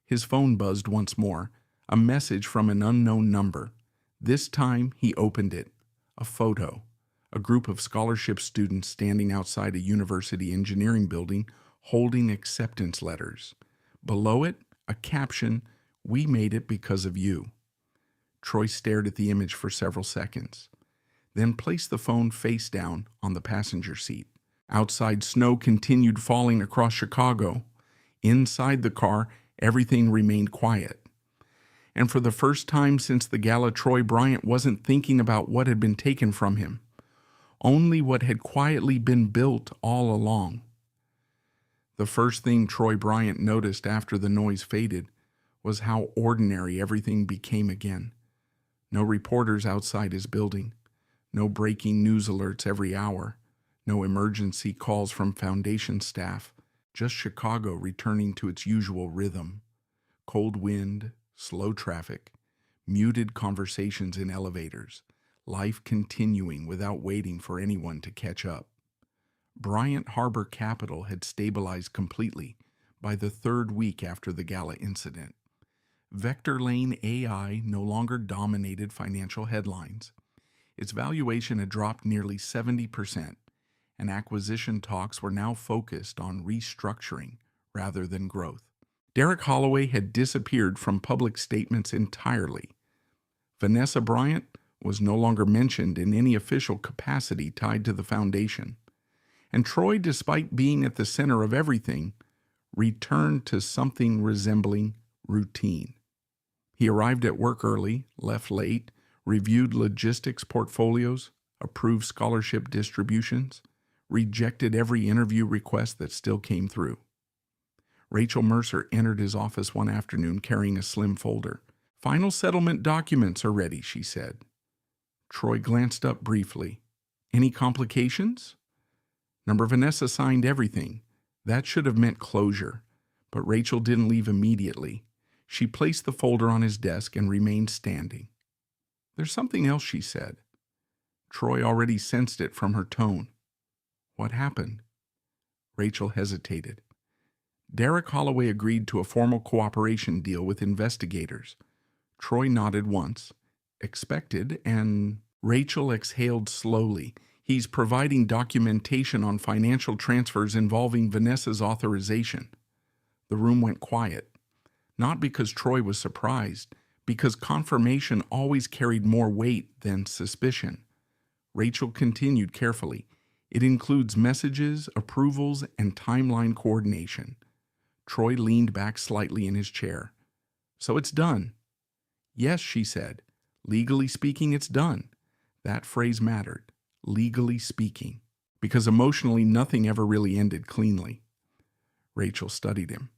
His phone buzzed once more, a message from an unknown number. This time he opened it. A photo. A group of scholarship students standing outside a university engineering building holding acceptance letters. Below it, a caption, "We made it because of you." Troy stared at the image for several seconds, then placed the phone face down on the passenger seat. Outside, snow continued falling across Chicago. Inside the car, everything remained quiet. And for the first time since the gala, Troy Bryant wasn't thinking about what had been taken from him, only what had quietly been built all along. The first thing Troy Bryant noticed after the noise faded was how ordinary everything became again. No reporters outside his building, no breaking news alerts every hour, no emergency calls from foundation staff, just Chicago returning to its usual rhythm. Cold wind, slow traffic, muted conversations in elevators, life continuing without waiting for anyone to catch up. Bryant Harbor Capital had stabilized completely by the third week after the gala incident. Vector Lane AI no longer dominated financial headlines. Its valuation had dropped nearly 70%, and acquisition talks were now focused on restructuring rather than growth. Derek Holloway had disappeared from public statements entirely. Vanessa Bryant was no longer mentioned in any official capacity tied to the foundation. And Troy, despite being at the center of everything, returned to something resembling routine. He arrived at work early, left late, reviewed logistics portfolios, approved scholarship distributions, rejected every interview request that still came through. Rachel Mercer entered his office one afternoon carrying a slim folder. "Final settlement documents are ready," she said. Troy glanced up briefly. "Any complications?" Number Vanessa signed everything. That should have meant closure, but Rachel didn't leave immediately. She placed the folder on his desk and remained standing. "There's something else," she said. Troy already sensed it from her tone. "What happened?" Rachel hesitated. Derek Holloway agreed to a formal cooperation deal with investigators. Troy nodded once. Expected, and Rachel exhaled slowly. "He's providing documentation on financial transfers involving Vanessa's authorization." The room went quiet. Not because Troy was surprised, because confirmation always carried more weight than suspicion. Rachel continued carefully. "It includes messages, approvals, and timeline coordination." Troy leaned back slightly in his chair. "So it's done?" "Yes," she said. "Legally speaking, it's done." That phrase mattered. Legally speaking. Because emotionally, nothing ever really ended cleanly. Rachel studied him.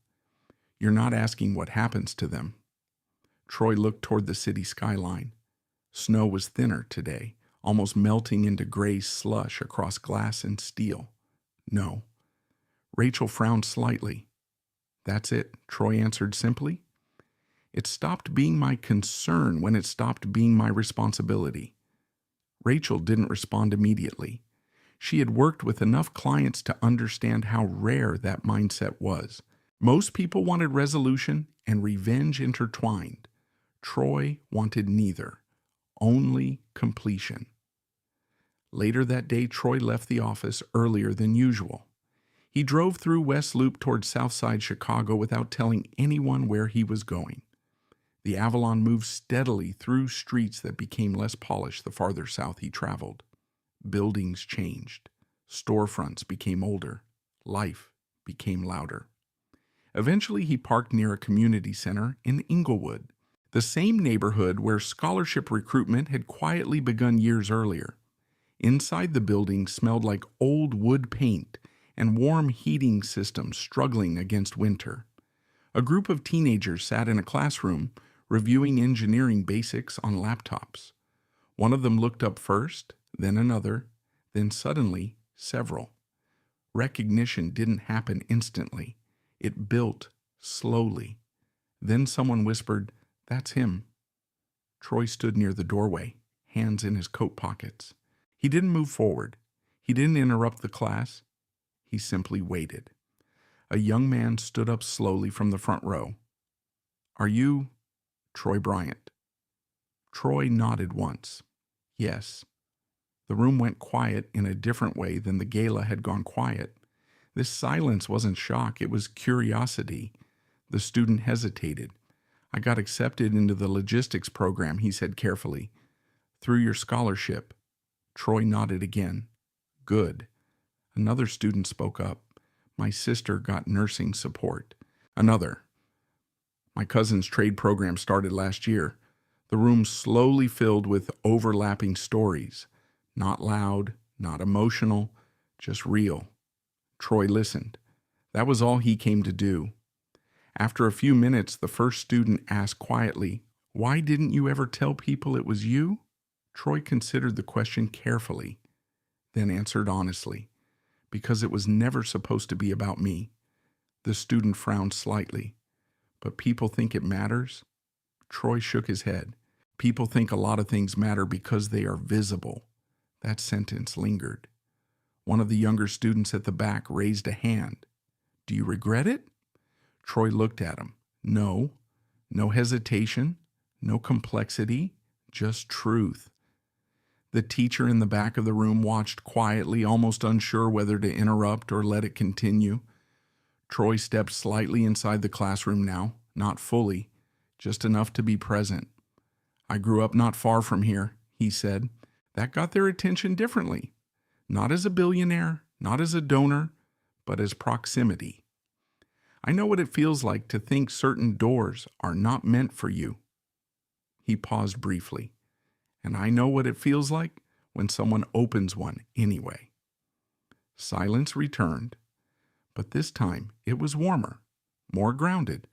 "You're not asking what happens to them." Troy looked toward the city skyline. Snow was thinner today, almost melting into gray slush across glass and steel. "No." Rachel frowned slightly. "That's it," Troy answered simply. "It stopped being my concern when it stopped being my responsibility." Rachel didn't respond immediately. She had worked with enough clients to understand how rare that mindset was. Most people wanted resolution and revenge intertwined. Troy wanted neither, only completion. Later that day, Troy left the office earlier than usual. He drove through West Loop toward Southside Chicago without telling anyone where he was going. The Avalon moved steadily through streets that became less polished the farther south he traveled. Buildings changed. Storefronts became older. Life became louder. Eventually, he parked near a community center in Inglewood, the same neighborhood where scholarship recruitment had quietly begun years earlier. Inside the building smelled like old wood paint and warm heating systems struggling against winter. A group of teenagers sat in a classroom reviewing engineering basics on laptops. One of them looked up first, then another, then suddenly several. Recognition didn't happen instantly. It built slowly. Then someone whispered, "That's him." Troy stood near the doorway, hands in his coat pockets. He didn't move forward. He didn't interrupt the class. He simply waited. A young man stood up slowly from the front row. "Are you Troy Bryant?" Troy nodded once. Yes. The room went quiet in a different way than the gala had gone quiet. This silence wasn't shock, it was curiosity. The student hesitated. "I got accepted into the logistics program," he said carefully. "Through your scholarship." Troy nodded again. "Good." Another student spoke up. "My sister got nursing support." Another. "My cousin's trade program started last year." The room slowly filled with overlapping stories. Not loud, not emotional, just real. Troy listened. That was all he came to do. After a few minutes, the first student asked quietly, "Why didn't you ever tell people it was you?" Troy considered the question carefully, then answered honestly, "Because it was never supposed to be about me." The student frowned slightly. "But people think it matters?" Troy shook his head. "People think a lot of things matter because they are visible." That sentence lingered. One of the younger students at the back raised a hand. "Do you regret it?" Troy looked at him. No. No hesitation, no complexity, just truth. The teacher in the back of the room watched quietly, almost unsure whether to interrupt or let it continue. Troy stepped slightly inside the classroom now, not fully, just enough to be present. "I grew up not far from here," he said. That got their attention differently. Not as a billionaire, not as a donor, but as proximity. "I know what it feels like to think certain doors are not meant for you." He paused briefly. "And I know what it feels like when someone opens one anyway." Silence returned, but this time it was warmer, more grounded.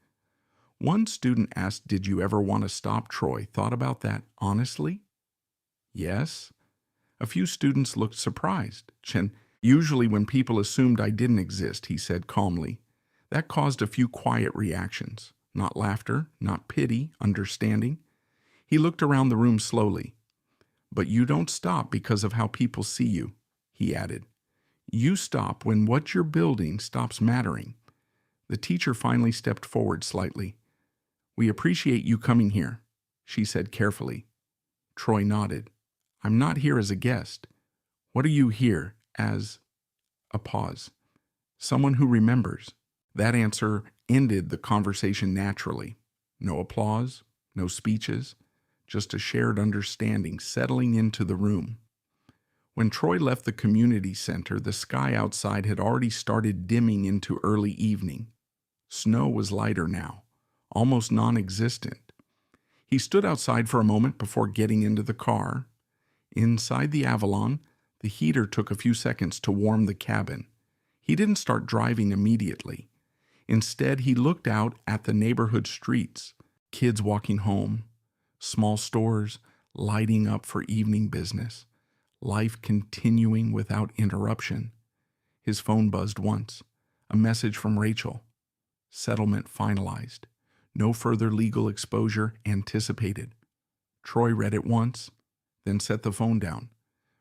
One student asked, "Did you ever want to stop?" Troy thought about that honestly. "Yes." A few students looked surprised. "Usually when people assumed I didn't exist," he said calmly. That caused a few quiet reactions. Not laughter, not pity, understanding. He looked around the room slowly. "But you don't stop because of how people see you," he added. "You stop when what you're building stops mattering." The teacher finally stepped forward slightly. "We appreciate you coming here," she said carefully. Troy nodded. "I'm not here as a guest." "What are you here as?" A pause. "Someone who remembers." That answer ended the conversation naturally. No applause, no speeches, just a shared understanding settling into the room. When Troy left the community center, the sky outside had already started dimming into early evening. Snow was lighter now, almost non-existent. He stood outside for a moment before getting into the car. Inside the Avalon, the heater took a few seconds to warm the cabin. He didn't start driving immediately. Instead, he looked out at the neighborhood streets, kids walking home, small stores lighting up for evening business, life continuing without interruption. His phone buzzed once. A message from Rachel. Settlement finalized. No further legal exposure anticipated. Troy read it once, then set the phone down.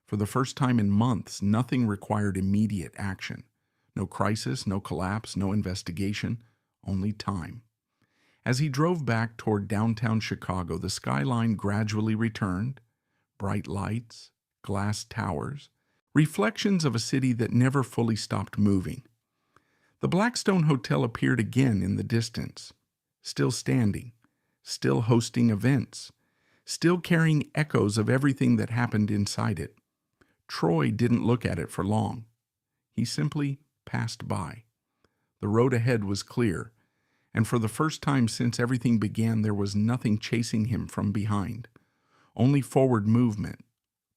For the first time in months, nothing required immediate action. No crisis, no collapse, no investigation, only time. As he drove back toward downtown Chicago, the skyline gradually returned. Bright lights, glass towers, reflections of a city that never fully stopped moving. The Blackstone Hotel appeared again in the distance, still standing, still hosting events, still carrying echoes of everything that happened inside it. Troy didn't look at it for long. He simply passed by. The road ahead was clear, and for the first time since everything began, there was nothing chasing him from behind. Only forward movement,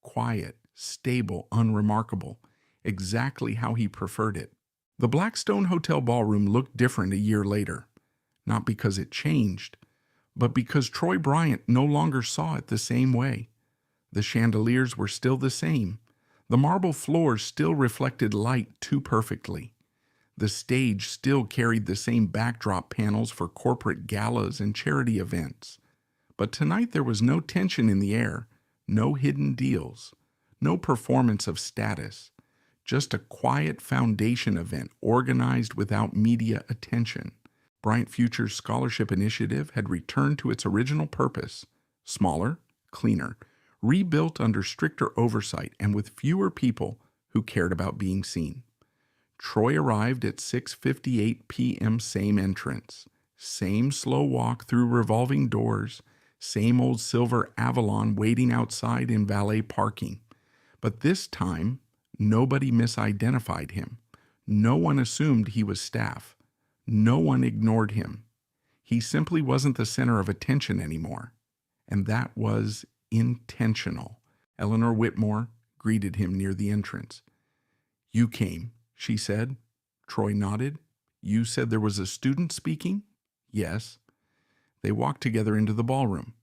quiet, stable, unremarkable, exactly how he preferred it. The Blackstone Hotel ballroom looked different a year later, not because it changed, but because Troy Bryant no longer saw it the same way. The chandeliers were still the same. The marble floors still reflected light too perfectly. The stage still carried the same backdrop panels for corporate galas and charity events. But tonight there was no tension in the air, no hidden deals, no performance of status, just a quiet foundation event organized without media attention. Bryant Future's scholarship initiative had returned to its original purpose, smaller, cleaner, rebuilt under stricter oversight and with fewer people who cared about being seen. Troy arrived at 6:58 p.m. Same entrance, same slow walk through revolving doors, same old silver Avalon waiting outside in valet parking. But this time, nobody misidentified him. No one assumed he was staff. No one ignored him. He simply wasn't the center of attention anymore. And that was intentional. Eleanor Whitmore greeted him near the entrance. "You came," she said. Troy nodded. "You said there was a student speaking?" "Yes." They walked together into the ballroom.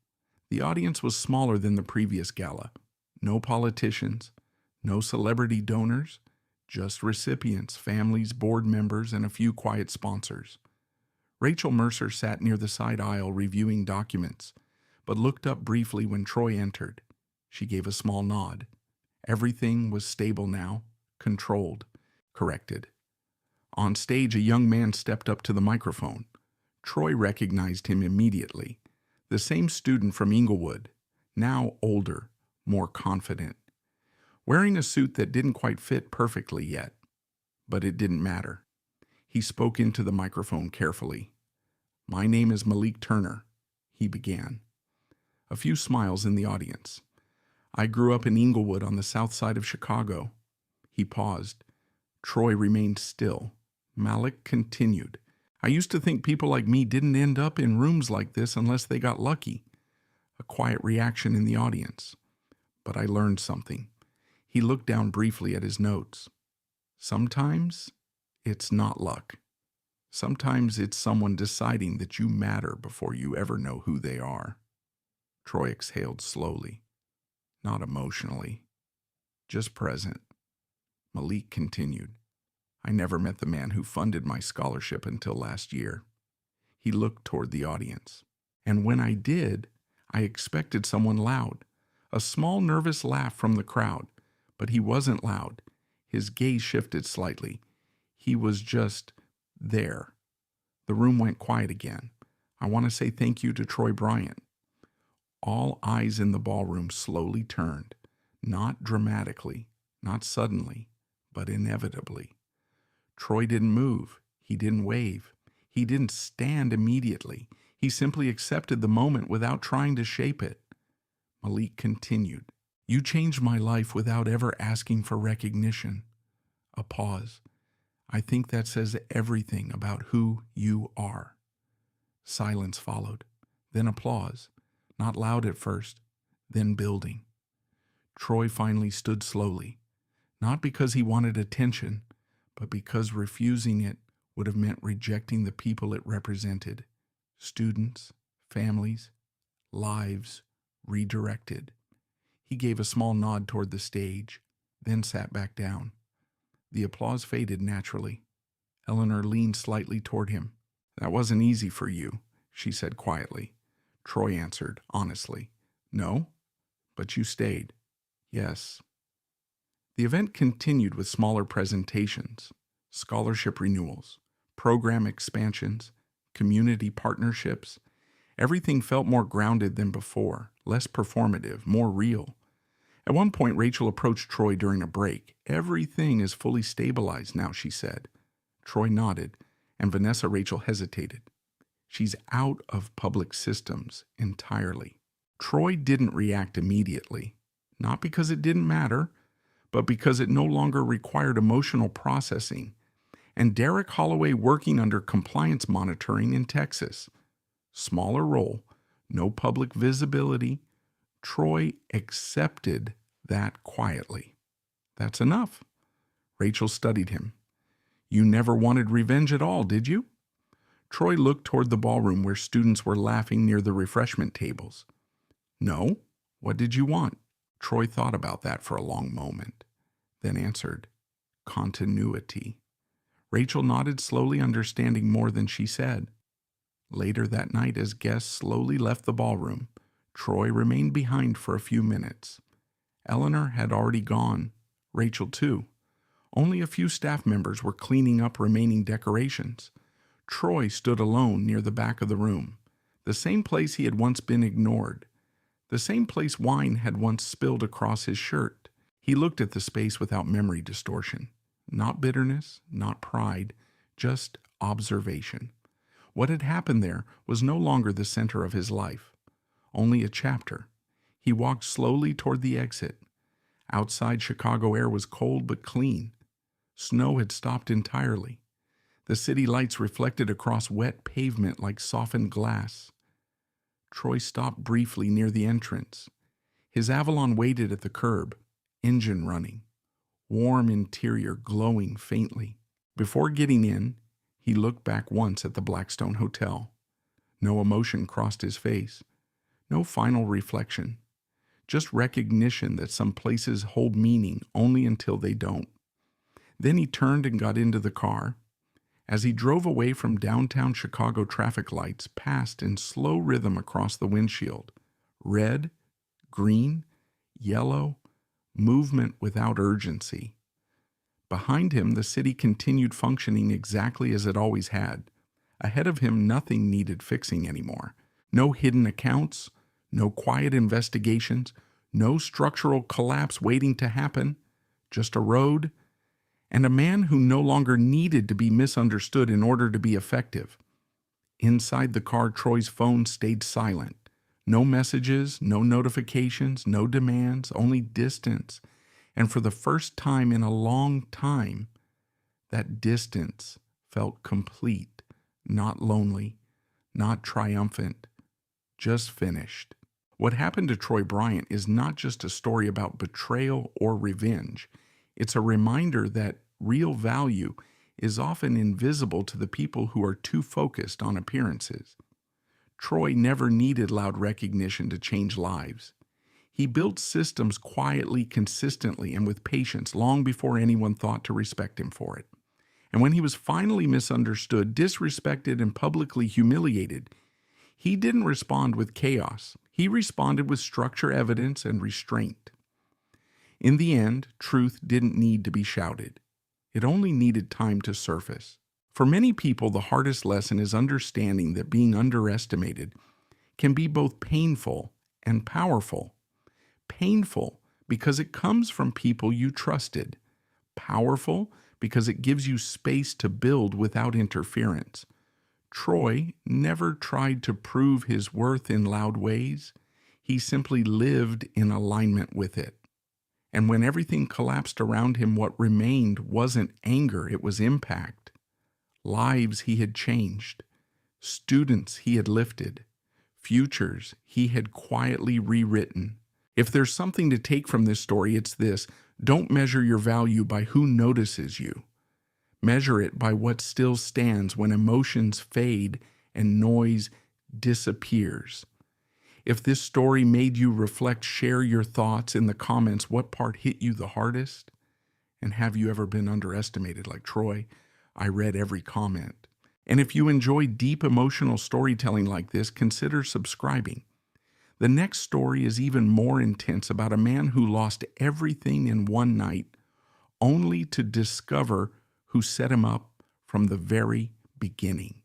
The audience was smaller than the previous gala. No politicians, no celebrity donors, just recipients, families, board members, and a few quiet sponsors. Rachel Mercer sat near the side aisle reviewing documents, but looked up briefly when Troy entered. She gave a small nod. Everything was stable now, controlled, corrected. On stage, a young man stepped up to the microphone. Troy recognized him immediately. The same student from Inglewood, now older, more confident. Wearing a suit that didn't quite fit perfectly yet. But it didn't matter. He spoke into the microphone carefully. "My name is Malik Turner," he began. A few smiles in the audience. "I grew up in Inglewood on the south side of Chicago." He paused. Troy remained still. Malik continued. "I used to think people like me didn't end up in rooms like this unless they got lucky." A quiet reaction in the audience. "But I learned something." He looked down briefly at his notes. "Sometimes it's not luck. Sometimes it's someone deciding that you matter before you ever know who they are." Troy exhaled slowly, not emotionally, just present. Malik continued. "I never met the man who funded my scholarship until last year." He looked toward the audience. "And when I did, I expected someone loud. A small nervous laugh from the crowd. But he wasn't loud. His gaze shifted slightly. He was just there." The room went quiet again. "I want to say thank you to Troy Bryant." All eyes in the ballroom slowly turned, not dramatically, not suddenly, but inevitably. Troy didn't move. He didn't wave. He didn't stand immediately. He simply accepted the moment without trying to shape it. Malik continued. "You changed my life without ever asking for recognition." A pause. "I think that says everything about who you are." Silence followed, then applause, not loud at first, then building. Troy finally stood slowly, not because he wanted attention, but because refusing it would have meant rejecting the people it represented. Students, families, lives redirected. He gave a small nod toward the stage, then sat back down. The applause faded naturally. Eleanor leaned slightly toward him. "That wasn't easy for you," she said quietly. Troy answered, honestly. "No, but you stayed." "Yes." The event continued with smaller presentations, scholarship renewals, program expansions, community partnerships. Everything felt more grounded than before, less performative, more real. At one point, Rachel approached Troy during a break. "Everything is fully stabilized now," she said. Troy nodded, and Vanessa Rachel hesitated. "She's out of public systems entirely." Troy didn't react immediately, not because it didn't matter, but because it no longer required emotional processing. And Derek Holloway working under compliance monitoring in Texas. Smaller role, no public visibility. Troy accepted That quietly. That's enough. Rachel studied him. You never wanted revenge at all, did you? Troy looked toward the ballroom where students were laughing near the refreshment tables. No. What did you want? Troy thought about that for a long moment, then answered, continuity. Rachel nodded slowly, understanding more than she said. Later that night, as guests slowly left the ballroom, Troy remained behind for a few minutes. Eleanor had already gone, Rachel too. Only a few staff members were cleaning up remaining decorations. Troy stood alone near the back of the room, the same place he had once been ignored, the same place wine had once spilled across his shirt. He looked at the space without memory distortion. Not bitterness, not pride, just observation. What had happened there was no longer the center of his life, only a chapter. He walked slowly toward the exit. Outside, Chicago air was cold but clean. Snow had stopped entirely. The city lights reflected across wet pavement like softened glass. Troy stopped briefly near the entrance. His Avalon waited at the curb, engine running, warm interior glowing faintly. Before getting in, he looked back once at the Blackstone Hotel. No emotion crossed his face, no final reflection, just recognition that some places hold meaning only until they don't. Then he turned and got into the car. As he drove away from downtown Chicago, traffic lights passed in slow rhythm across the windshield. Red, green, yellow, movement without urgency. Behind him, the city continued functioning exactly as it always had. Ahead of him, nothing needed fixing anymore. No hidden accounts, no quiet investigations, no structural collapse waiting to happen. Just a road, and a man who no longer needed to be misunderstood in order to be effective. Inside the car, Troy's phone stayed silent. No messages, no notifications, no demands, only distance. And for the first time in a long time, that distance felt complete, not lonely, not triumphant, just finished. What happened to Troy Bryant is not just a story about betrayal or revenge. It's a reminder that real value is often invisible to the people who are too focused on appearances. Troy never needed loud recognition to change lives. He built systems quietly, consistently, and with patience long before anyone thought to respect him for it. And when he was finally misunderstood, disrespected, and publicly humiliated, he didn't respond with chaos. He responded with structure, evidence, and restraint. In the end, truth didn't need to be shouted. It only needed time to surface. For many people, the hardest lesson is understanding that being underestimated can be both painful and powerful. Painful because it comes from people you trusted. Powerful because it gives you space to build without interference. Troy never tried to prove his worth in loud ways. He simply lived in alignment with it. And when everything collapsed around him, what remained wasn't anger, it was impact. Lives he had changed, students he had lifted, futures he had quietly rewritten. If there's something to take from this story, it's this: don't measure your value by who notices you. Measure it by what still stands when emotions fade and noise disappears. If this story made you reflect, share your thoughts in the comments. What part hit you the hardest? And have you ever been underestimated like Troy? I read every comment. And if you enjoy deep emotional storytelling like this, consider subscribing. The next story is even more intense, about a man who lost everything in one night, only to discover who set him up from the very beginning.